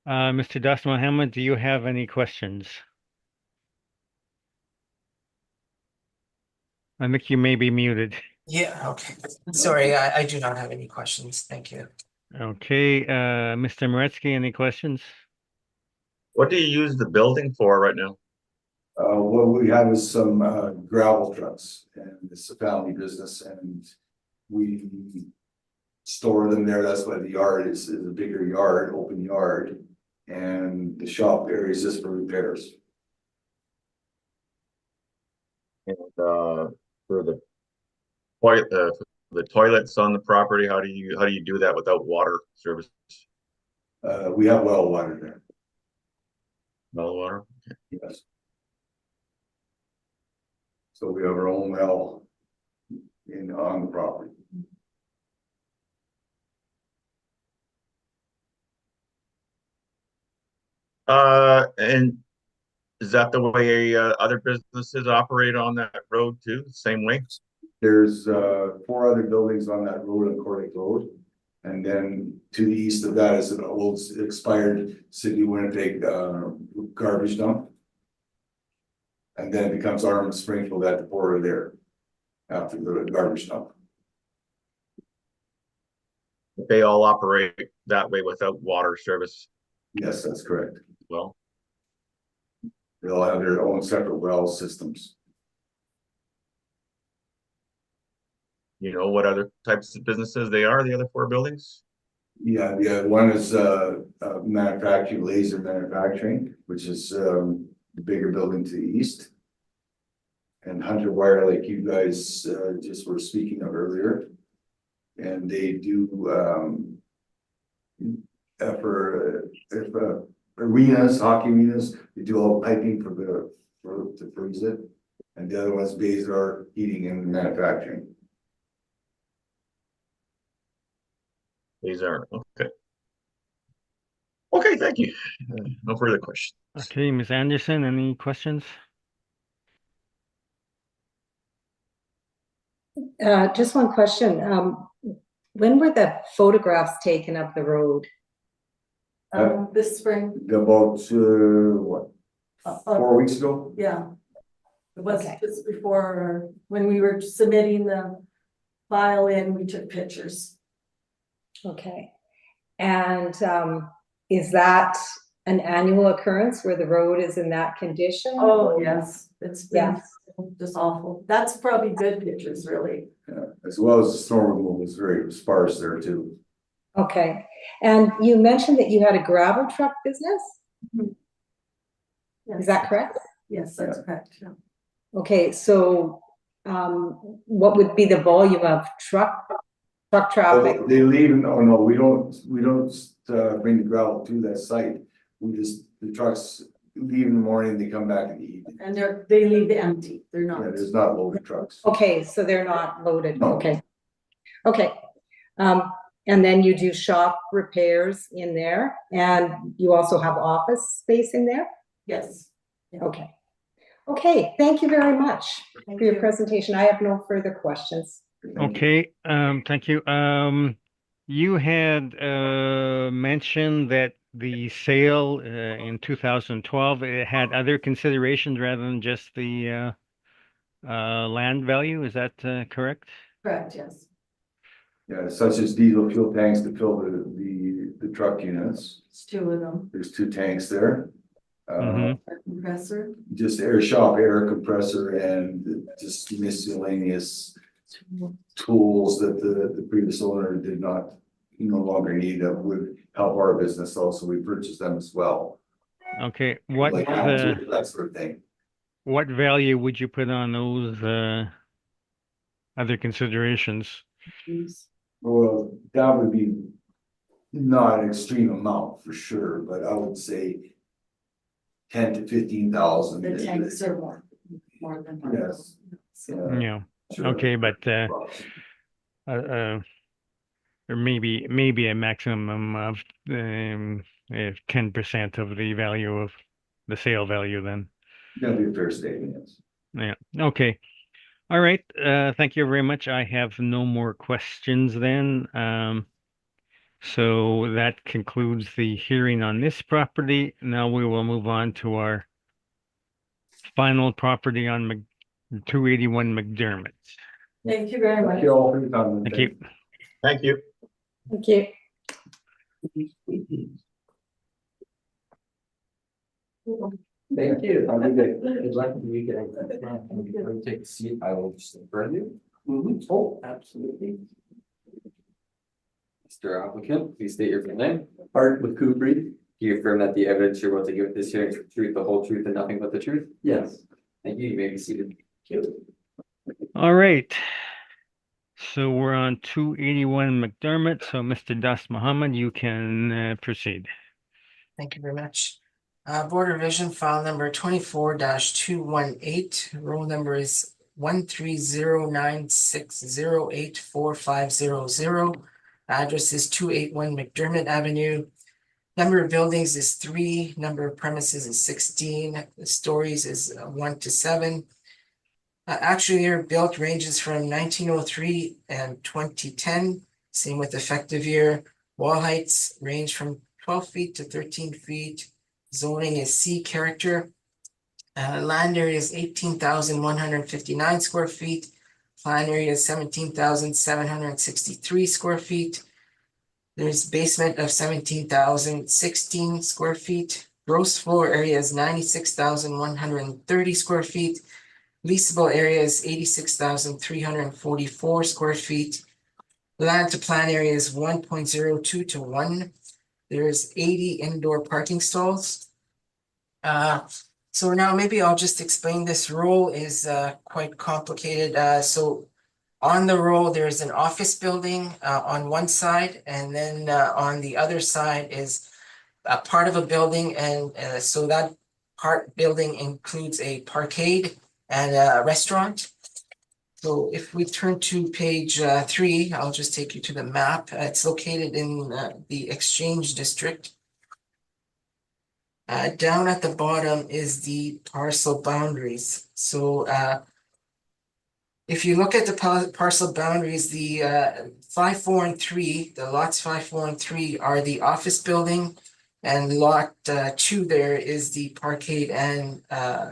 S1: Mr. Das Mohammed, do you have any questions? I think you may be muted.
S3: Yeah, okay. Sorry, I do not have any questions. Thank you.
S1: Okay, Mr. Moretsky, any questions?
S6: What do you use the building for right now?
S11: What we have is some gravel trucks, and it's a family business, and we store them there. That's why the yard is a bigger yard, open yard, and the shop area is just for repairs.
S6: And for the toilets on the property, how do you do that without water service?
S11: We have well water there,
S6: No water?
S11: yes. So we have our own well on the property.
S6: And is that the way other businesses operate on that road too, the same way?
S11: There's 4 other buildings on that road, on Corley Road. And then to the east of that is an old expired City of Winnipeg garbage dump. And then it becomes Arm Springfield at the border there after the garbage dump.
S6: They all operate that way without water service
S11: Yes, that's correct.
S6: as well.
S11: They all have their own separate well systems.
S6: You know what other types of businesses they are, the other 4 buildings?
S11: Yeah, one is manufacturing, laser manufacturing, which is the bigger building to the east. And Hunter Wire, like you guys just were speaking of earlier. And they do for arenas, hockey arenas, they do all piping to freeze it. And the other one's Bazar heating and manufacturing.
S6: These are, okay. Okay, thank you. No further questions.
S1: Okay, Ms. Anderson, any questions?
S5: Just one question. When were the photographs taken of the road?
S10: This spring,
S11: About what,
S10: uh,
S11: 4 weeks ago?
S10: yeah. It was
S5: Okay.
S10: just before, when we were submitting the file in, we took pictures.
S5: Okay. And is that an annual occurrence where the road is in that condition?
S10: Oh, yes, it's been
S5: Yes.
S10: just awful. That's probably good pictures, really.
S11: As well as the snow removal was very sparse there too.
S5: Okay. And you mentioned that you had a gravel truck business? Is that correct?
S10: Yes, that's correct, yeah.
S5: Okay, so what would be the volume of truck traffic?
S11: They leave, no, we don't bring the gravel to that site. The trucks leave in the morning, they come back in the evening.
S10: And they leave empty, they're
S11: Yeah,
S10: not.
S11: there's not loaded trucks.
S5: Okay, so they're not loaded,
S11: No.
S5: okay. Okay, and then you do shop repairs in there, and you also have office space in there?
S10: Yes.
S5: Okay. Okay, thank you very much
S10: Thank
S5: for your
S10: you.
S5: presentation. I have no further questions.
S1: Okay, thank you. You had mentioned that the sale in 2012, it had other considerations rather than just the land value. Is that correct?
S10: Correct, yes.
S11: Yeah, such as diesel fuel tanks to fill the truck units.
S10: It's 2 of them.
S11: There's 2 tanks there.
S1: Mhm.
S10: A compressor.
S11: Just air compressor, and just miscellaneous tools that the previous owner no longer need that would help our business also. We purchased them as well.
S1: Okay, what
S11: Like that sort of thing.
S1: what value would you put on those other considerations?
S11: Well, that would be not an extreme amount for sure, but I would say 10 to 15,000.
S10: The tanks are more than.
S11: Yes.
S1: Yeah. Okay, but there maybe a maximum of 10% of the value of the sale value then.
S11: That'd be a fair statement, yes.
S1: Yeah, okay. All right, thank you very much. I have no more questions then. So that concludes the hearing on this property. Now we will move on to our final property on 281 McDermott.
S10: Thank you very much.
S11: Thank you all for your time.
S1: Thank you.
S6: Thank you.
S5: Thank you.
S2: Thank you. Have a good day. Good luck in the weekend. Take a seat. I will just burn you. Oh, absolutely. Mr. Applicant, please state your full name.
S12: Art with Coopery.
S2: Do you affirm that the evidence you're about to give at this hearing is the truth, the whole truth, and nothing but the truth?
S12: Yes.
S2: Thank you. You may be seated.
S1: All right. So we're on 281 McDermott. So Mr. Das Muhammad, you can proceed.
S3: Thank you very much. Board revision file number 24-218, roll number is 13096084500. Address is 281 McDermott Avenue. Number of buildings is 3, number of premises is 16, the stories is 1 to 7. Actual year built ranges from 1903 and 2010, same with effective year. Wall heights range from 12 feet to 13 feet. Zoning is C character. Land area is 18,159 square feet. Plan area is 17,763 square feet. There's basement of 17,016 square feet. Gross floor area is 96,130 square feet. Leasable area is 86,344 square feet. Land to plan area is 1.02 to 1. There's 80 indoor parking stalls. So now maybe I'll just explain this roll is quite complicated. So on the roll, there's an office building on one side, and then on the other side is a part of a building, and so that part building includes a parkade and a restaurant. So if we turn to page 3, I'll just take you to the map. It's located in the Exchange District. Down at the bottom is the parcel boundaries. So if you look at the parcel boundaries, the 5, 4, and 3, the lots 5, 4, and 3 are the office building, and lot 2 there is the parkade and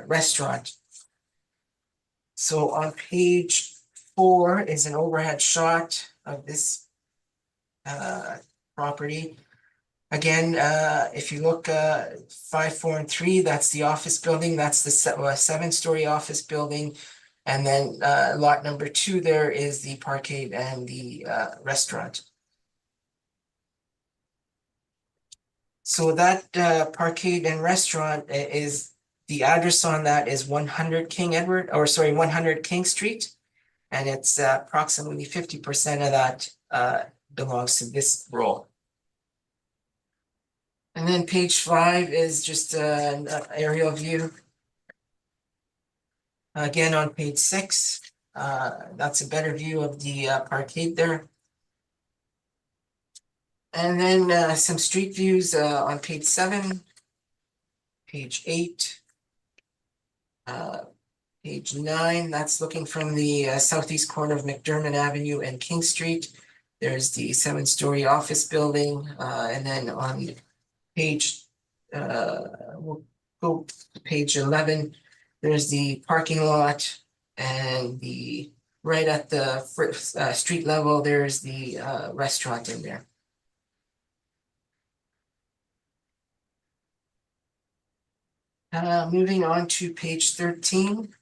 S3: restaurant. So on page 4 is an overhead shot of this property. Again, if you look 5, 4, and 3, that's the office building. That's the 7-story office building. And then lot number 2 there is the parkade and the restaurant. So that parkade and restaurant is, the address on that is 100 King Street. And it's approximately 50% of that belongs to this roll. And then page 5 is just an aerial view. Again, on page 6, that's a better view of the parkade there. And then some street views on page 7, page 8, page 9, that's looking from the southeast corner of McDermott Avenue and King Street. There's the 7-story office building, and then on page, we'll go to page 11, there's the parking lot, and the right at the street level, there's the restaurant in there. Moving on to page 13.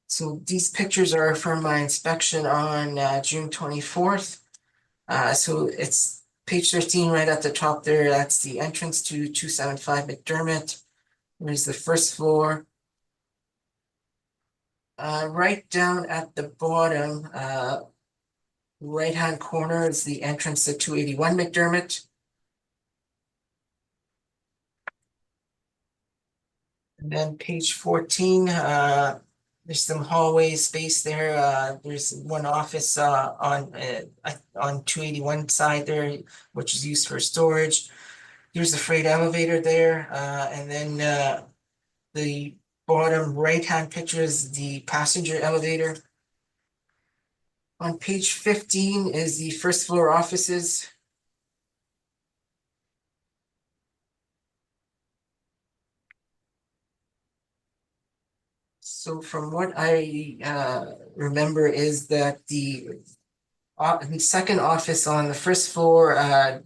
S3: So these pictures are from my inspection on June 24th. So it's page 13 right at the top there. That's the entrance to 275 McDermott. There's the first floor. Right down at the bottom, right-hand corner is the entrance to 281 McDermott. And then page 14, There's some hallway space there. There's one office on 281 side there, which is used for storage. There's the freight elevator there, and then the bottom right-hand picture is the passenger elevator. On page 15 is the first floor offices. So from what I remember is that the second office on the first floor,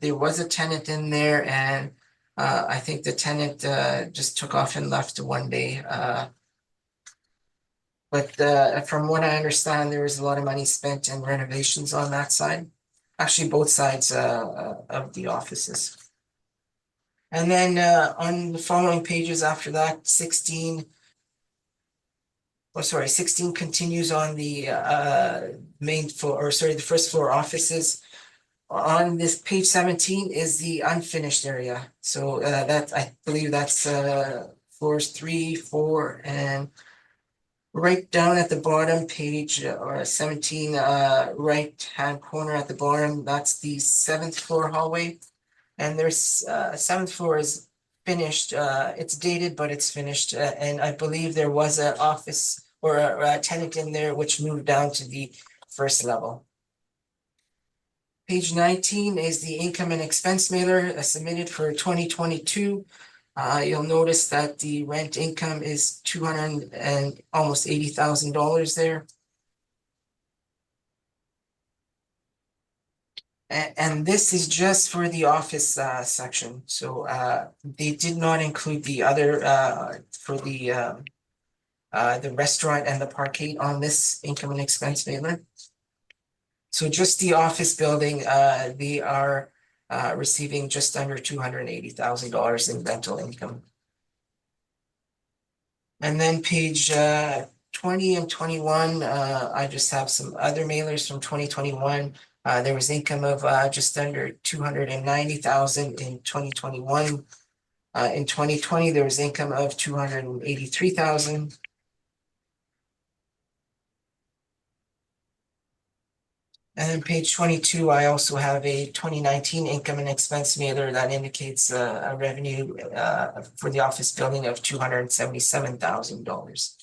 S3: there was a tenant in there, and I think the tenant just took off and left one day. But from what I understand, there was a lot of money spent in renovations on that side. Actually, both sides of the offices. And then on the following pages after that, 16 continues on the main floor, or sorry, the first floor offices. On this page 17 is the unfinished area. So that, I believe that's floors 3, 4, and right down at the bottom, page or 17, right-hand corner at the bottom, that's the 7th floor hallway. And there's 7th floor is finished. It's dated, but it's finished. And I believe there was an office or a tenant in there which moved down to the first level. Page 19 is the income and expense mailer submitted for 2022. You'll notice that the rent income is $200 and almost $80,000 there. And this is just for the office section. So they did not include the other for the restaurant and the parkade on this income and expense mailer. So just the office building, they are receiving just under $280,000 in rental income. And then page 20 and 21, I just have some other mailers from 2021. There was income of just under $290,000 in 2021. In 2020, there was income of $283,000. And then page 22, I also have a 2019 income and expense mailer that indicates a revenue for the office building of $277,000.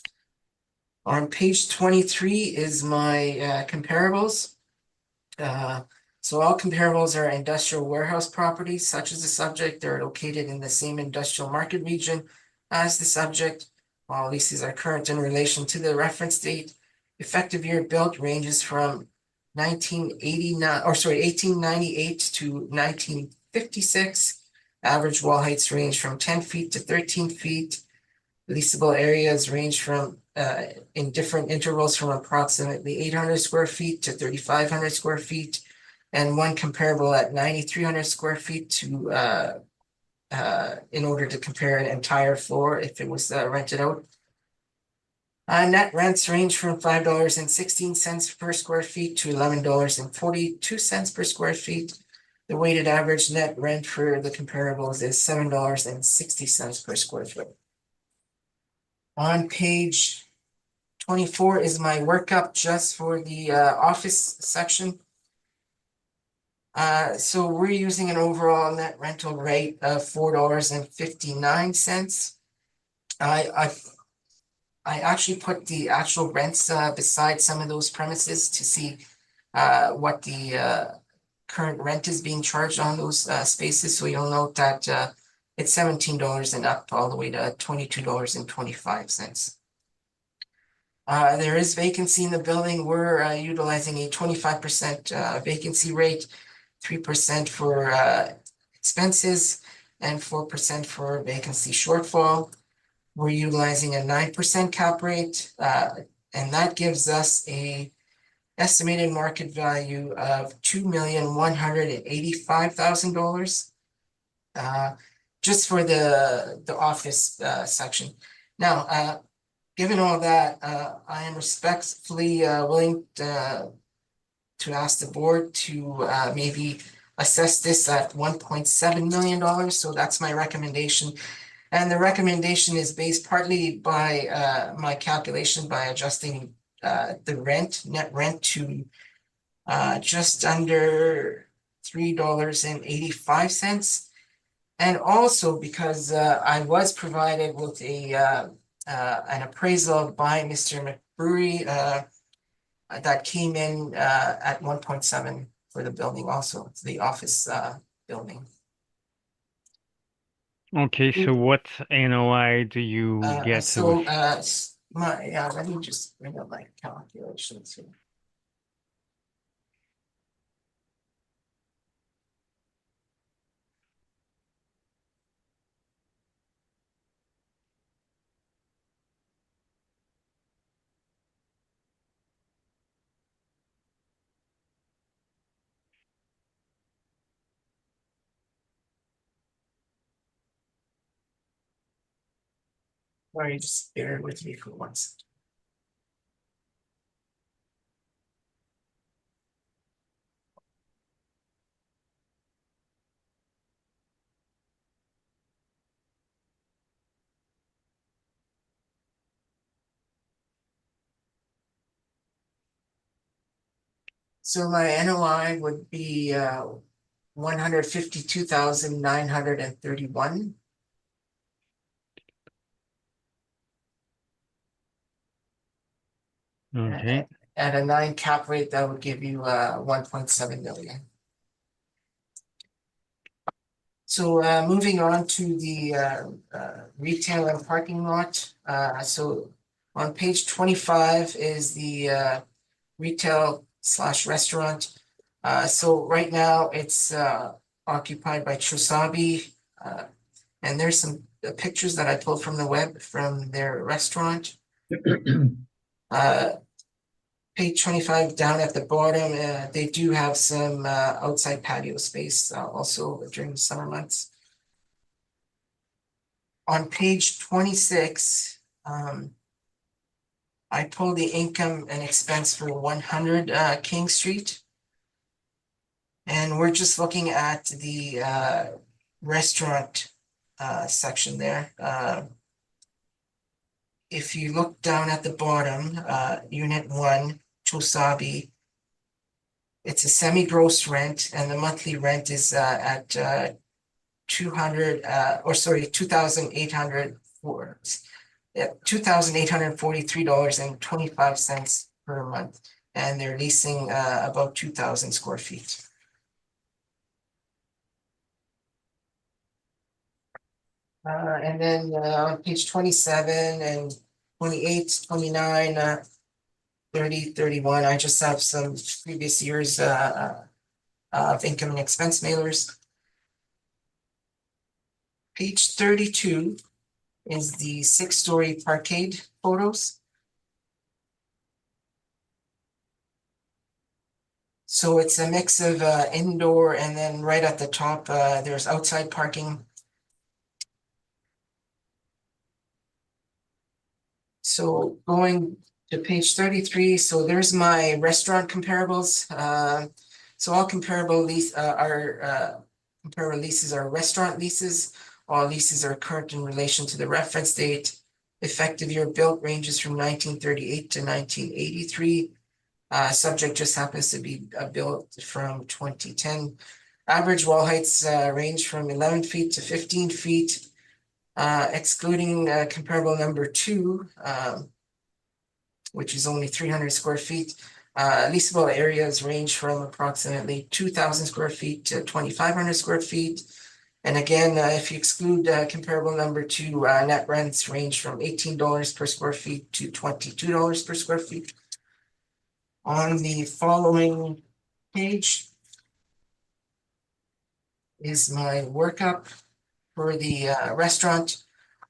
S3: On page 23 is my comparables. So all comparables are industrial warehouse properties, such as the subject. They're located in the same industrial market region as the subject. All leases are current in relation to the reference date. Effective year built ranges from 1898 to 1956. Average wall heights range from 10 feet to 13 feet. Leasable areas range from in different intervals from approximately 800 square feet to 3,500 square feet, and one comparable at 9,300 square feet to in order to compare an entire floor if it was rented out. Net rents range from $5.16 per square feet to $11.42 per square feet. The weighted average net rent for the comparables is $7.60 per square foot. On page 24 is my workup just for the office section. So we're using an overall net rental rate of $4.59. I actually put the actual rents beside some of those premises to see what the current rent is being charged on those spaces. So you'll note that it's $17 and up all the way to $22.25. There is vacancy in the building. We're utilizing a 25% vacancy rate, 3% for expenses, and 4% for vacancy shortfall. We're utilizing a 9% cap rate, and that gives us a estimated market value of $2,185,000 just for the office section. Now, given all that, I am respectfully willing to ask the board to maybe assess this at $1.7 million. So that's my recommendation. And the recommendation is based partly by my calculation by adjusting the net rent to just under $3.85. And also because I was provided with an appraisal by Mr. McBrewery that came in at 1.7 for the building also, it's the office building.
S1: Okay, so what NOI do you get
S3: So
S1: to?
S3: let me just bring up my calculations here. Sorry, just bear with me for 1 second. So my NOI would be 152,931.
S1: Okay,
S3: At a 9 cap rate, that would give you 1.7 million. So moving on to the retail and parking lot. So on page 25 is the retail / restaurant. So right now it's occupied by Trusabi. And there's some pictures that I pulled from the web from their restaurant. Page 25 down at the bottom, they do have some outside patio space also during the summer months. On page 26, I pulled the income and expense for 100 King Street. And we're just looking at the restaurant section there. If you look down at the bottom, unit 1, Chosabi, it's a semi-gross rent, and the monthly rent is at $2,843.25 per month, and they're leasing about 2,000 square feet. And then on page 27 and 28, 29, 30, 31, I just have some previous years of income and expense mailers. Page 32 is the 6-story parkade photos. So it's a mix of indoor, and then right at the top, there's outside parking. So going to page 33, so there's my restaurant comparables. So all comparable leases are restaurant leases. All leases are current in relation to the reference date. Effective year built ranges from 1938 to 1983. Subject just happens to be built from 2010. Average wall heights range from 11 feet to 15 feet. Excluding comparable number 2, which is only 300 square feet. Leasable areas range from approximately 2,000 square feet to 2,500 square feet. And again, if you exclude comparable number 2, net rents range from $18 per square feet to $22 per square feet. On the following page is my workup for the restaurant.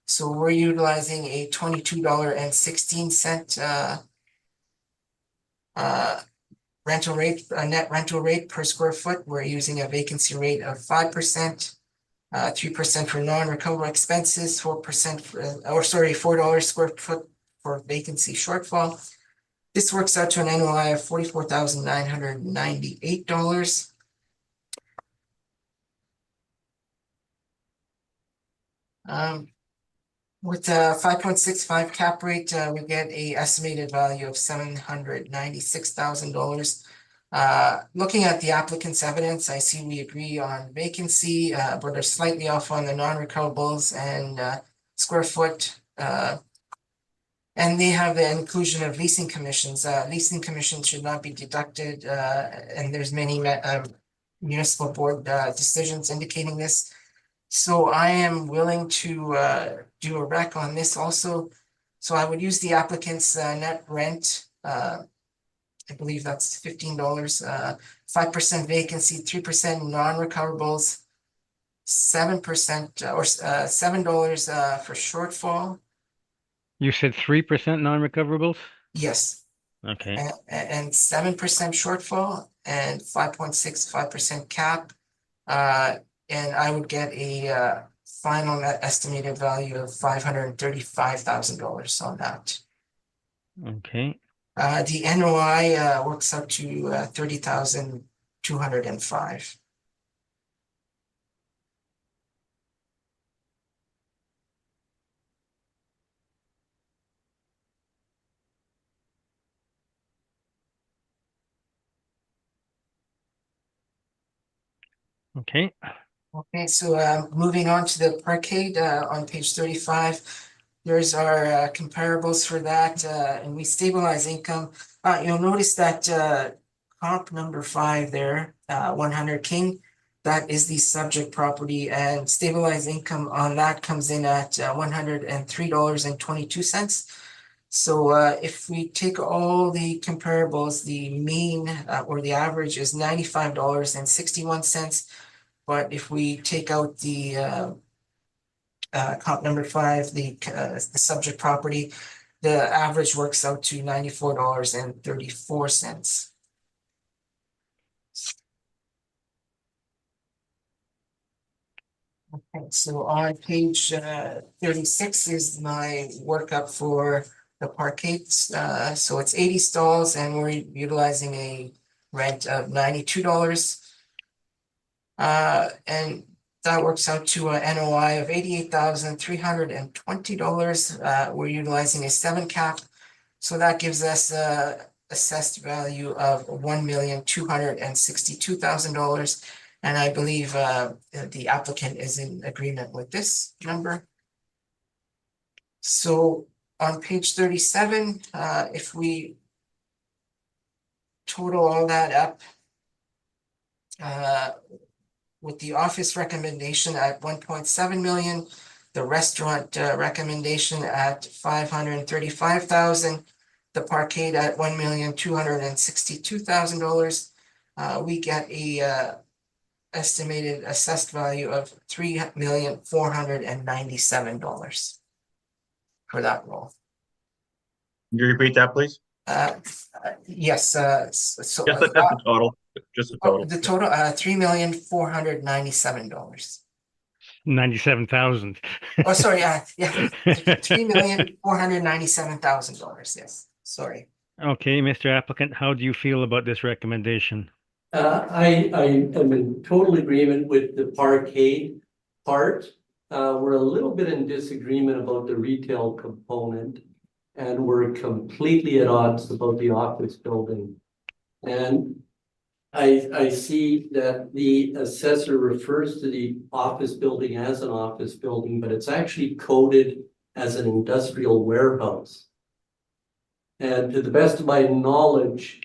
S3: So we're utilizing a $22.16 rental rate, net rental rate per square foot. We're using a vacancy rate of 5%, 3% for non-recoverable expenses, 4% $4 square foot for vacancy shortfall. This works out to an NOI of $44,998. With a 5.65 cap rate, we get a estimated value of $796,000. Looking at the applicant's evidence, I see we agree on vacancy, but are slightly off on the non-recoverables and square foot. And they have the inclusion of leasing commissions. Leasing commissions should not be deducted, and there's many municipal board decisions indicating this. So I am willing to do a rec on this also. So I would use the applicant's net rent. I believe that's $15, 5% vacancy, 3% non-recoverables, 7% or $7 for shortfall.
S1: You said 3% non-recoverables?
S3: Yes.
S1: Okay.
S3: And 7% shortfall and 5.65% cap. And I would get a final net estimated value of $535,000 on that.
S1: Okay.
S3: The NOI works up to 30,205.
S1: Okay.
S3: Okay, so moving on to the parkade on page 35. There's our comparables for that, and we stabilize income. You'll notice that comp number 5 there, 100 King, that is the subject property, and stabilized income on that comes in at $103.22. So if we take all the comparables, the mean or the average is $95.61. But if we take out the comp number 5, the subject property, the average works out to $94.34. Okay, so on page 36 is my workup for the parkades. So it's 80 stalls and we're utilizing a rent of $92. And that works out to an NOI of $88,320. We're utilizing a 7 cap. So that gives us a assessed value of $1,262,000. And I believe the applicant is in agreement with this number. So on page 37, if we total all that up, with the office recommendation at 1.7 million, the restaurant recommendation at 535,000, the parkade at $1,262,000, we get a estimated assessed value of $3,497 for that role.
S6: Can you repeat that, please?
S3: Yes, so
S6: Just the total, just the total.
S3: the total $3,497.
S1: 97,000.
S3: Oh, sorry, yeah, $3,497,000, yes, sorry.
S1: Okay, Mr. Applicant, how do you feel about this recommendation?
S2: I am in total agreement with the parkade part. We're a little bit in disagreement about the retail component. And we're completely at odds about the office building. And I see that the assessor refers to the office building as an office building, but it's actually coded as an industrial warehouse. And to the best of my knowledge,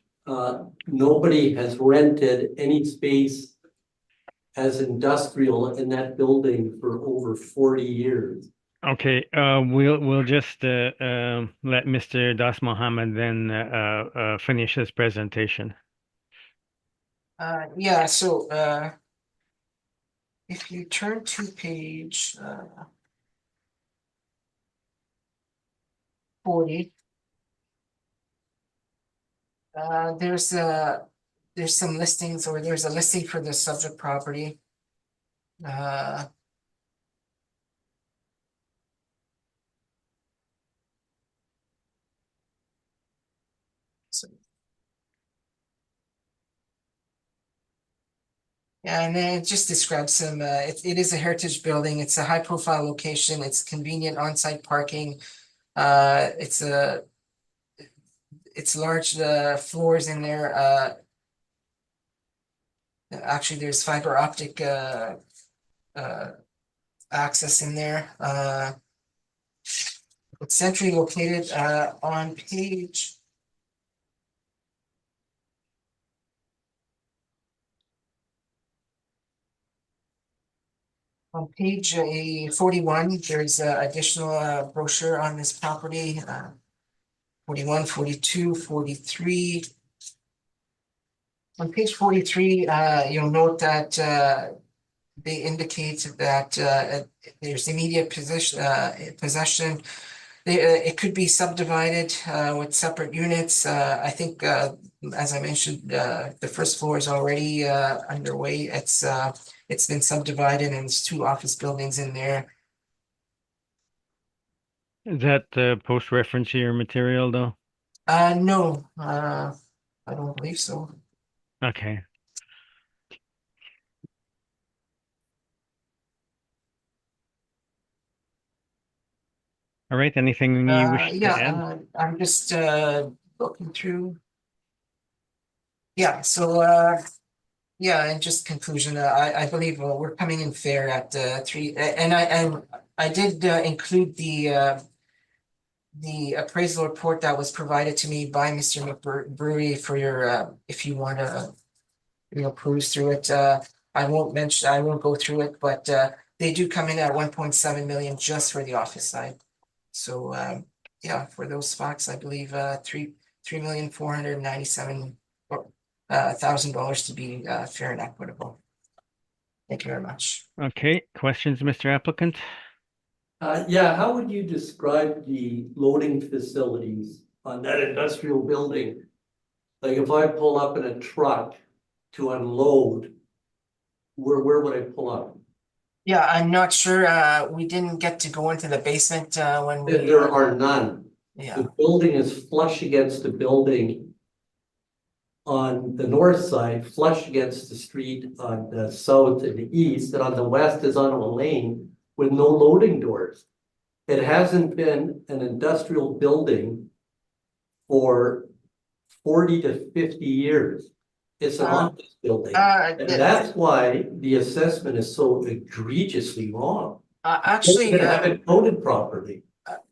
S2: nobody has rented any space as industrial in that building for over 40 years.
S1: Okay, we'll just let Mr. Das Mohammed then finish his presentation.
S3: Yeah, so if you turn to page 40, there's some listings, or there's a listing for the subject property. So Yeah, and then it just describes some, it is a heritage building. It's a high profile location. It's convenient on-site parking. It's large, floors in there. Actually, there's fiber optic, access in there. It's centrally located, on page. On page 41, there's additional brochure on this property. 41, 42, 43. On page 43, you'll note that they indicate that there's immediate possession. It could be subdivided with separate units. I think, as I mentioned, the first floor is already underway. It's been subdivided and there's 2 office buildings in there.
S1: Is that post-reference to your material though?
S3: No, I don't believe so.
S1: Okay. All right, anything you wish to add?
S3: Yeah, I'm just looking through. Yeah, so yeah, and just conclusion, I believe we're coming in fair at 3, and I did include the appraisal report that was provided to me by Mr. McBrewery for your if you want to peruse through it. I won't go through it, but they do come in at 1.7 million just for the office side. So yeah, for those facts, I believe $3,497,000 to be fair and equitable. Thank you very much.
S1: Okay, questions, Mr. Applicant?
S2: Yeah, how would you describe the loading facilities on that industrial building? Like if I pull up in a truck to unload, where would I pull up?
S3: Yeah, I'm not sure. We didn't get to go into the basement when we.
S2: There are none.
S3: Yeah.
S2: The building is flush against the building on the north side, flush against the street on the south and the east, and on the west is on a lane with no loading doors. It hasn't been an industrial building for 40 to 50 years. It's an office building. And that's why the assessment is so egregiously wrong.
S3: Actually,
S2: They have it coded properly.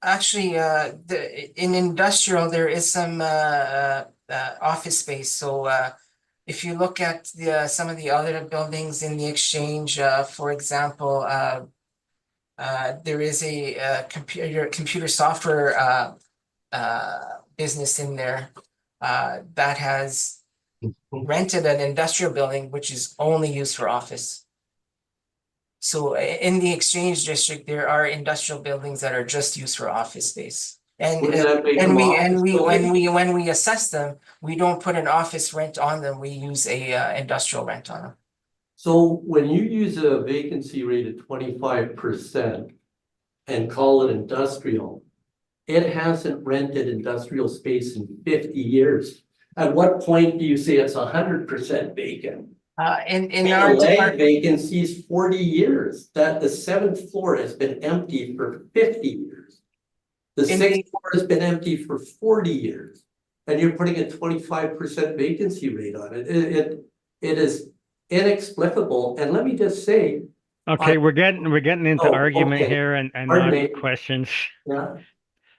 S3: Actually, in industrial, there is some office space. So if you look at some of the other buildings in the exchange, for example, there is a computer software business in there that has rented an industrial building, which is only used for office. So in the exchange district, there are industrial buildings that are just used for office space. And when we assess them, we don't put an office rent on them. We use a industrial rent on them.
S2: So when you use a vacancy rate of 25% and call it industrial, it hasn't rented industrial space in 50 years. At what point do you say it's 100% vacant?
S3: In our department,
S2: vacancy is 40 years. That the 7th floor has been empty for 50 years. The 6th floor has been empty for 40 years. And you're putting a 25% vacancy rate on it. It is inexplicable. And let me just say.
S1: Okay, we're getting into argument here and not questions.
S2: Yeah.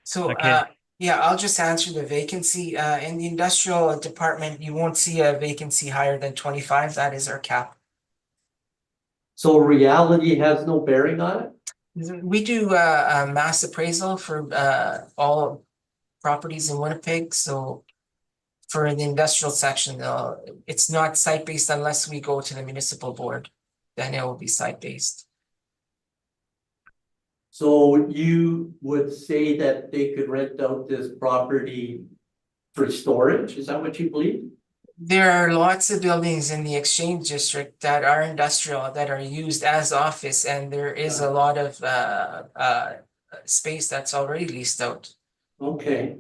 S3: So
S1: Okay.
S3: yeah, I'll just answer the vacancy. In the industrial department, you won't see a vacancy higher than 25. That is our cap.
S2: So reality has no bearing on it?
S3: We do a mass appraisal for all properties in Winnipeg. So for the industrial section, it's not site-based unless we go to the municipal board. Then it will be site-based.
S2: So you would say that they could rent out this property for storage? Is that what you believe?
S3: There are lots of buildings in the exchange district that are industrial that are used as office, and there is a lot of space that's already leased out.
S2: Okay.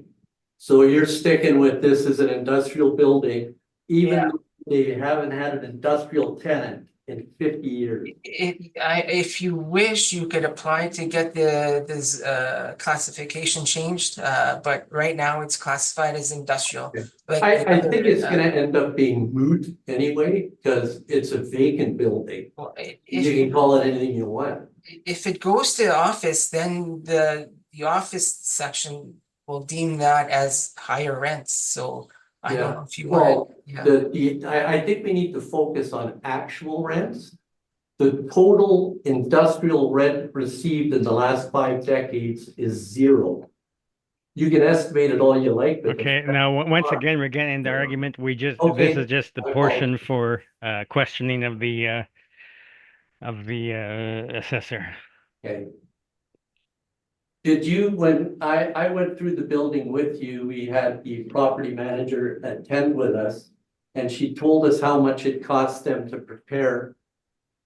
S2: So you're sticking with this as an industrial building, even though they haven't had an industrial tenant in 50 years.
S3: If you wish, you could apply to get this classification changed, but right now it's classified as industrial.
S2: Okay.
S3: Like
S2: I
S3: the
S2: think
S3: other,
S2: it's gonna end up being moot anyway, because it's a vacant building.
S3: well,
S2: You can call it anything you want.
S3: if it goes to office, then the office section will deem that as higher rents, so I don't know if you want.
S2: Well,
S3: Yeah.
S2: I think we need to focus on actual rents. The total industrial rent received in the last 5 decades is 0. You can estimate it all you like, but.
S1: Okay, now, once again, we're getting into argument. This
S2: Okay,
S1: is just the
S2: I
S1: portion for questioning of the assessor.
S2: Okay. Did you, when I went through the building with you, we had the property manager attend with us. And she told us how much it cost them to prepare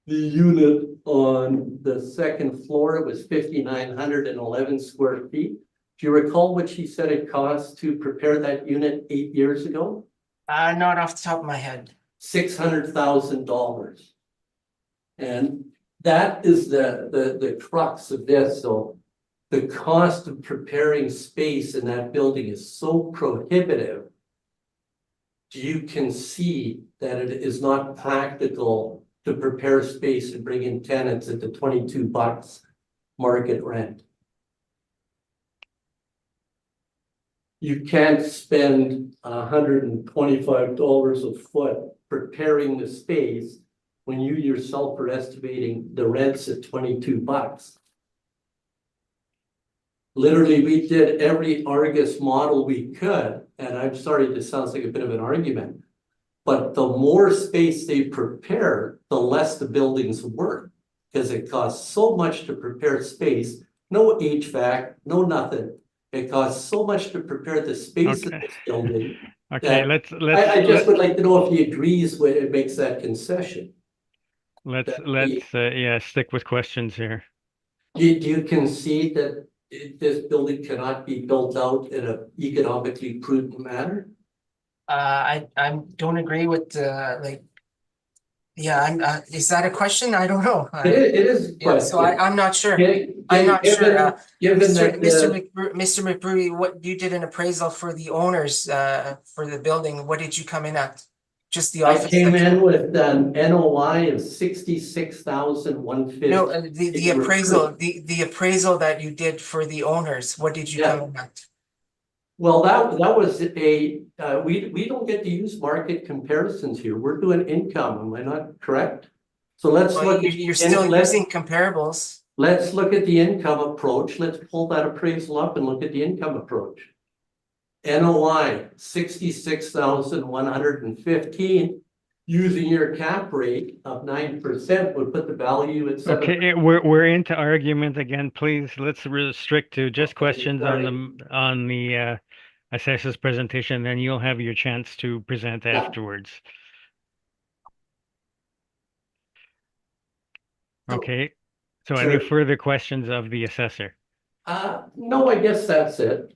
S2: the unit on the second floor. It was 5,911 square feet. Do you recall what she said it cost to prepare that unit 8 years ago?
S3: Not off the top of my head.
S2: $600,000. And that is the crux of this. So the cost of preparing space in that building is so prohibitive. You can see that it is not practical to prepare space and bring in tenants at the $22 market rent. You can't spend $125 a foot preparing the space when you yourself are estimating the rents at $22. Literally, we did every Argus model we could, and I'm sorry, this sounds like a bit of an argument, but the more space they prepare, the less the building's worth, because it costs so much to prepare space, no HVAC, no nothing. It costs so much to prepare the space of this building.
S1: Okay,
S2: I just would like to know if he agrees when it makes that concession.
S1: let's stick with questions here.
S2: Do you concede that this building cannot be built out in an economically prudent manner?
S3: I don't agree with yeah, is that a question? I don't know.
S2: It is.
S3: Yeah, so I'm not sure.
S2: Given
S3: Mr.
S2: that,
S3: Mr. McBrewery, what you did an appraisal for the owners for the building. What did you come in at? Just the
S2: I
S3: office?
S2: came in with an NOI of 66,150.
S3: No, the appraisal, the appraisal that you did for the owners, what did you come in at?
S2: Well, that was we don't get to use market comparisons here. We're doing income, am I not correct? So let's look.
S3: You're still using comparables.
S2: Let's look at the income approach. Let's pull that appraisal up and look at the income approach. NOI 66,115. Using your cap rate of 9% would put the value at 7.
S1: Okay, we're into argument again. Please, let's restrict to just questions on the assessor's presentation. Then you'll have your chance to present afterwards. Okay. So any further questions of the assessor?
S2: No, I guess that's it.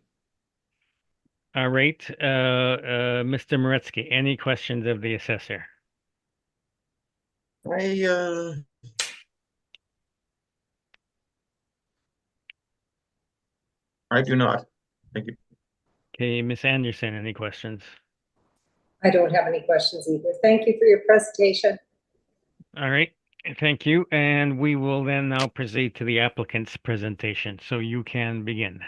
S1: All right, Mr. Moretsky, any questions of the assessor?
S6: I do not. Thank you.
S1: Okay, Ms. Anderson, any questions?
S5: I don't have any questions either. Thank you for your presentation.
S1: All right, thank you. And we will then now proceed to the applicant's presentation. So you can begin.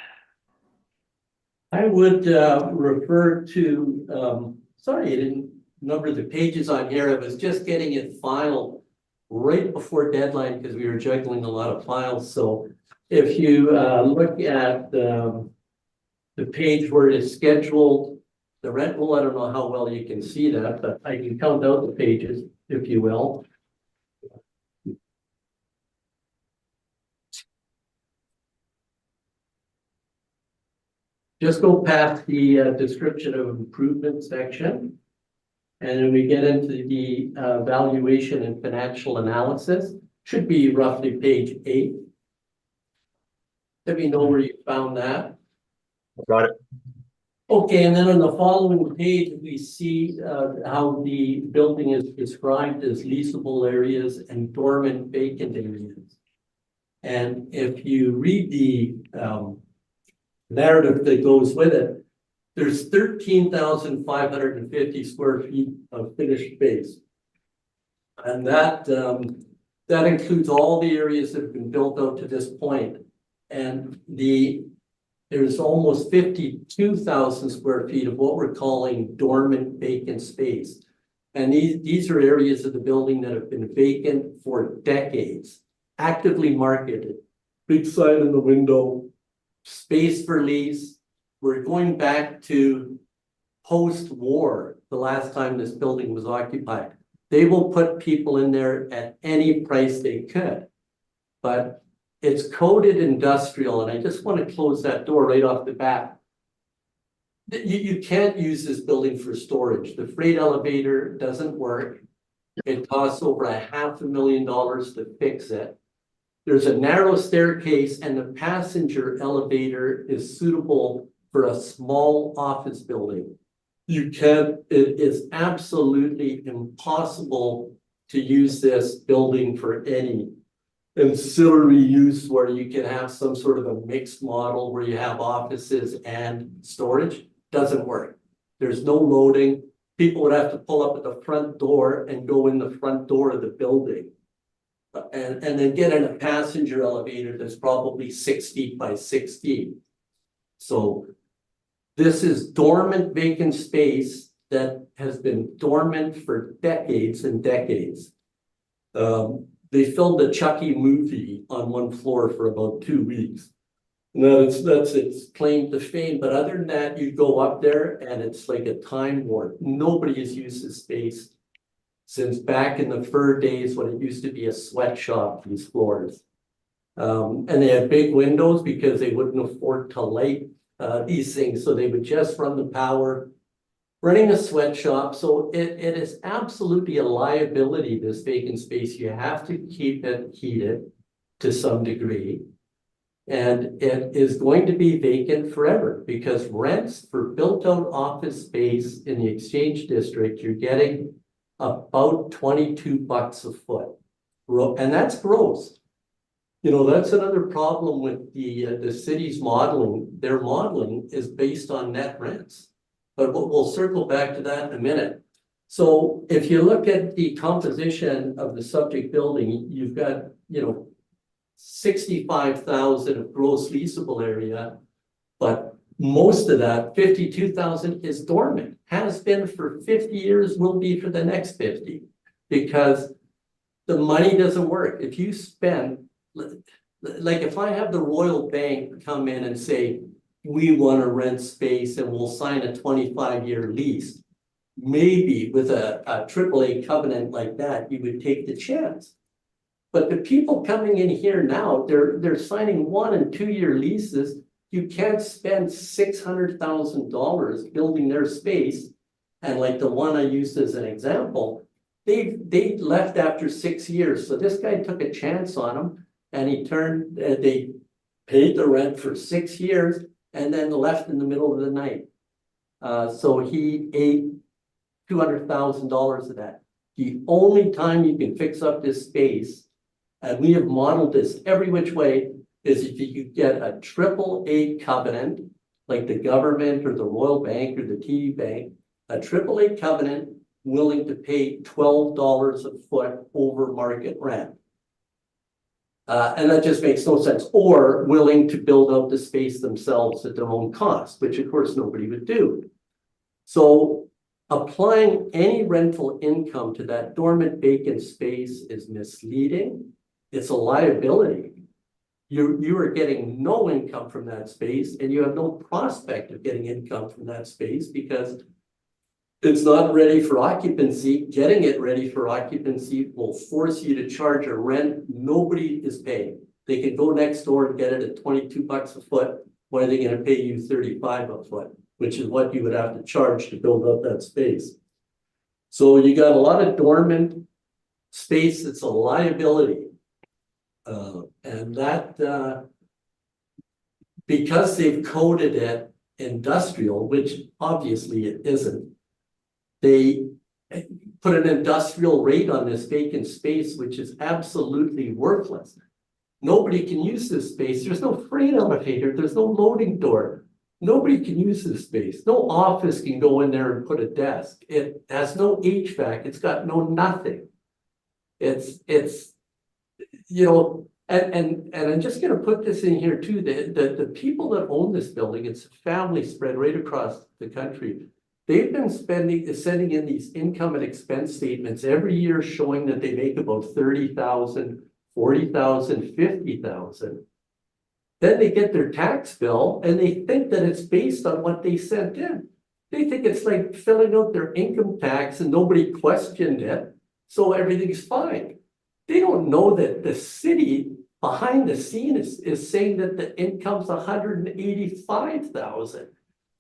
S2: I would refer to, sorry, I didn't number the pages on here. I was just getting it filed right before deadline because we were juggling a lot of files. So if you look at the page where it is scheduled, the rent roll, I don't know how well you can see that, but I can count out the pages, if you will. Just go past the description of improvement section. And then we get into the valuation and financial analysis. Should be roughly page 8. Let me know where you found that.
S6: Got it.
S2: Okay, and then on the following page, we see how the building is described as leasable areas and dormant vacant areas. And if you read the narrative that goes with it, there's 13,550 square feet of finished space. And that includes all the areas that have been built out to this point. And there's almost 52,000 square feet of what we're calling dormant vacant space. And these are areas of the building that have been vacant for decades, actively marketed. Big sign in the window, space for lease. We're going back to post-war, the last time this building was occupied. They will put people in there at any price they could. But it's coded industrial, and I just want to close that door right off the bat. You can't use this building for storage. The freight elevator doesn't work. It costs over $500,000 to fix it. There's a narrow staircase, and the passenger elevator is suitable for a small office building. It is absolutely impossible to use this building for any ancillary use where you can have some sort of a mixed model where you have offices and storage. Doesn't work. There's no loading. People would have to pull up at the front door and go in the front door of the building. And then get in a passenger elevator that's probably 6 feet by 6 feet. So this is dormant vacant space that has been dormant for decades and decades. They filmed a Chucky movie on one floor for about 2 weeks. No, that's its claim to fame. But other than that, you go up there and it's like a time warp. Nobody has used this space since back in the fur days when it used to be a sweatshop, these floors. And they had big windows because they wouldn't afford to light these things. So they would just run the power, running a sweatshop. So it is absolutely a liability, this vacant space. You have to keep it heated to some degree. And it is going to be vacant forever because rents for built out office space in the Exchange District, you're getting about $22 a foot. And that's gross. You know, that's another problem with the city's modeling. Their modeling is based on net rents. But we'll circle back to that in a minute. So if you look at the composition of the subject building, you've got, 65,000 of gross leasable area, but most of that, 52,000, is dormant, has been for 50 years, will be for the next 50, because the money doesn't work. If you spend, like if I have the Royal Bank come in and say, we want to rent space and we'll sign a 25-year lease, maybe with a AAA covenant like that, you would take the chance. But the people coming in here now, they're signing 1- and 2-year leases. You can't spend $600,000 building their space. And like the one I used as an example, they left after 6 years. So this guy took a chance on them, and they paid the rent for 6 years and then left in the middle of the night. So he ate $200,000 of that. The only time you can fix up this space, and we have modeled this every which way, is if you could get a AAA covenant, like the government or the Royal Bank or the TD Bank, a AAA covenant willing to pay $12 a foot over market rent. And that just makes no sense. Or willing to build out the space themselves at their own cost, which of course nobody would do. So applying any rental income to that dormant vacant space is misleading. It's a liability. You are getting no income from that space, and you have no prospect of getting income from that space because it's not ready for occupancy. Getting it ready for occupancy will force you to charge a rent nobody is paying. They can go next door and get it at $22 a foot. Why are they going to pay you $35 a foot, which is what you would have to charge to build up that space? So you got a lot of dormant space that's a liability. And that, because they've coded it industrial, which obviously it isn't. They put an industrial rate on this vacant space, which is absolutely worthless. Nobody can use this space. There's no freight elevator. There's no loading door. Nobody can use this space. No office can go in there and put a desk. It has no HVAC. It's got no nothing. It's, you know, and I'm just gonna put this in here too, the people that own this building, it's a family spread right across the country. They've been sending in these income and expense statements every year showing that they make about 30,000, 40,000, 50,000. Then they get their tax bill and they think that it's based on what they sent in. They think it's like filling out their income tax and nobody questioned it, so everything's fine. They don't know that the city behind the scene is saying that the income's 185,000.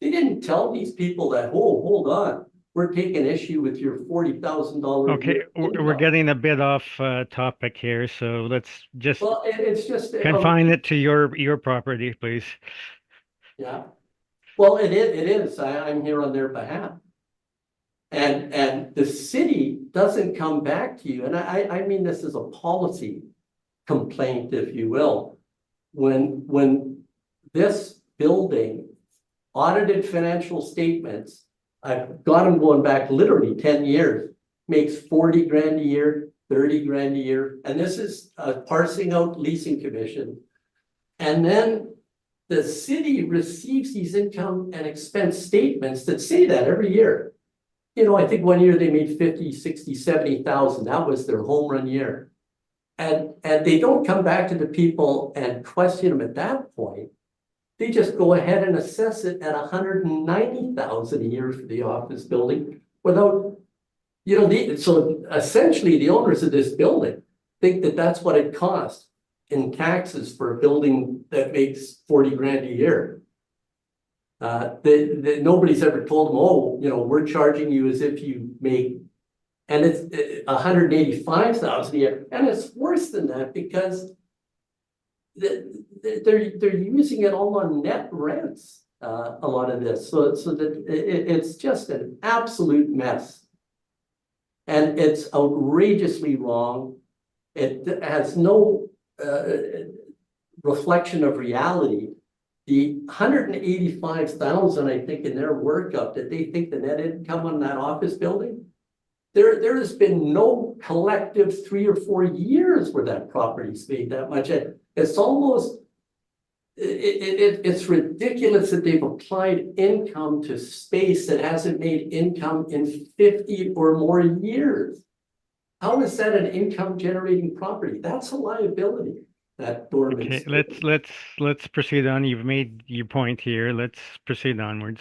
S2: They didn't tell these people that, oh, hold on, we're taking issue with your $40,000.
S1: Okay, we're getting a bit off topic here, so let's just
S2: Well, it's just
S1: confine it to your property, please.
S2: yeah. Well, it is. I'm here on their behalf. And the city doesn't come back to you. And I mean, this is a policy complaint, if you will. When this building audited financial statements, I've got them going back literally 10 years, makes 40 grand a year, 30 grand a year. And this is parsing out leasing commission. And then the city receives these income and expense statements that say that every year. You know, I think one year they made 50, 60, 70,000. That was their home run year. And they don't come back to the people and question them at that point. They just go ahead and assess it at 190,000 a year for the office building without, you know, so essentially the owners of this building think that that's what it costs in taxes for a building that makes 40 grand a year. Nobody's ever told them, oh, you know, we're charging you as if you make, and it's 185,000 a year, and it's worse than that because they're using it all on net rents, a lot of this, so that it's just an absolute mess, and it's outrageously wrong. It has no reflection of reality. The 185,000, I think, in their workup that they think the net income on that office building, there has been no collective 3 or 4 years where that property's made that much. It's almost, it's ridiculous that they've applied income to space that hasn't made income in 50 or more years. How is that an income generating property? That's a liability. That dormant.
S1: Okay, let's proceed on. You've made your point here. Let's proceed onwards.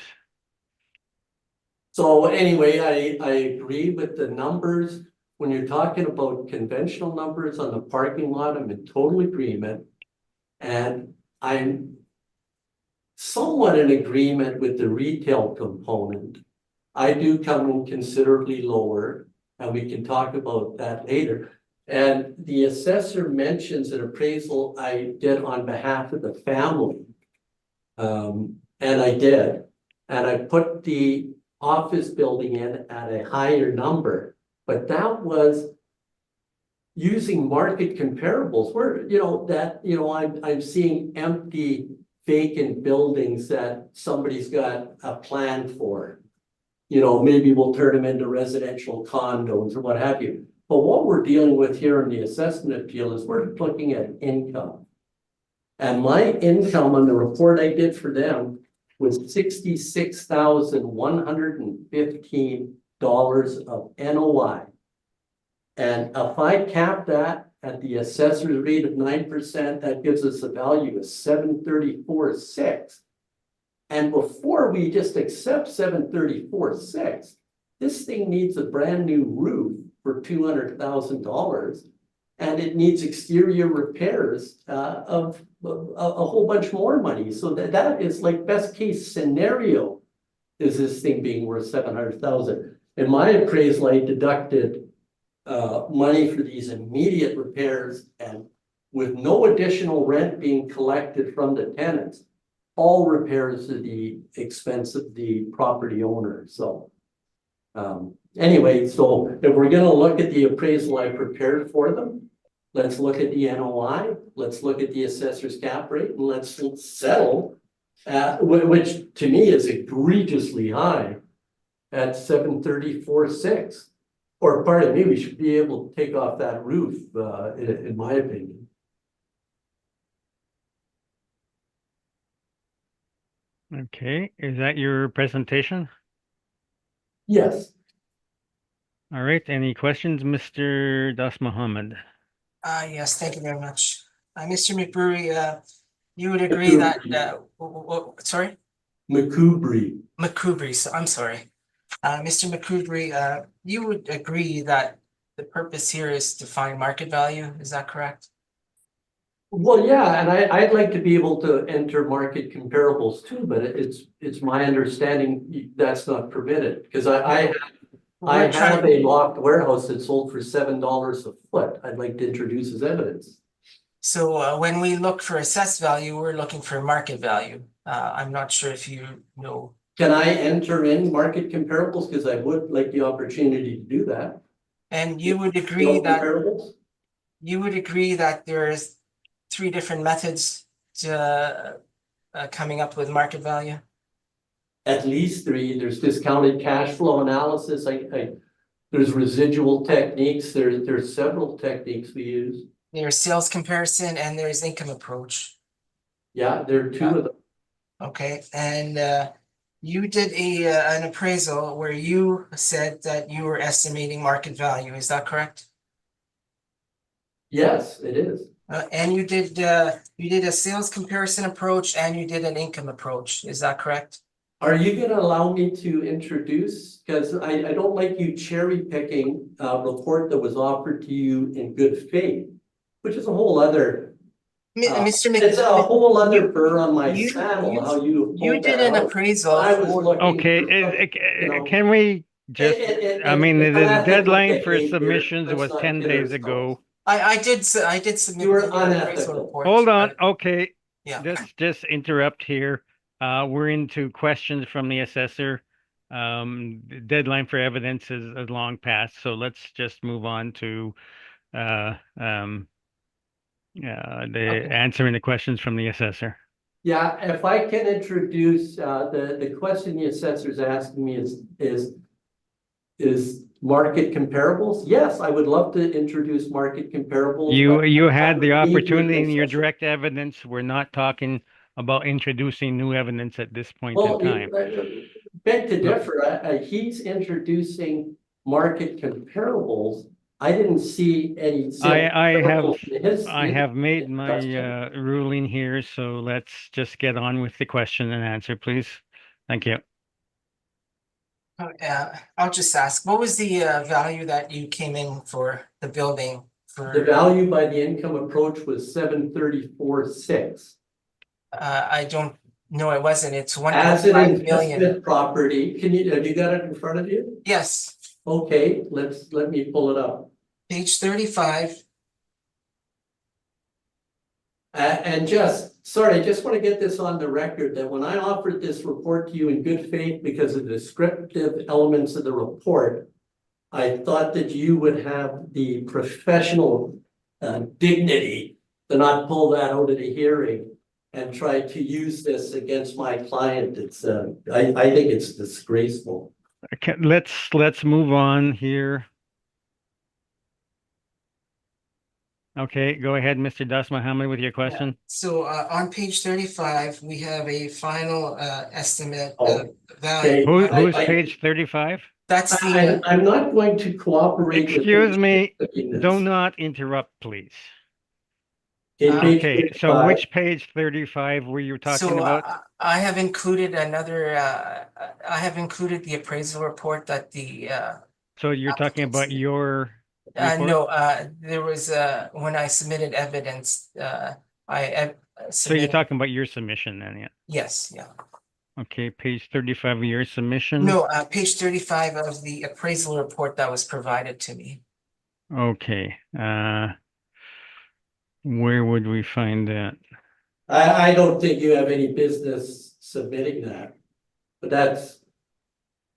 S2: So anyway, I agree with the numbers. When you're talking about conventional numbers on the parking lot, I'm in total agreement. And I'm somewhat in agreement with the retail component. I do come in considerably lower, and we can talk about that later. And the assessor mentions an appraisal I did on behalf of the family. And I did. And I put the office building in at a higher number. But that was using market comparables where, you know, that, you know, I'm seeing empty, vacant buildings that somebody's got a plan for. You know, maybe we'll turn them into residential condos or what have you. But what we're dealing with here in the assessment appeal is we're looking at income. And my income on the report I did for them was $66,115 of NOI. And if I cap that at the assessor's rate of 9%, that gives us a value of $734,600. And before we just accept $734,600, this thing needs a brand new roof for $200,000, and it needs exterior repairs of a whole bunch more money. So that is like best case scenario is this thing being worth $700,000. In my appraisal, I deducted money for these immediate repairs, and with no additional rent being collected from the tenants, all repairs at the expense of the property owner, so. Anyway, so if we're gonna look at the appraisal I prepared for them, let's look at the NOI, let's look at the assessor's cap rate, and let's settle which to me is egregiously high at 734.6. Or pardon me, we should be able to take off that roof, in my opinion.
S1: Okay, is that your presentation?
S2: Yes.
S1: All right, any questions, Mr. Das Mohammed?
S3: Yes, thank you very much. Mr. McBrewery, you would agree that, sorry?
S2: McCoubry.
S3: McCoubry, so I'm sorry. Mr. McCoubry, you would agree that the purpose here is to find market value, is that correct?
S2: Well, yeah, and I'd like to be able to enter market comparables too, but it's my understanding that's not permitted, because I have a locked warehouse that sold for $7 a foot. I'd like to introduce as evidence.
S3: So when we look for assessed value, we're looking for market value. I'm not sure if you know.
S2: Can I enter in market comparables? Because I would like the opportunity to do that.
S3: And you would agree that
S2: Comparables?
S3: you would agree that there's 3 different methods to coming up with market value?
S2: At least 3. There's discounted cash flow analysis. There's residual techniques. There's several techniques we use.
S3: There's sales comparison and there's income approach.
S2: Yeah, there are 2 of them.
S3: Okay, and you did an appraisal where you said that you were estimating market value. Is that correct?
S2: Yes, it is.
S3: And you did a sales comparison approach and you did an income approach. Is that correct?
S2: Are you going to allow me to introduce? Because I don't like you cherry picking a report that was offered to you in good faith, which is a whole other.
S3: Mr. Mc,
S2: It's a whole other burr on my saddle. How
S3: you did an appraisal.
S2: I was looking.
S1: Okay,
S2: you know,
S1: can we just, I mean, the deadline for
S2: Let's
S1: submissions was
S2: not
S1: 10
S2: kid
S1: days
S2: ourselves.
S1: ago.
S3: I did submit
S2: You were
S3: the appraisal
S2: unethical.
S3: report.
S1: Hold on, okay,
S3: Yeah.
S1: let's just interrupt here. We're into questions from the assessor. The deadline for evidence is long past, so let's just move on to answering the questions from the assessor.
S2: Yeah, if I can introduce, the question the assessor's asking me is market comparables? Yes, I would love to introduce market comparables.
S1: You had the
S2: I would need
S1: opportunity in your
S2: assessor.
S1: direct evidence. We're not talking about introducing new evidence at this point in
S2: Well,
S1: time.
S2: beg to differ, he's introducing market comparables. I didn't see any.
S1: I have made my ruling here, so let's just get on with the question and answer, please. Thank you.
S3: I'll just ask, what was the value that you came in for the building?
S2: The value by the income approach was 734.6.
S3: I don't know, it wasn't. It's
S2: As an
S3: 1.5 million.
S2: investment property, have you got it in front of you?
S3: Yes,
S2: Okay, let me pull it up.
S3: page 35.
S2: And sorry, I just want to get this on the record that when I offered this report to you in good faith because of the descriptive elements of the report, I thought that you would have the professional dignity to not pull that out of the hearing and try to use this against my client. It's I think it's disgraceful.
S1: Okay, let's move on here. Okay, go ahead, Mr. Das Mohammed, with your question.
S3: So on page 35, we have a final estimate
S2: Oh,
S3: of value.
S1: Who's page 35?
S3: That's the
S2: I'm not going to cooperate.
S1: Excuse me, do not interrupt, please.
S2: Okay,
S1: Okay, so which page 35 were you talking about?
S3: I have included another, I have included the appraisal report that the
S1: So you're talking about your report?
S3: no, there was when I submitted evidence, I
S1: So you're talking about your submission then, yeah?
S3: Yes, yeah.
S1: Okay, page 35 of your submission?
S3: No, page 35 of the appraisal report that was provided to me.
S1: Okay, where would we find that?
S2: I don't think you have any business submitting that. But that's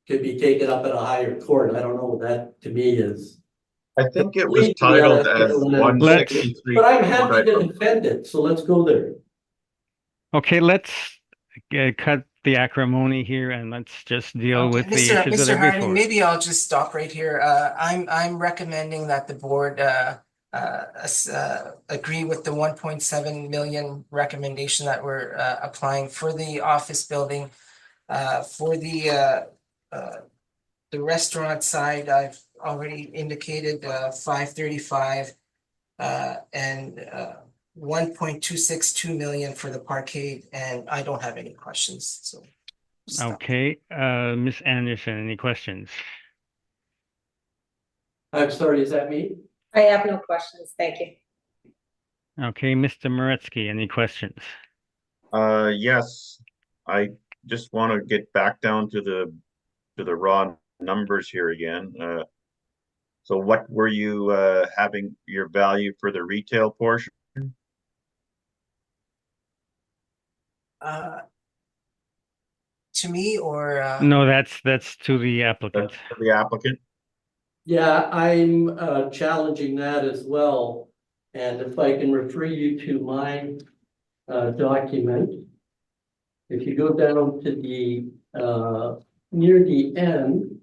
S2: could be taken up at a higher court. I don't know. That to me is
S6: I think it was
S2: completely
S6: titled as
S2: unethical and
S6: one
S1: Let's-
S2: inappropriate.
S6: sixty-three.
S2: But I'm happy to defend it, so let's go there.
S1: Okay, let's cut the acrimony here and let's just deal
S3: Okay,
S1: with the
S3: Mr.
S1: issues that
S3: Mr.
S1: are
S3: Harding,
S1: before.
S3: maybe I'll just stop right here. I'm recommending that the board agree with the 1.7 million recommendation that we're applying for the office building. For the restaurant side, I've already indicated 535 and 1.262 million for the parkade, and I don't have any questions, so. stop.
S1: Okay, Ms. Anderson, any questions?
S2: I'm sorry, is that me?
S5: I have no questions. Thank you.
S1: Okay, Mr. Moretsky, any questions?
S6: Yes, I just want to get back down to the raw numbers here again. So what were you having your value for the retail portion?
S3: To me or
S1: No, that's to the applicant.
S6: That's for the applicant?
S2: Yeah, I'm challenging that as well. And if I can refer you to my document. If you go down to the near the end.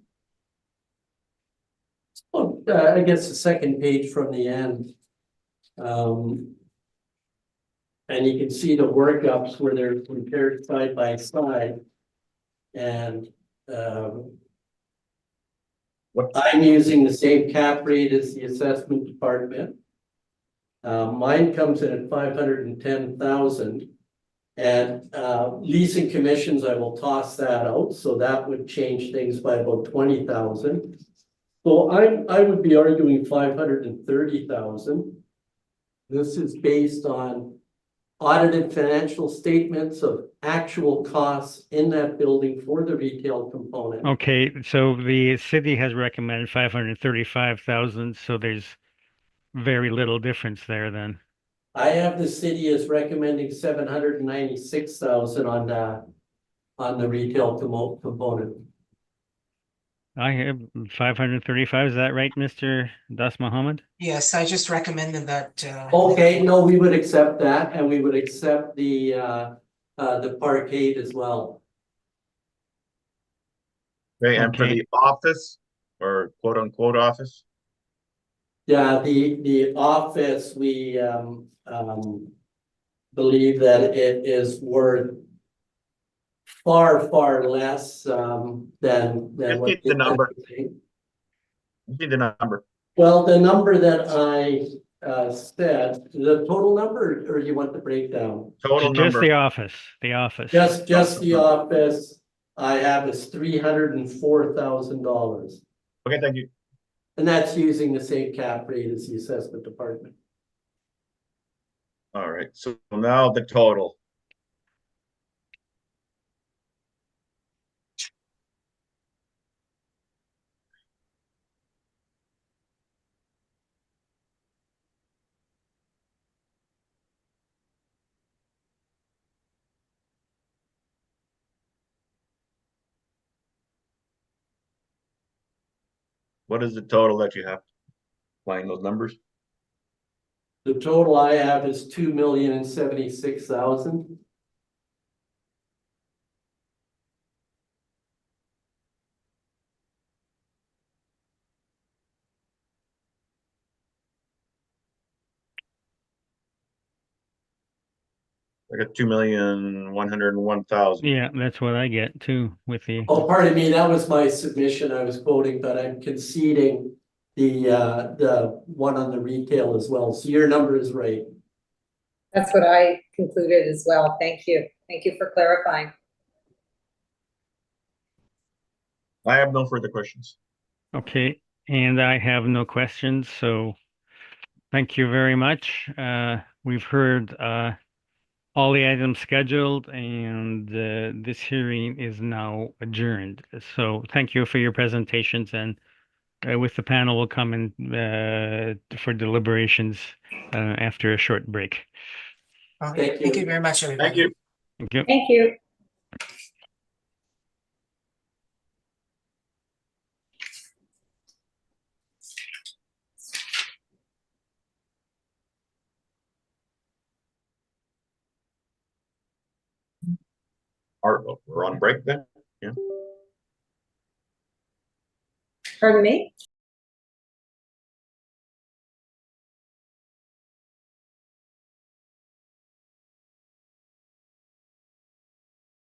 S2: Well, I guess the second page from the end. And you can see the workups where they're compared side by side. And I'm using the same cap rate as the assessment department. Mine comes in at 510,000. And leasing commissions, I will toss that out, so that would change things by about 20,000. So I would be arguing 530,000. This is based on audited financial statements of actual costs in that building for the retail component.
S1: Okay, so the city has recommended 535,000, so there's very little difference there then.
S2: I have the city as recommending 796,000 on the retail component.
S1: I have 535, is that right, Mr. Das Mohammed?
S3: yes, I just recommended that.
S2: Okay, no, we would accept that, and we would accept the parkade as well.
S6: Okay, and for
S1: Okay.
S6: the office or quote unquote office?
S2: Yeah, the office, we believe that it is worth far less than
S6: Just
S2: what
S6: need the number.
S2: saying.
S6: Just need the number.
S2: Well, the number that I said, the total number, or you want the breakdown?
S6: Total
S1: Just
S6: number.
S1: the office, the office.
S2: Just the office I have is $304,000.
S6: Okay, thank you.
S2: And that's using the same cap rate as the assessment department.
S6: All right, so now the total. What is the total that you have? Playing those numbers?
S2: The total I have is 2,076,000.
S6: I got 2,101,000.
S1: Yeah, that's what I get too with the,
S2: Oh, pardon me, that was my submission I was quoting, but I'm conceding the one on the retail as well. So your number is right.
S5: That's what I concluded as well. Thank you. Thank you for clarifying.
S6: I have no further questions.
S1: okay, and I have no questions, so thank you very much. We've heard all the items scheduled and this hearing is now adjourned. So thank you for your presentations, and with the panel will come in for deliberations after a short break.
S3: Okay,
S2: Thank
S3: thank
S2: you.
S3: you very much, everybody.
S6: Thank you.
S1: Thank you.
S5: Thank you.
S6: Art, we're on break then?
S5: Pardon me?